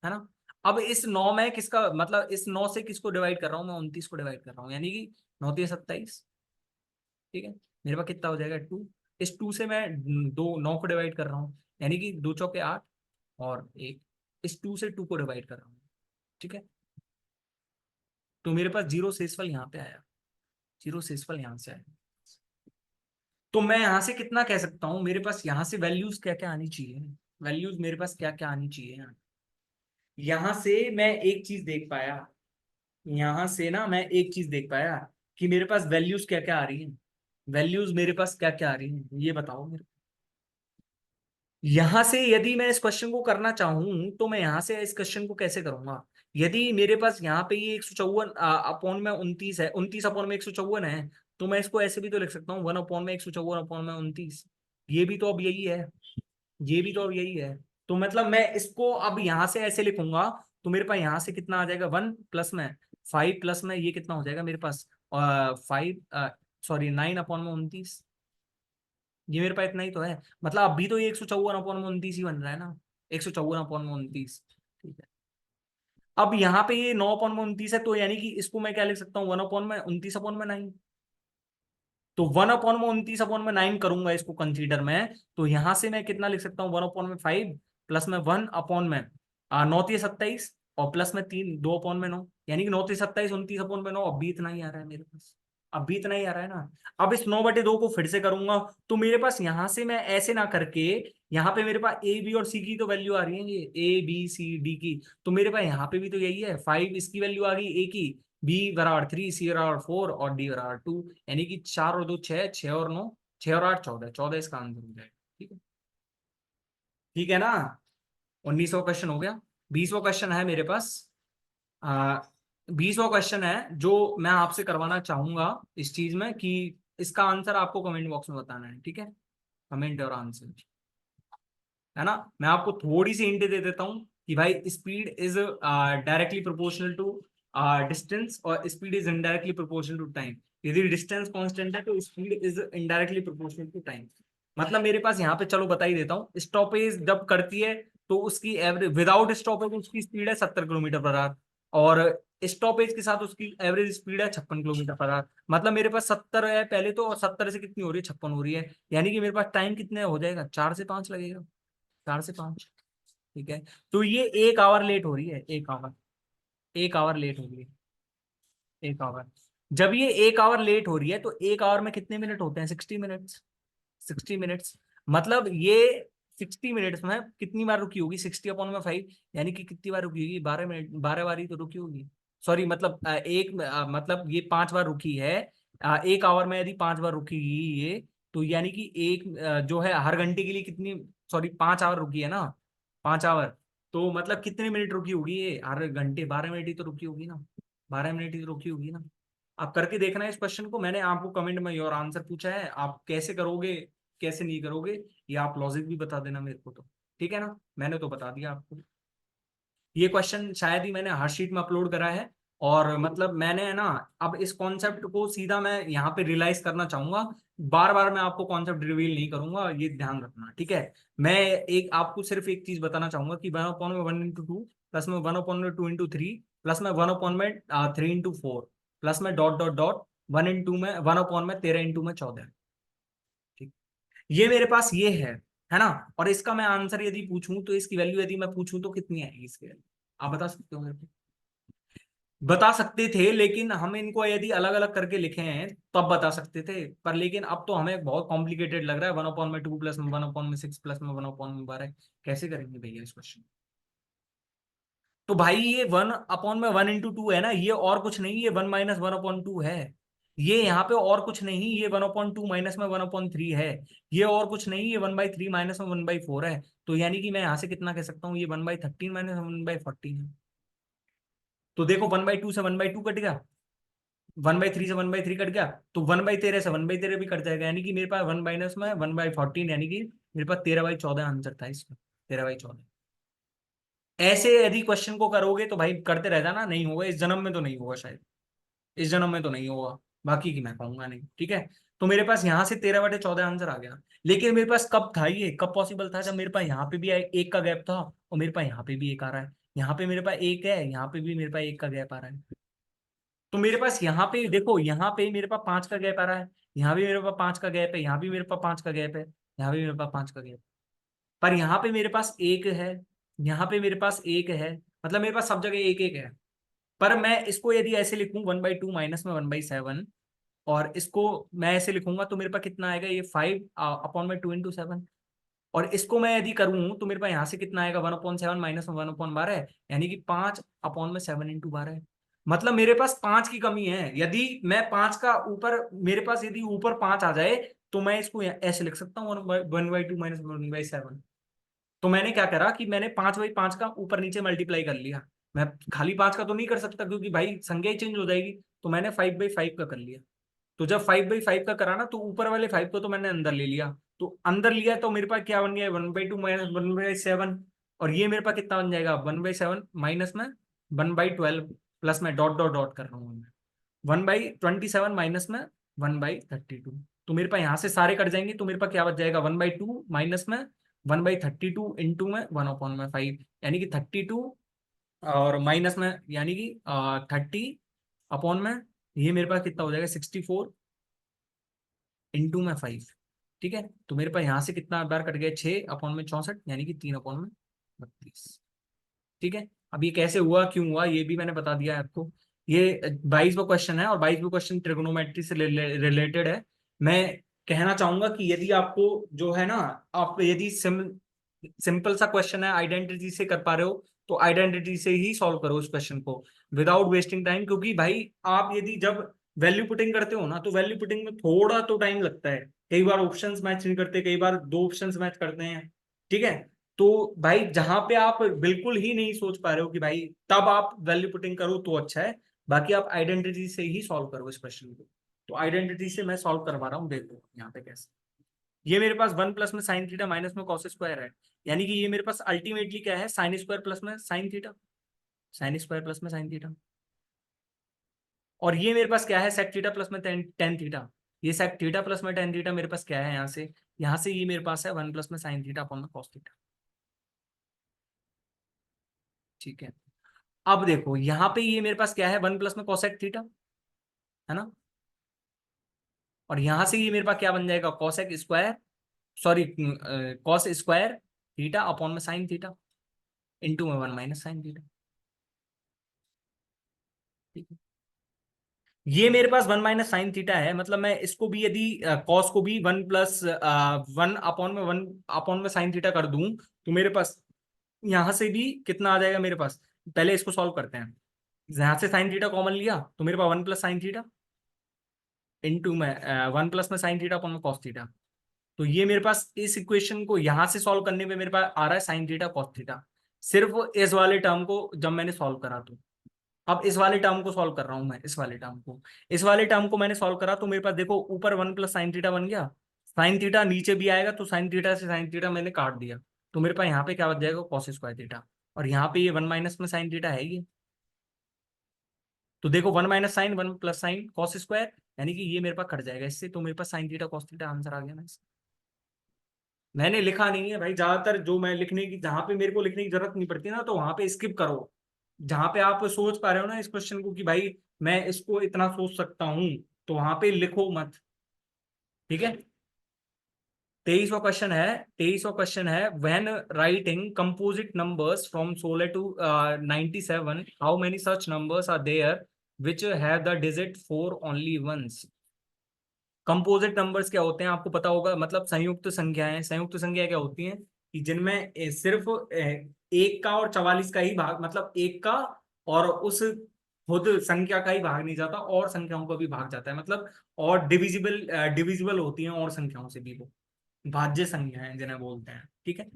है ना? अब इस 9 में किसका मतलब, इस 9 से किसको डिवाइड कर रहा हूं मैं? 29 को डिवाइड कर रहा हूँ, यानी कि 9 × 27, ठीक है। मेरे पास कितना हो जाएगा? 2। इस 2 से मैं दो 9 को डिवाइड कर रहा हूँ, यानी कि 2 चौके 8, और एक इस 2 से 2 को डिवाइड कर रहा हूँ, ठीक है। तो मेरे पास जीरो शेषफल यहाँ पे आया, जीरो शेषफल यहाँ से आया। तो मैं यहाँ से कितना कह सकता हूँ, मेरे पास यहाँ से वैल्यूज क्या क्या आनी चाहिए? वैल्यूज मेरे पास क्या क्या आनी चाहिए यहाँ से मैं एक चीज देख पाया, यहाँ से ना मैं एक चीज देख पाया कि मेरे पास वैल्यूज क्या क्या आ रही हैं। वैल्यूज मेरे पास क्या क्या आ रही हैं, ये बताओ मेरे। यहां से यदि मैं इस क्वेश्चन को करना चाहूं तो मैं यहां से इस क्वेश्चन को कैसे करूंगा? यदि मेरे पास यहाँ पे ये 154 अपॉन में 29 है, 29 अपॉन में 154 है, तो मैं इसको ऐसे भी तो लिख सकता हूँ 1/154 अपॉन में 29। ये भी तो अब यही है, ये भी तो अब यही है। तो मतलब मैं इसको अब यहां से ऐसे लिखूंगा, तो मेरे पास यहां से कितना आ जाएगा? 1 प्लस में 5 प्लस में ये कितना हो जाएगा मेरे पास? 5, सॉरी 9/29। ये मेरे पास इतना ही तो है, मतलब अभी तो ये 154/29 ही बन रहा है ना, 154/29, ठीक है। अब यहाँ पे ये 9/29 है, तो यानी कि इसको मैं क्या लिख सकता हूँ? 1/29/9। तो 1/29/9 करूंगा इसको कंसीडर में, तो यहां से मैं कितना लिख सकता हूँ? 1/5 प्लस में 1/में 9 × 27, और प्लस में 3 2/9, यानी कि 9 × 27 29/9। अब भी इतना ही आ रहा है मेरे पास, अब भी इतना ही आ रहा है ना। अब इस 9/2 को फिर से करूंगा, तो मेरे पास यहां से मैं ऐसे ना करके, यहाँ पे मेरे पास ए बी और सी की तो वैल्यू आ रही है, ये A B C D की। तो मेरे पास यहाँ पे भी तो यही है, 5 इसकी वैल्यू आ गई ए की, B = 3, C = 4, और D = 2, यानी कि 4 और 2 6, 6 और 9, 6 और 8 14, 14 इसका आंसर हो जाएगा, ठीक है। ठीक है ना, 19वां क्वेश्चन हो गया। 20वां क्वेश्चन है मेरे पास। आ 20वां क्वेश्चन है जो मैं आपसे करवाना चाहूंगा इस चीज में, कि इसका आंसर आपको कमेंट बॉक्स में बताना है, ठीक है। कमेंट और आंसर, है ना। मैं आपको थोड़ी सी हिंट दे देता हूँ कि भाई speed is directly proportional to distance, और speed is indirectly proportional to time. यदि डिस्टेंस कांस्टेंट है तो speed is indirectly proportional to time. मतलब मेरे पास यहाँ पे चलो बता ही देता हूँ, स्टॉपेज जब करती है तो उसकी एवरेज, विदाउट स्टॉपेज उसकी स्पीड है 70 km/h, और स्टॉपेज के साथ उसकी एवरेज स्पीड है 56 km/h। मतलब मेरे पास 70 है पहले तो, और 70 से कितनी हो रही है? 56 हो रही है, यानी कि मेरे पास टाइम कितने हो जाएगा? 4 से 5 लगेगा, 4 से 5, ठीक है। तो ये 1 आवर लेट हो रही है, 1 आवर, 1 आवर लेट हो रही है, 1 आवर। जब ये 1 आवर लेट हो रही है तो 1 आवर में कितने मिनट होते हैं? 60 मिनट्स, 60 मिनट्स। मतलब ये 60 मिनट्स में कितनी बार रुकी होगी? 60/5, यानी कि कितनी बार रुकी होगी? 12 मिनट, 12 बार ही तो रुकी होगी। सॉरी, मतलब मतलब ये 5 बार रुकी है। 1 आवर में यदि 5 बार रुकीगी ये, तो यानी कि एक जो है हर घंटे के लिए कितनी, सॉरी 5 आवर रुकी है ना, 5 आवर। तो मतलब कितने मिनट रुकी होगी ये? हर घंटे 12 मिनट ही तो रुकी होगी ना, 12 मिनट ही तो रुकी होगी ना। आप करके देखना इस क्वेश्चन को, मैंने आपको कमेंट में योर आंसर पूछा है, आप कैसे करोगे कैसे नहीं करोगे, ये आप लॉजिक भी बता देना मेरे को तो। ठीक है ना, मैंने तो बता दिया आपको। ये क्वेश्चन शायद ही मैंने हर शीट में अपलोड करा है, और मतलब मैंने है ना, अब इस कॉन्सेप्ट को सीधा मैं यहाँ पे रियलाइज करना चाहूंगा। बार बार मैं आपको कॉन्सेप्ट रिवील नहीं करूंगा, ये ध्यान रखना, ठीक है। मैं एक आपको सिर्फ एक चीज बताना चाहूंगा कि 1/, में 1 into 2, प्लस में 1/, में 2 into 3, प्लस में 1/, में 3 into 4, प्लस में डॉट डॉट डॉट 1 into में 1/, में 13 into में 14। ठीक, ये मेरे पास ये है ना। और इसका मैं आंसर यदि पूछूं तो इसकी वैल्यू यदि मैं पूछूं तो कितनी आएगी इसकी वैल्यू, आप बता सकते हो मेरे को? बता सकते थे, लेकिन हम इनको यदि अलग अलग करके लिखे हैं तब बता सकते थे, पर लेकिन अब तो हमें बहुत कॉम्प्लिकेटेड लग रहा है। 1/2 प्लस में 1/6 प्लस में 1/12, कैसे करेंगे भैया इस क्वेश्चन? तो भाई ये 1/1 into 2 है ना, ये और कुछ नहीं, ये 1 - 1/2 है। ये यहाँ पे और कुछ नहीं, ये 1/2 माइनस में 1/3 है। ये और कुछ नहीं, ये 1/3 माइनस में 1/4 है। तो यानी कि मैं यहाँ से कितना कह सकता हूँ, ये 1/13 माइनस 1/14 है। तो देखो 1/2 से 1/2 कट गया, 1/3 से 1/3 कट गया, तो 1/13 से 1/13 भी कट जाएगा, यानी कि मेरे पास 1 माइनस में 1/14, यानी कि मेरे पास 13/14 आंसर था इसका। 13/14। ऐसे यदि क्वेश्चन को करोगे तो भाई करते रह जाना, नहीं होगा इस जन्म में, तो नहीं होगा शायद, इस जन्म में तो नहीं होगा, बाकी की मैं कहूंगा नहीं, ठीक है। तो मेरे पास यहाँ से 13/14 आंसर आ गया। लेकिन मेरे पास कब था, ये कब पॉसिबल था, जब मेरे पास यहाँ पे भी एक का गैप था, और मेरे पास यहाँ पे भी एक आ रहा है। यहाँ पे मेरे पास एक है, यहाँ पे भी मेरे पास एक का गैप आ रहा है। तो मेरे पास यहाँ पे देखो, यहाँ पे मेरे पास 5 का गैप आ रहा है, यहाँ भी मेरे पास 5 का गैप है, यहाँ भी मेरे पास 5 का गैप है, यहाँ भी मेरे पास 5 का गैप। पर यहाँ पे मेरे पास एक है, यहाँ पे मेरे पास एक है, मतलब मेरे पास सब जगह एक एक है। पर मैं इसको यदि ऐसे लिखूं 1/2 माइनस में 1/7, और इसको मैं ऐसे लिखूंगा तो मेरे पास कितना आएगा, ये 5/2 into 7। और इसको मैं यदि करूं तो मेरे पास यहाँ से कितना आएगा, 1/7 माइनस 1/12, यानी कि 5/7 into 12 है। मतलब मेरे पास 5 की कमी है। यदि मैं 5 का ऊपर, मेरे पास यदि ऊपर 5 आ जाए तो मैं इसको ऐसे लिख सकता हूँ, 1/2 माइनस 1/7। तो मैंने क्या करा कि मैंने 5/5 का ऊपर नीचे मल्टीप्लाई कर लिया। मैं खाली 5 का तो नहीं कर सकता, क्योंकि भाई संख्या ही चेंज हो जाएगी। तो मैंने 5/5 का कर लिया। तो जब 5/5 का करा ना, तो ऊपर वाले 5 को तो मैंने अंदर ले लिया। तो अंदर लिया तो मेरे पास क्या बन गया, 1/2 माइनस 1/7। और ये मेरे पास कितना बन जाएगा, 1/7 माइनस में 1/12, प्लस में डॉट डॉट डॉट कर रहा हूँ मैं, 1/27 माइनस में 1/32। तो मेरे पास यहाँ से सारे कट जाएंगे, तो मेरे पास क्या बच जाएगा, 1/2 माइनस में 1/32 इंटू में 1/5, यानी कि 32, और माइनस में यानी कि 30 में, ये मेरे पास कितना हो जाएगा, 64 इंटू में 5। ठीक है, तो मेरे पास यहाँ से कितना बार कट गया, 6/64, यानी कि 3/32। ठीक है। अब ये कैसे हुआ, क्यों हुआ, ये भी मैंने बता दिया है आपको। ये 22वां क्वेश्चन है, और 22वां क्वेश्चन ट्रिगोनोमेट्री से रिलेटेड है। मैं कहना चाहूंगा कि यदि आपको जो है ना, आप यदि सिंपल सा क्वेश्चन है, आइडेंटिटी से कर पा रहे हो, तो आइडेंटिटी से ही सॉल्व करो इस क्वेश्चन को, विदाउट वेस्टिंग टाइम। क्योंकि भाई आप यदि जब वैल्यू पुटिंग करते हो ना, तो वैल्यू पुटिंग में थोड़ा तो टाइम लगता है। कई बार ऑप्शंस मैच नहीं करते, कई बार दो ऑप्शंस मैच करते हैं। ठीक है। तो भाई जहां पे आप बिल्कुल ही नहीं सोच पा रहे हो कि भाई, तब आप वैल्यू पुटिंग करो तो अच्छा है। बाकी आप आइडेंटिटी से ही सॉल्व करो इस क्वेश्चन को। तो आइडेंटिटी से मैं सॉल्व करवा रहा हूँ, देखो यहाँ पे कैसे। ये मेरे पास 1 प्लस में साइन थीटा माइनस में कॉस स्क्वायर है, यानी कि ये मेरे पास अल्टीमेटली क्या है, साइन स्क्वायर प्लस में sine theta, sine square plus में साइन थीटा। और ये मेरे पास क्या है, सेक थीटा प्लस में टेन टेन थीटा। ये सेक थीटा प्लस में टेन थीटा मेरे पास क्या है, यहाँ से ये मेरे पास है 1 प्लस में साइन थीटा अपॉन में कॉस थीटा। ठीक है। अब देखो यहाँ पे ये मेरे पास क्या है, 1 प्लस में कोसेक थीटा, है ना। और यहां से ये मेरे पास क्या बन जाएगा, cosec square, sorry, cos square theta upon में साइन थीटा, इंटू में 1 माइनस साइन थीटा। ठीक है। ये मेरे पास 1 माइनस साइन थीटा है, मतलब मैं इसको भी यदि कॉस को भी 1 प्लस 1/1 साइन थीटा कर दूं, तो मेरे पास यहां से भी कितना आ जाएगा मेरे पास। पहले इसको सॉल्व करते हैं। यहां से साइन थीटा कॉमन लिया तो मेरे पास 1 प्लस साइन थीटा, इंटू में 1 प्लस में साइन थीटा अपॉन में कॉस थीटा। तो ये मेरे पास इस इक्वेशन को यहां से सॉल्व करने पे मेरे पास आ रहा है साइन थीटा कॉस थीटा, सिर्फ इस वाले टर्म को जब मैंने सॉल्व करा तो। अब इस वाले टर्म को सॉल्व कर रहा हूं मैं, इस वाले टर्म को मैंने सॉल्व करा तो मेरे पास देखो ऊपर 1 प्लस साइन थीटा बन गया, साइन थीटा नीचे भी आएगा, तो साइन थीटा से साइन थीटा मैंने काट दिया। तो मेरे पास यहाँ पे क्या बच जाएगा, कॉस स्क्वायर थीटा। और यहाँ पे ये 1 माइनस में साइन थीटा है ये। तो देखो 1 minus sine 1 plus sine cos square, यानी कि ये मेरे पास कट जाएगा इससे, तो मेरे पास sine theta cos theta answer आ गया ना इसका। मैंने लिखा नहीं है भाई, ज्यादातर जो मैं लिखने की, जहां पे मेरे को लिखने की जरूरत नहीं पड़ती ना, तो वहां पे स्किप करो। जहां पे आप सोच पा रहे हो ना इस क्वेश्चन को कि भाई मैं इसको इतना सोच सकता हूं, तो वहां पे लिखो मत। ठीक है। 23वां क्वेश्चन है when writing composite numbers from 16 to 97, how many such numbers are there which have the digit 4 only once. Composite numbers क्या होते हैं आपको पता होगा, मतलब संयुक्त संख्याएं। संयुक्त संख्या क्या होती हैं कि जिनमें सिर्फ एक का और 44 का ही भाग, मतलब एक का और उस खुद संख्या का ही भाग नहीं जाता, और संख्याओं का भी भाग जाता है, मतलब और डिविजिबल डिविजिबल होती हैं और संख्याओं से भी, वो भाज्य संख्याएं जिन्हें बोलते हैं। ठीक है।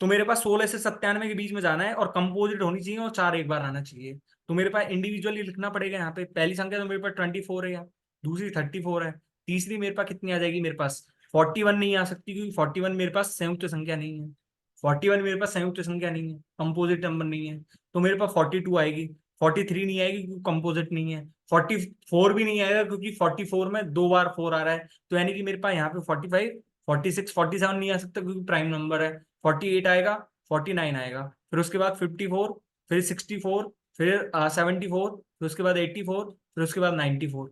तो मेरे पास 16 से 97 के बीच में जाना है, और कंपोजिट होनी चाहिए, और चार एक बार आना चाहिए। तो मेरे पास इंडिविजुअली लिखना पड़ेगा। यहाँ पे पहली संख्या तो मेरे पास 24 है यार, दूसरी 34 है, तीसरी मेरे पास कितनी आ जाएगी, मेरे पास 41 नहीं आ सकती, क्योंकि 41 मेरे पास संयुक्त संख्या नहीं है। 41 मेरे पास संयुक्त संख्या नहीं है, कंपोजिट नंबर नहीं है। तो मेरे पास 42 आएगी। 43 नहीं आएगी क्योंकि कंपोजिट नहीं है। 44 भी नहीं आएगा क्योंकि 44 में दो बार 4 आ रहा है। तो यानी कि मेरे पास यहाँ पे 45, 46, 47 नहीं आ सकता क्योंकि प्राइम नंबर है। 48 आएगा, 49 आएगा, फिर उसके बाद 54, फिर 64, फिर 74, फिर उसके बाद 84, फिर उसके बाद 94।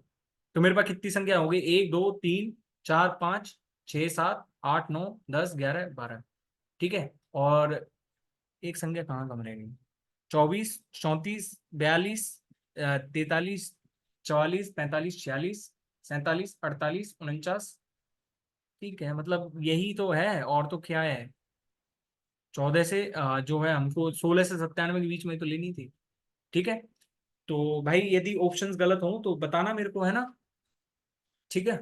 तो मेरे पास कितनी संख्या हो गई, 1 2 3 4 5 6 7 8 9 10 11 12। ठीक है। और एक संख्या कहाँ कम रह गई, 24 34 42 43 44 45 46 47 48 49। ठीक है, मतलब यही तो है, और तो क्या है। 14 से जो है हमको 16 से 97 के बीच में तो लेनी थी। ठीक है। तो भाई यदि ऑप्शंस गलत हो तो बताना मेरे को, है ना। ठीक है।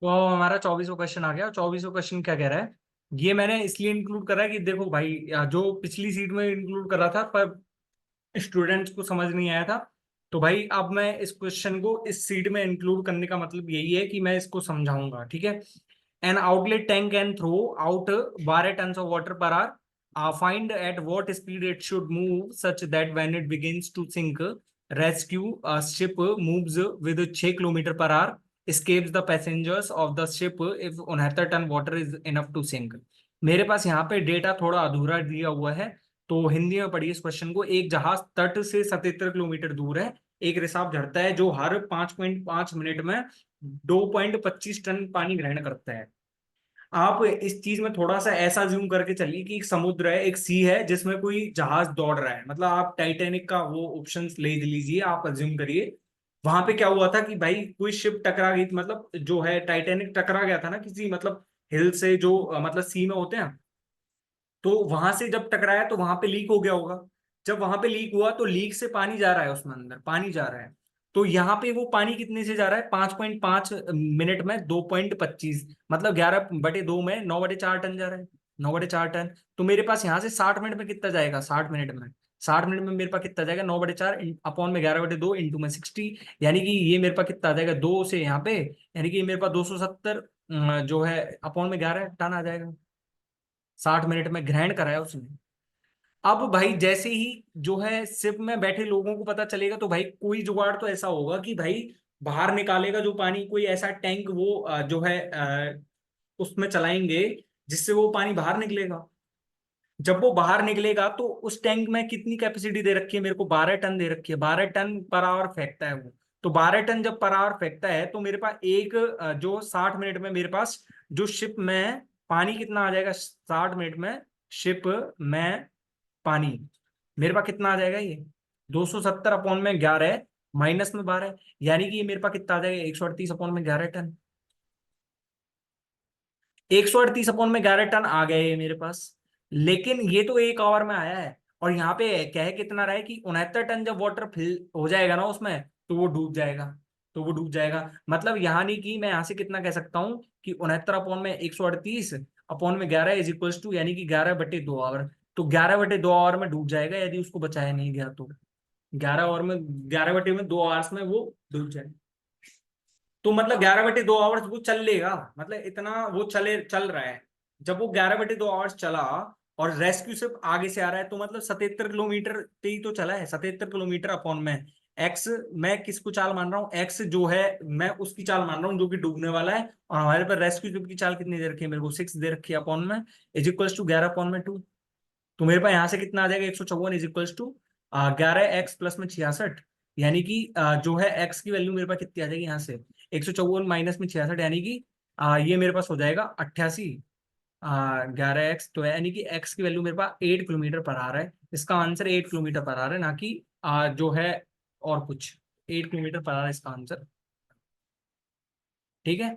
तो अब हमारा 24वां क्वेश्चन आ गया। 24वां क्वेश्चन क्या कह रहा है, ये मैंने इसलिए इंक्लूड करा है कि देखो भाई, जो पिछली सीट में इंक्लूड कर रहा था पर स्टूडेंट्स को समझ नहीं आया था, तो भाई अब मैं इस क्वेश्चन को इस सीट में इंक्लूड करने का मतलब यही है कि मैं इसको समझाऊंगा। ठीक है। An outlet tank can throw out 12 tons of water per hour. Find at what speed it should move such that when it begins to sink, rescue ship moves with 6 kilometer per hour, escapes the passengers of the ship if 69 ton water is enough to sink. मेरे पास यहाँ पे data थोड़ा अधूरा दिया हुआ है, तो हिंदी में पढ़िए इस क्वेश्चन को। एक जहाज तट से 77 किलोमीटर दूर है। एक रिसाव झरता है जो हर 5.5 मिनट में 2.25 टन पानी ग्रहण करता है। आप इस चीज में थोड़ा सा ऐसा जूम करके चलिए कि एक समुद्र है, एक सी है जिसमें कोई जहाज दौड़ रहा है, मतलब आप टाइटैनिक का वो ऑप्शन ले लीजिए, आप अज्यूम करिए। वहां पे क्या हुआ था कि भाई कोई शिप टकरा गई थी, मतलब जो है टाइटैनिक टकरा गया था ना किसी, मतलब हिल से, जो मतलब सी में होते हैं। तो वहां से जब टकराया तो वहां पे लीक हो गया होगा। जब वहां पे लीक हुआ तो लीक से पानी जा रहा है, उसमें अंदर पानी जा रहा है। तो यहाँ पे वो पानी कितने से जा रहा है, 5.5 मिनट में 2.25, मतलब 11/2 में 9/4 टन जा रहा है। 9/4 टन। तो मेरे पास यहाँ से 60 मिनट में कितना जाएगा, 60 मिनट में, 60 मिनट में मेरे पास कितना जाएगा, 9/4 अपॉन में 11/2 इंटू में 60। यानी कि ये मेरे पास कितना आ जाएगा, दो से यहाँ पे, यानी कि मेरे पास 270 जो है अपॉन में 11 टन आ जाएगा। 60 मिनट में ग्रहण करा है उसने। अब भाई जैसे ही जो है शिप में बैठे लोगों को पता चलेगा, तो भाई कोई जुगाड़ तो ऐसा होगा कि भाई बाहर निकालेगा जो पानी, कोई ऐसा टैंक वो जो है उसमें चलाएंगे जिससे वो पानी बाहर निकलेगा। जब वो बाहर निकलेगा तो उस टैंक में कितनी कैपेसिटी दे रखी है मेरे को, 12 टन दे रखी है। 12 टन पर आवर फेंकता है वो। तो 12 टन जब पर आवर फेंकता है तो मेरे पास एक जो 60 मिनट में मेरे पास जो शिप में पानी कितना आ जाएगा, 60 मिनट में शिप में पानी मेरे पास कितना आ जाएगा, ये 270 अपॉन में 11 माइनस में 12, यानी कि ये मेरे पास कितना आ जाएगा, 138 अपॉन में 11 टन। 138 अपॉन में 11 टन आ गए ये मेरे पास। लेकिन ये तो 1 आवर में आया है, और यहाँ पे कह कितना रहा है कि 69 टन जब वाटर फिल हो जाएगा ना उसमें, तो वो डूब जाएगा। तो वो डूब जाएगा, मतलब यहाँ नहीं कि मैं यहाँ से कितना कह सकता हूँ कि 69 अपॉन में 138 अपॉन में 11 इज इक्वल्स टू, यानी कि 11/2 आवर। तो 11/2 आवर में डूब जाएगा यदि उसको बचाया नहीं गया तो। 11 आवर में, 11/2 में 2 आवर्स में वो डूब जाएगा। तो मतलब 11/2 आवर्स वो चल लेगा, मतलब इतना वो चल रहा है। जब वो 11/2 आवर्स चला और रेस्क्यू सिर्फ आगे से आ रहा है, तो मतलब 77 किलोमीटर पे ही तो चला है, 77 किलोमीटर अपॉन में एक्स। मैं किसको चाल मान रहा हूँ, एक्स जो है मैं उसकी चाल मान रहा हूँ जो कि डूबने वाला है, और हमारे पास रेस्क्यू सिप की चाल कितनी दे रखी है, मेरे को 6 दे रखी है अपॉन में, इज इक्वल्स टू 11/2। तो मेरे पास यहाँ से कितना आ जाएगा, 154 is equals to 11x plus में 66, यानी कि जो है x की वैल्यू मेरे पास कितनी आ जाएगी यहाँ से, 154 माइनस में 66, यानी कि ये मेरे पास हो जाएगा 88। 11x तो है, यानी कि x की वैल्यू मेरे पास 8 किलोमीटर पर आ रहा है। इसका आंसर 8 किलोमीटर पर आ रहा है, ना कि जो है और कुछ, 8 किलोमीटर पर आ रहा है इसका आंसर। ठीक है,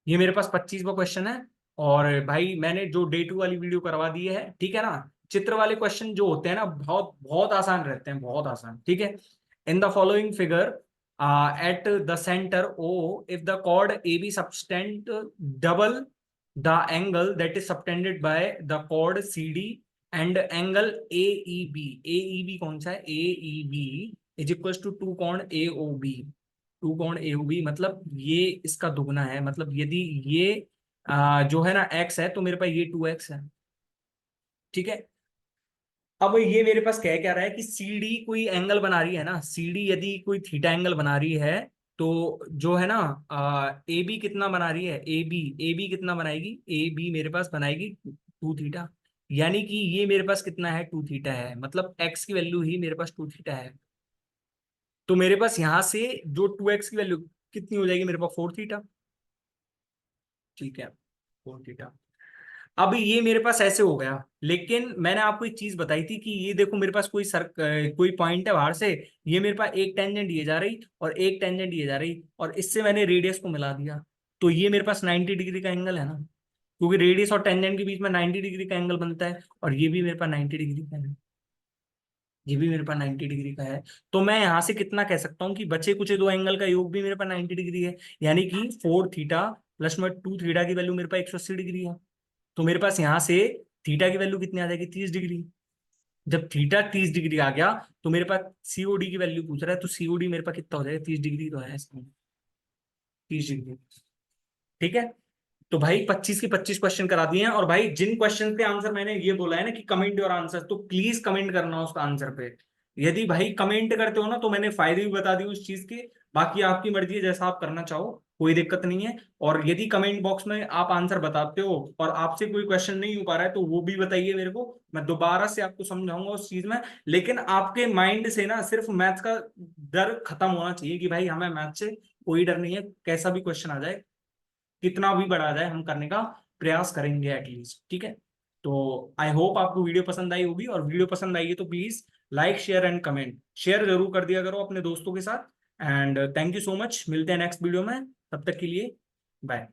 ये मेरे पास 25वां क्वेश्चन है। और भाई मैंने जो डे 2 वाली वीडियो करवा दी है, ठीक है ना। चित्र वाले क्वेश्चन जो होते हैं ना, बहुत बहुत आसान रहते हैं, बहुत आसान, ठीक है। In the following figure at the centre O, if the chord A B subtend double the angle that is subtended by the chord C D and angle A E B. A E B कौन सा है, A E B is equal to two कोण A O B. To कोण A O B मतलब ये इसका दुगना है, मतलब यदि ये जो है ना एक्स है, तो मेरे पास ये 2x है। ठीक है, अब ये मेरे पास कह क्या रहा है कि सी डी कोई एंगल बना रही है ना, सी डी यदि कोई थीटा एंगल बना रही है, तो जो है ना ए बी कितना बना रही है, ए बी कितना बनाएगी, ए बी मेरे पास बनाएगी 2 थीटा। यानी कि ये मेरे पास कितना है, 2 थीटा है, मतलब एक्स की वैल्यू ही मेरे पास 2 थीटा है। तो मेरे पास यहाँ से जो 2x की वैल्यू कितनी हो जाएगी, मेरे पास 4 थीटा। ठीक है, 4 थीटा। अब ये मेरे पास ऐसे हो गया, लेकिन मैंने आपको एक चीज बताई थी कि ये देखो मेरे पास कोई पॉइंट है बाहर से, ये मेरे पास एक टेंजेंट ये जा रही और एक टेंजेंट ये जा रही, और इससे मैंने रेडियस को मिला दिया। तो ये मेरे पास 90 डिग्री का एंगल है ना, क्योंकि रेडियस और टेंजेंट के बीच में 90 डिग्री का एंगल बनता है, और ये भी मेरे पास 90 डिग्री का है, ये भी मेरे पास 90 डिग्री का है। तो मैं यहाँ से कितना कह सकता हूँ कि बचे कुछ दो एंगल का योग भी मेरे पास 90 डिग्री है, यानी कि 4 थीटा प्लस में 2 थीटा की वैल्यू मेरे पास 180 डिग्री है। तो मेरे पास यहाँ से थीटा की वैल्यू कितनी आ जाएगी, 30 डिग्री। जब थीटा 30 डिग्री आ गया, तो मेरे पास सीओडी की वैल्यू पूछ रहा है, तो सीओडी मेरे पास कितना हो जाएगा, 30 डिग्री तो है इसमें, 30 डिग्री। ठीक है, तो भाई 25 के 25 क्वेश्चन करा दिए हैं। और भाई जिन क्वेश्चन पे आंसर मैंने ये बोला है ना कि कमेंट योर आंसर, तो प्लीज कमेंट करना उसका आंसर पे। यदि भाई कमेंट करते हो ना, तो मैंने फायदे भी बता दिए उस चीज के। बाकी आपकी मर्जी है, जैसा आप करना चाहो, कोई दिक्कत नहीं है। और यदि कमेंट बॉक्स में आप आंसर बताते हो और आपसे कोई क्वेश्चन नहीं हो पा रहा है, तो वो भी बताइए मेरे को, मैं दोबारा से आपको समझाऊंगा उस चीज में। लेकिन आपके माइंड से ना सिर्फ मैथ्स का डर खत्म होना चाहिए, कि भाई हमें मैथ से कोई डर नहीं है, कैसा भी क्वेश्चन आ जाए, कितना भी बढ़ा जाए, हम करने का प्रयास करेंगे एटलीस्ट। ठीक है, तो आई होप आपको वीडियो पसंद आई होगी, और वीडियो पसंद आई है तो please like share and comment, share जरूर कर दिया करो अपने दोस्तों के साथ। And thank you so much, मिलते हैं नेक्स्ट वीडियो में, तब तक के लिए बाय।